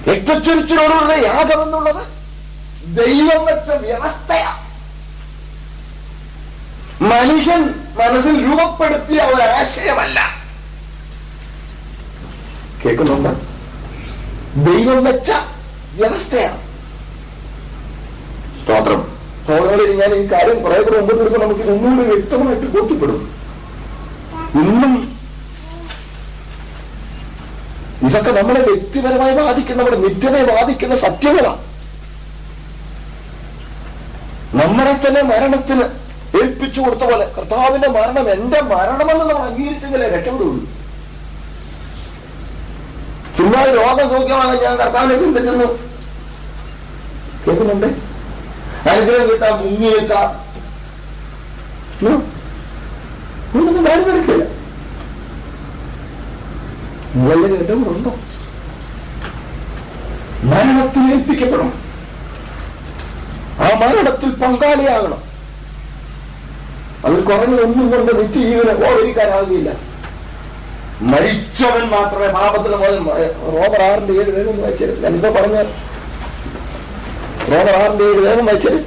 രക്തച്ചൊരിച്ചിലോടുള്ള യാഗമെന്നുള്ളത് ദൈവം വെച്ച വ്യവസ്ഥയാണ്. മനുഷ്യൻ മനസ്സിൽ രൂപപ്പെടുത്തിയ ഒരാശയമല്ല. കേൾക്കുന്നുണ്ട്? ദൈവം വെച്ച വ്യവസ്ഥയാണ്. സ്തോത്രം. സോദരങ്ങളിൽ ഞാൻ ഈ കാര്യം കുറെ കൂടെ മുമ്പ് തീർന്ന് നമുക്ക് ഒന്നുകൂടി വ്യക്തമായിട്ട് ബോധ്യപ്പെടും. ഇന്നും ഇതൊക്കെ നമ്മളെ വ്യക്തിപരമായി ബാധിക്കുന്ന, നമ്മുടെ നിത്യമായി ബാധിക്കുന്ന സത്യങ്ങളാണ്. നമ്മളെ തന്നെ മരണത്തിന് ഏൽപ്പിച്ചു കൊടുത്ത പോലെ കർത്താവിന്റെ മരണം എന്റെ മരണമെന്ന് നമ്മൾ അംഗീകരിച്ചെങ്കിലേ രക്ഷപ്പെടുള്ളൂ. ചുമ്മാ രോഗം സൗഖ്യമാണ് ഞാൻ കർത്താവിനെ പിന്തുടരുന്നു. കേൾക്കുന്നുണ്ട്? അനുഗ്രഹം കിട്ടാൻ മുങ്ങിയേക്കാം, കാര്യം നടക്കില്ല. നിങ്ങളുടെ കേട്ടവരുണ്ടോ? മരണത്തിൽ ഏൽപ്പിക്കപ്പെടണം. ആ മരണത്തിൽ പങ്കാളിയാകണം. അതിൽ കുറഞ്ഞ ഒന്നും കൊണ്ട് നിത്യജീവനെ ഓടിക്കാനാവുകയില്ല. മരിച്ചവൻ മാത്രമേ പാപത്തിന് മോചനം. റോമർ 6:7 വേഗം വായിച്ചത്. ഞാനിപ്പോ പറഞ്ഞ റോമർ 6:7 വേഗം വായിച്ചത്.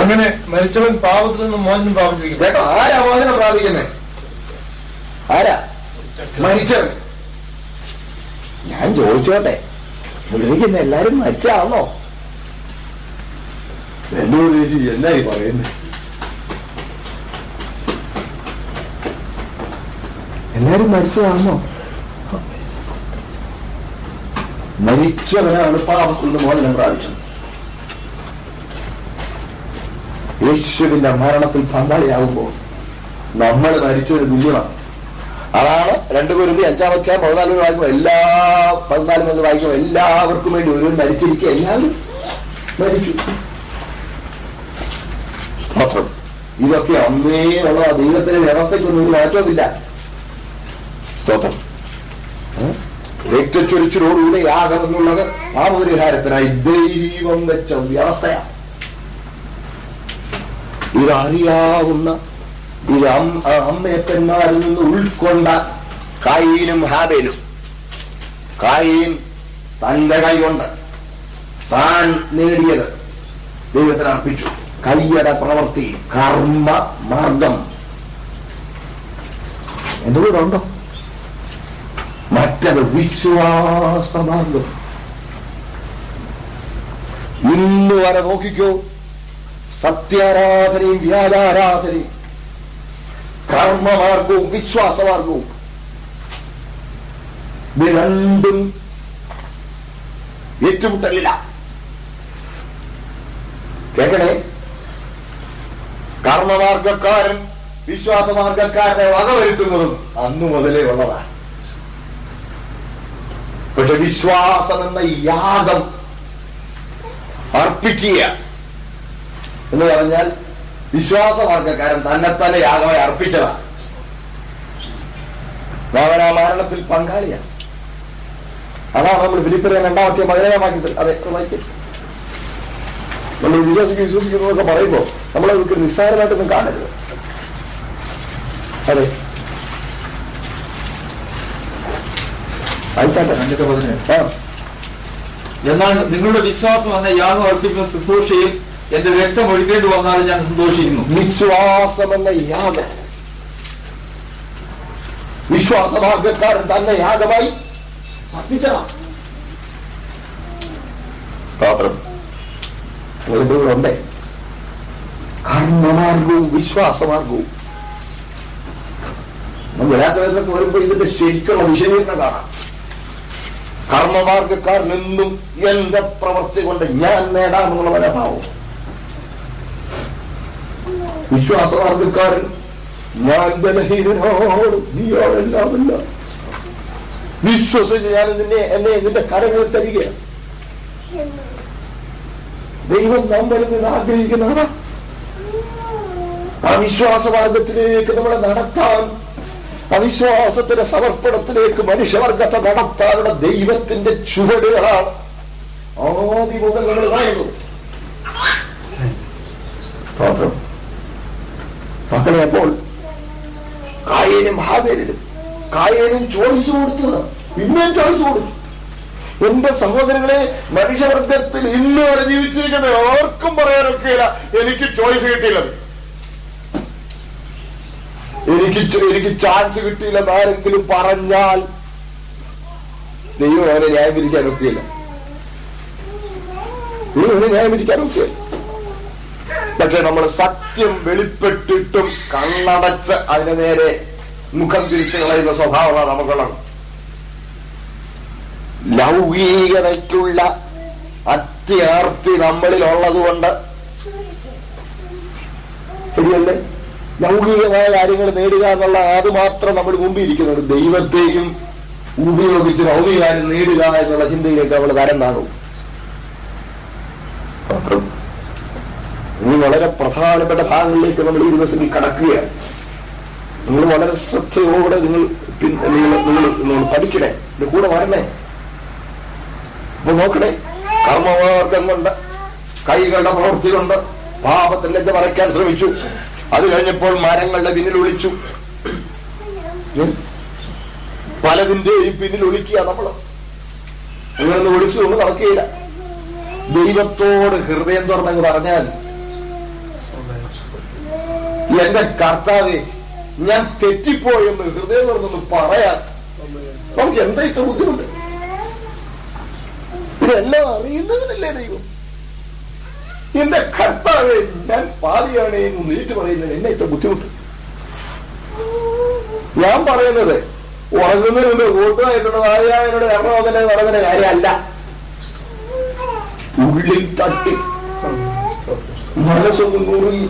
അങ്ങനെ മരിച്ചവൻ പാപത്തിൽ നിന്ന് മോചനം പ്രാപിച്ചിരിക്കുന്നു. കേട്ടോ, ആരാ മോചനം പ്രാപിക്കുന്നത്? ആരാ? മരിച്ചവൻ. ഞാൻ ചോദിച്ചോട്ടെ, വിളിക്കുന്ന എല്ലാരും മരിച്ചാണോ? എന്നോട് ചോദിച്ചു എന്നായി പറയുന്നത്? എല്ലാരും മരിച്ചതാണോ? മരിച്ചവനാണ് പാപത്തിൽ നിന്ന് മോചനം പ്രാപിച്ചത്. യേശുവിന്റെ മരണത്തിൽ പങ്കാളിയാകുമ്പോൾ നമ്മൾ മരിച്ചൊരു തുല്യമാണ്. അതാണ് 2 കൊരിന്ത്യർ 5-14 വായിക്കുമ്പോൾ 14 വായിക്കുമ്പോൾ എല്ലാവർക്കും വേണ്ടി ഒരു മരിച്ചിരിക്കുക, എല്ലാവരും മരിച്ചു. മാത്രം ഇതൊക്കെ അന്നേ ഉള്ള ദൈവത്തിന്റെ വ്യവസ്ഥയ്ക്കൊന്നും ഒരു മാറ്റവുമില്ല. സ്തോത്രം. രക്തച്ചൊരിച്ചിലോടുകൂടെ യാഗമെന്നുള്ളത് പാപപരിഹാരത്തിനായി ദൈവം വെച്ച വ്യവസ്ഥയാണ്. ഇതറിയാവുന്ന, ഇത് അമ്മയപ്പന്മാരിൽ നിന്ന് ഉൾക്കൊണ്ട കായീനും ഹാബേലും. കായീൻ തന്റെ കൈ കൊണ്ട് താൻ നേടിയത് ദൈവത്തിന് അർപ്പിച്ചു. കയ്യട പ്രവൃത്തി, കർമ്മ മാർഗം എന്തുകൂടെ ഉണ്ടോ? മറ്റത് വിശ്വാസമാർഗം. ഇന്ന് വരെ നോക്കിക്കോ, സത്യാരാധനയും വ്യാജാരാധനയും, കർമ്മമാർഗവും വിശ്വാസമാർഗവും, ഇത് രണ്ടും ഏറ്റുമുട്ടലില്ല. കേൾക്കണേ, കർമ്മമാർഗക്കാരൻ വിശ്വാസമാർഗക്കാരനെ വകവരുത്തുന്നതും അന്നു മുതലേ ഉള്ളതാണ്. പക്ഷെ വിശ്വാസം എന്ന യാഗം അർപ്പിക്കുക എന്ന് പറഞ്ഞാൽ വിശ്വാസമാർഗക്കാരൻ തന്നെത്തന്നെ യാഗമായി അർപ്പിച്ചതാണ്. അവൻ ആ മരണത്തിൽ പങ്കാളിയാണ്. അതാണ് നമ്മൾ ഫിലിപ്പിയർ 2-ാം വാക്യത്തിൽ അതെ വായിക്കും. നമ്മൾ വിശ്വസിക്കുന്നതൊക്കെ പറയുമ്പോൾ നമ്മളതൊക്കെ നിസ്സാരമായിട്ടൊന്നും കാണരുത്. അതെ, എന്നാൽ നിങ്ങളുടെ വിശ്വാസം എന്ന യാഗം അർപ്പിക്കുന്ന ശുശ്രൂഷയിൽ എന്റെ രക്തം ഒഴുകേണ്ടി വന്നാലും ഞാൻ സന്തോഷിക്കുന്നു. വിശ്വാസം എന്ന യാഗം വിശ്വാസമാർഗക്കാരൻ തന്നെ യാഗമായി അർപ്പിച്ചതാണ്. സ്തോത്രം. ഉണ്ട് കർമ്മമാർഗവും വിശ്വാസമാർഗവും. ഗലാത്യർക്ക് വരുമ്പോൾ ഇതിന്റെ ശരിക്കുള്ള വിശദീകരണം കാണാം. കർമ്മമാർഗക്കാരനെന്നും എന്റെ പ്രവൃത്തി കൊണ്ട് ഞാൻ നേടാമെന്നുള്ള മനോഭാവം. വിശ്വാസമാർഗക്കാരൻ ഞാൻ ബലഹീനനോട് നീയോടെല്ലാമില്ല, വിശ്വസിച്ച് ഞാൻ എന്നെ നിന്റെ കരങ്ങളിൽ തരികയാണ്. ദൈവം നമ്മളിൽ നിന്ന് ആഗ്രഹിക്കുന്നതാണ് ആ വിശ്വാസമാർഗത്തിലേക്ക് നമ്മളെ നടത്താൻ, അവിശ്വാസത്തിന്റെ സമർപ്പണത്തിലേക്ക് മനുഷ്യവർഗത്തെ നടത്താനുള്ള ദൈവത്തിന്റെ ചുവടുകളാണ് ആദ്യം മുതൽ നമ്മൾ കാണുന്നത്. മക്കളെ, അപ്പോൾ കായേനും ഹാബേലിലും കായേനും ചോദിച്ചു കൊടുത്തത് പിന്നെയും ചോദിച്ചു കൊടുത്തു. എന്റെ സഹോദരങ്ങളെ, മനുഷ്യവർഗത്തിൽ ഇന്ന് വരെ ജീവിച്ചിരിക്കുന്ന ആർക്കും പറയാനൊക്കെയില്ല എനിക്ക് ചോയ്സ് കിട്ടിയില്ല, എനിക്ക് ചാൻസ് കിട്ടിയില്ലെന്ന് ആരെങ്കിലും പറഞ്ഞാൽ ദൈവം അവനെ ന്യായം വിധിക്കാനൊക്കെയില്ല. ദൈവം അവനെ ന്യായം വിധിക്കാനൊക്കെയില്ല. പക്ഷെ നമ്മൾ സത്യം വെളിപ്പെട്ടിട്ടും കണ്ണടച്ച് അതിനെ നേരെ മുഖം തിരിച്ചു കളയുന്ന സ്വഭാവമാണ് നമുക്കുള്ളത്. ലൗകികതയ്ക്കുള്ള അത്യാർത്തി നമ്മളിലുള്ളത് കൊണ്ട്, ശരിയല്ലേ, ലൗകികമായ കാര്യങ്ങൾ നേടുക എന്നുള്ള അത് മാത്രം നമ്മൾ മുമ്പിൽ ഇരിക്കുന്നുണ്ട്. ദൈവത്തെയും ഉപയോഗിച്ച് ലൗകിക കാര്യം നേടുക എന്നുള്ള ചിന്തയിലേക്ക് നമ്മൾ തരം കാണും. ഇനി വളരെ പ്രധാനപ്പെട്ട ഭാഗങ്ങളിലേക്ക് നമ്മൾ ഈ ദിവസത്തിൽ കടക്കുകയാണ്. നിങ്ങൾ വളരെ ശ്രദ്ധയോടെ നിങ്ങൾ പഠിക്കണേ, എന്റെ കൂടെ വരണേ. അപ്പൊ നോക്കണേ, കർമ്മമാർഗം കൊണ്ട്, കൈകളുടെ പ്രവൃത്തി കൊണ്ട് പാപത്തിൽ ലജ്ജ മറയ്ക്കാൻ ശ്രമിച്ചു. അത് കഴിഞ്ഞപ്പോൾ മരങ്ങളുടെ പിന്നിൽ ഒളിച്ചു. പലതിന്റെയും പിന്നിൽ ഒളിക്കുക നമ്മള്. അങ്ങനൊന്നും ഒളിച്ചുകൊണ്ട് നടക്കുകയില്ല. ദൈവത്തോട് ഹൃദയം തുറന്നങ്ങ് പറഞ്ഞാൽ, എന്റെ കർത്താവേ ഞാൻ തെറ്റിപ്പോയെന്ന് ഹൃദയം തുറന്നൊന്ന് പറയാൻ നമുക്ക് എന്താ ഇത്ര ബുദ്ധിമുട്ട്? ഇതെല്ലാം അറിയുന്നതിനല്ലേ ദൈവം. എന്റെ കർത്താവേ ഞാൻ പാപിയാണ് എന്ന് നീറ്റ് പറയുന്നത് എന്നെ ഇത്ര ബുദ്ധിമുട്ട്? ഞാൻ പറയുന്നത് ഉറങ്ങുന്നതിന് കൂട്ടുമായിട്ടുള്ള ഭാര്യയോട് എറണാകുളത്തിലെ പറയുന്ന കാര്യമല്ല. ഉള്ളിൽ തട്ടി മനസ്സൊന്ന് നുറുങ്ങി,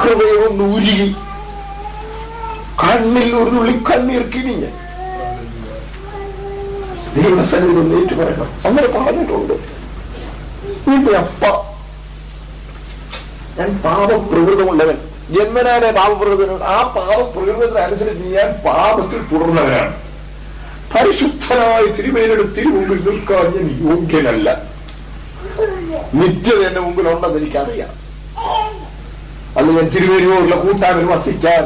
ഹൃദയവും നൂരുകി, കണ്ണിൽ ഒരു തുള്ളി കണ്ണീർ കിണിഞ്ഞ് ദൈവസന്നിധി നേരിട്ട് പറയണം. അങ്ങനെ പറഞ്ഞിട്ടുണ്ട്. അപ്പ ഞാൻ പാപപ്രകൃതമുള്ളവൻ, ജന്മനാലെ പാപപ്രകൃതനുണ്ട്. ആ പാപപ്രകൃതത്തിനനുസരിച്ച് ഞാൻ പാപത്തിൽ തുടർന്നവനാണ്. പരിശുദ്ധനായ തിരുമേനിയുടെ തിരുമുമ്പിൽ നിൽക്കാൻ ഞാൻ യോഗ്യനല്ല. നിത്യത എന്റെ മുമ്പിലുണ്ടെന്ന് എനിക്കറിയാം. അല്ല ഞാൻ തിരുമേനിയോടുള്ള കൂട്ടായ്മ വസിക്കാൻ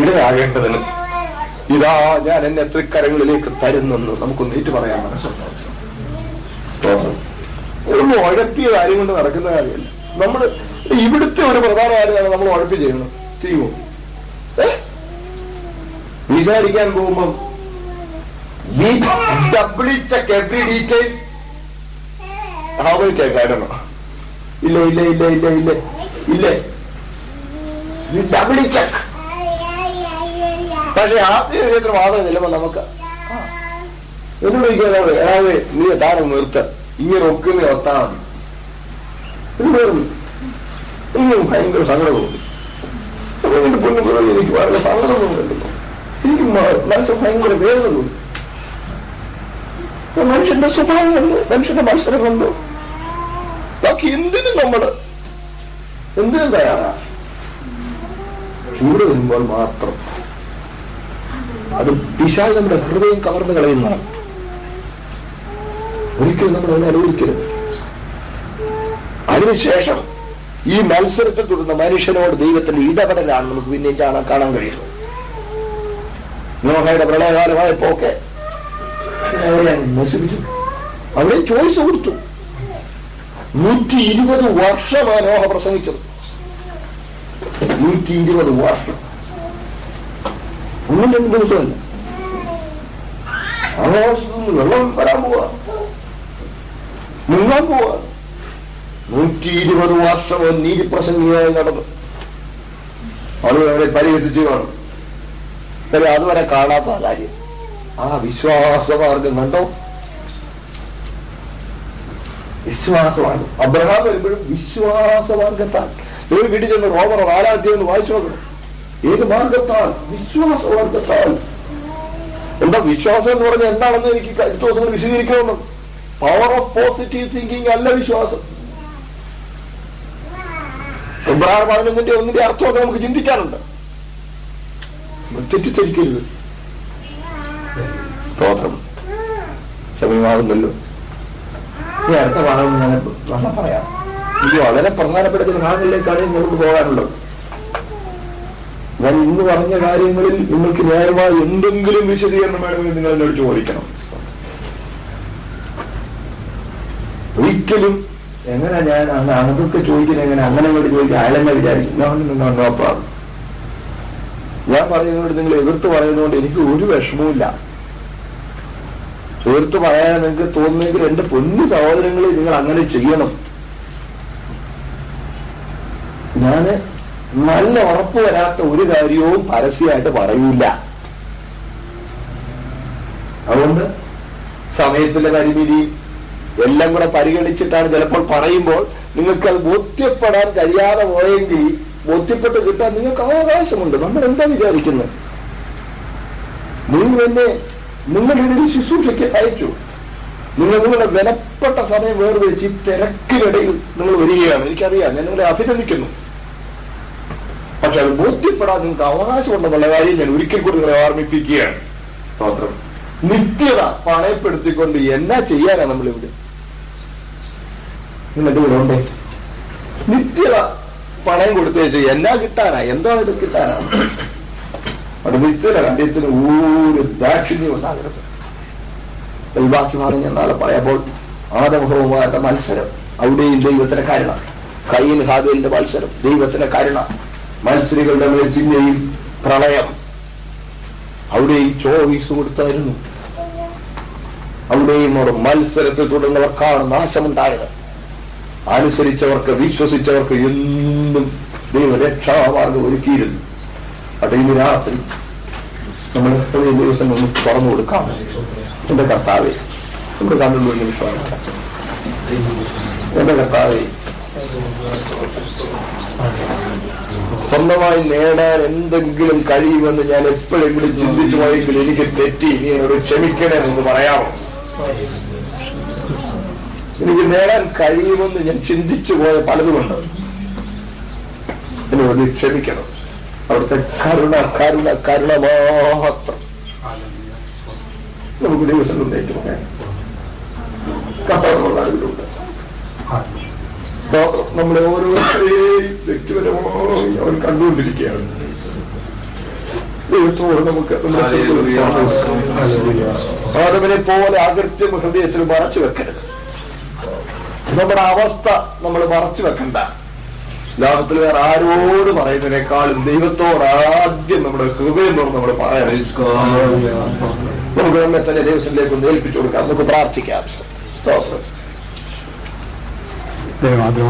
ഇടയാകേണ്ടതിന് ഇതാ ഞാൻ എന്നെ തൃക്കരങ്ങളിലേക്ക് തരുന്നെന്ന് നമുക്കൊന്ന് ഏറ്റു പറയാൻ മനസ്സുണ്ട്. ഒന്ന് ഉഴപ്പിയ കാര്യം കൊണ്ട് നടക്കുന്ന കാര്യമല്ല. നമ്മൾ ഇവിടുത്തെ ഒരു പ്രധാന കാര്യമാണ് നമ്മൾ ഉഴപ്പി ചെയ്യണം. ചെയ്യുമോ? വിചാരിക്കാൻ പോകുമ്പം ഡബിളി ചെക്ക് എവറി ഡീറ്റെയിൽ. ഇല്ല ഇല്ല ഇല്ല ഇല്ല ഇല്ല ഇല്ലേ, ഡബിളി ചെക്ക്. പക്ഷെ ആദ്യ വിഷയത്തിന് മാത്രം ചെല്ലുമ്പോ നമുക്ക് എന്നോട് ചോദിക്കാതെ അതായത് നീ താരം നിർത്ത, ഇങ്ങനെ ഒക്കുന്ന ഒത്താ മതി. ഇന്നും ഭയങ്കര സങ്കടമുണ്ട്. എനിക്ക് വളരെ സങ്കടമൊന്നുമില്ല. എനിക്ക് മനസ്സ് ഭയങ്കര വേദന തോന്നി. മനുഷ്യന്റെ സ്വഭാവം കൊണ്ട്, മനുഷ്യന്റെ മത്സരം കൊണ്ട് ബാക്കി എന്തിനും എന്തിനും തയ്യാറാണ്. ചൂട് വരുമ്പോൾ മാത്രം അത് പിശാച് നമ്മുടെ ഹൃദയം കവർന്നു കളയുന്നതാണ്. ഒരിക്കലും നമ്മൾ അതിനെ അനുഭവിക്കരുത്. അതിനുശേഷം ഈ മത്സരത്തിൽ തുടർന്ന മനുഷ്യനോട് ദൈവത്തിന്റെ ഇടപെടലാണ് നമുക്ക് പിന്നെ കാണാൻ കഴിയുന്നത്. നോഹയുടെ പ്രളയകാലമായപ്പോക്കെ അവരെ നശിപ്പിച്ചു. അവിടെ ചോയ്സ് കൊടുത്തു. 120 വർഷമാണ് നോഹ പ്രസംഗിച്ചത്. 120 വർഷം, ഒന്നും 2 ദിവസമല്ല. ആകാശത്തുനിന്ന് വെള്ളം വരാൻ പോവാ, മുങ്ങാൻ പോവാ. 120 വർഷം നീതി പ്രസംഗിയായി നടന്നു. ആളുകൾ അവരെ പരിഹസിച്ചു കാണും. അതുവരെ കാണാത്ത കാര്യം ആ വിശ്വാസമാർഗം കണ്ടോ? വിശ്വാസമാണ്. അബ്രഹാം വരുമ്പോഴും വിശ്വാസമാർഗത്താൽ. നിങ്ങൾ വീട്ടിൽ ചെന്ന് റോമർ 4-ാം അധ്യായം വായിച്ചു നോക്കണം. ഏത് മാർഗത്താൽ? വിശ്വാസമാർഗത്താൽ. എന്താ വിശ്വാസം എന്ന് പറഞ്ഞാൽ എന്താണെന്ന് എനിക്ക് അടുത്ത ദിവസങ്ങൾ വിശദീകരിക്കണമെന്ന്. പവർ ഓഫ് പോസിറ്റീവ് തിങ്കിങ് അല്ല വിശ്വാസം. എബ്രാഹിം 11:1 അർത്ഥമൊക്കെ നമുക്ക് ചിന്തിക്കാനുണ്ട്. തെറ്റിദ്ധരിക്കരുത്. സ്തോത്രം. സമയമാകുന്നല്ലോ. ഈ അടുത്ത ഭാഗം ഞാൻ വേണം പറയാം. ഇത് വളരെ പ്രധാനപ്പെട്ട ചില ഭാഗങ്ങളിലേക്കാണ് നമുക്ക് പോകാനുള്ളത്. ഞാൻ ഇന്ന് പറഞ്ഞ കാര്യങ്ങളിൽ നിങ്ങൾക്ക് ന്യായമായി എന്തെങ്കിലും വിശദീകരണം വേണമെങ്കിൽ നിങ്ങൾ എന്നോട് ചോദിക്കണം. ഒരിക്കലും എങ്ങനെ ഞാൻ അതൊക്കെ ചോദിക്കുന്നത് എങ്ങനെ അങ്ങനെ വേണ്ടി ചോദിക്കുക അയാളെന്നെ വിചാരിക്കും നോക്കാം. ഞാൻ പറയുന്നതുകൊണ്ട് നിങ്ങൾ എതിർത്ത് പറയുന്നതുകൊണ്ട് എനിക്ക് ഒരു വിഷമവുമില്ല. എതിർത്ത് പറയാൻ നിങ്ങൾക്ക് തോന്നുന്നെങ്കിൽ എന്റെ പൊന്നു സഹോദരങ്ങളെ നിങ്ങൾ അങ്ങനെ ചെയ്യണം. ഞാന് നല്ല ഉറപ്പ് വരാത്ത ഒരു കാര്യവും പരസ്യമായിട്ട് പറയൂല. അതുകൊണ്ട് സമയത്തിന്റെ പരിമിതി എല്ലാം കൂടെ പരിഗണിച്ചിട്ടാണ് ചിലപ്പോൾ പറയുമ്പോൾ നിങ്ങൾക്ക് അത് ബോധ്യപ്പെടാൻ കഴിയാതെ പോയെങ്കിൽ ബോധ്യപ്പെട്ട് കിട്ടാൻ നിങ്ങൾക്ക് അവകാശമുണ്ട്. നമ്മൾ എന്താ വിചാരിക്കുന്നത്? നിങ്ങൾ എന്നെ നിങ്ങളുടെ ശുശ്രൂഷയ്ക്ക് അയച്ചു. നിങ്ങളുടെ വിലപ്പെട്ട സമയം വേർതിരിച്ച് ഈ തിരക്കിനിടയിൽ നിങ്ങൾ വരികയാണ്. എനിക്കറിയാം, ഞാൻ നിങ്ങളെ അഭിനന്ദിക്കുന്നു. പക്ഷെ അത് ബോധ്യപ്പെടാൻ നിങ്ങൾക്ക് അവകാശമുണ്ടെന്നുള്ള കാര്യം ഞാൻ ഒരിക്കൽ കൂടി നിങ്ങളെ ഓർമ്മിപ്പിക്കുകയാണ്. മാത്രം നിത്യത പണയപ്പെടുത്തിക്കൊണ്ട് എന്നാ ചെയ്യാനാ നമ്മളിവിടെ? നിങ്ങളുടെ കൂടെ ഉണ്ടേ? നിത്യത പണയം കൊടുത്തേച്ച് എന്നാ കിട്ടാനാ? എന്തോ ഇത് കിട്ടാനാ? അത് നിത്യത കണ്ടത്തിന് ഒരു ദാക്ഷിണ്യം ഉണ്ടാകരുത്. ബാക്കി പറഞ്ഞ നാളെ പറയാപ്പോൾ ആദമഹവുമായിട്ട് മത്സരം, അവിടെയും ദൈവത്തിന് കാരണം. കയ്യിൽ ഹാബേലിന്റെ മത്സരം, ദൈവത്തിന് കാരണം. മത്സരികളുടെ മേൽ പിന്നെയും പ്രളയം, അവിടെയും ചോയ്സ് കൊടുത്തായിരുന്നു. അവിടെയും ഒരു മത്സരത്തെ തുടർന്നവർക്കാണ് നാശമുണ്ടായത്. അനുസരിച്ചവർക്ക്, വിശ്വസിച്ചവർക്ക് എന്നും ദൈവ രക്ഷാമാർഗം ഒരുക്കിയിരുന്നു. അത് ഇന്ന് രാത്രി നമ്മൾ ഒരു ദിവസം ഒന്ന് തുറന്നു കൊടുക്കാം. എന്റെ കർത്താവേ, നമ്മുടെ കണ്ണുള്ള ഒരു നിമിഷമാണ്. എന്റെ കർത്താവേ, സ്വന്തമായി നേടാൻ എന്തെങ്കിലും കഴിയുമെന്ന് ഞാൻ എപ്പോഴെങ്കിലും ചിന്തിച്ചു പോയെങ്കിൽ എനിക്ക് തെറ്റി, നീ എന്നോട് ക്ഷമിക്കണമെന്ന് പറയാമോ? എനിക്ക് നേടാൻ കഴിയുമെന്ന് ഞാൻ ചിന്തിച്ചു പോയ പലതുമുണ്ട്. എന്നോട് ക്ഷമിക്കണം. അവിടുത്തെ കരുണ കരുണ കരുണ മാത്രം നമുക്ക് ദിവസം ഏറ്റുപോകാൻ കർത്താവിലുണ്ട്. നമ്മളെ ഓരോരുത്തരെയും വ്യക്തിപരമായി അവർ കണ്ടുകൊണ്ടിരിക്കുകയാണ്. ദൈവത്തോട് നമുക്ക് ആദമിനെ പോലെ അകൃത്യം ഹൃദയത്തിൽ മറച്ചു വെക്കരുത്. നമ്മുടെ അവസ്ഥ നമ്മൾ മറച്ചു വെക്കണ്ട. ലോകത്തിൽ വേറെ ആരോട് പറയുന്നതിനേക്കാളും ദൈവത്തോട് ആദ്യം നമ്മുടെ ഹൃദയം നമ്മൾ പറയാം. നമുക്ക് നമ്മെ തന്നെ ദൈവത്തിലേക്ക് ഒന്ന് ഏൽപ്പിച്ചു കൊടുക്കാം. നമുക്ക് പ്രാർത്ഥിക്കാം.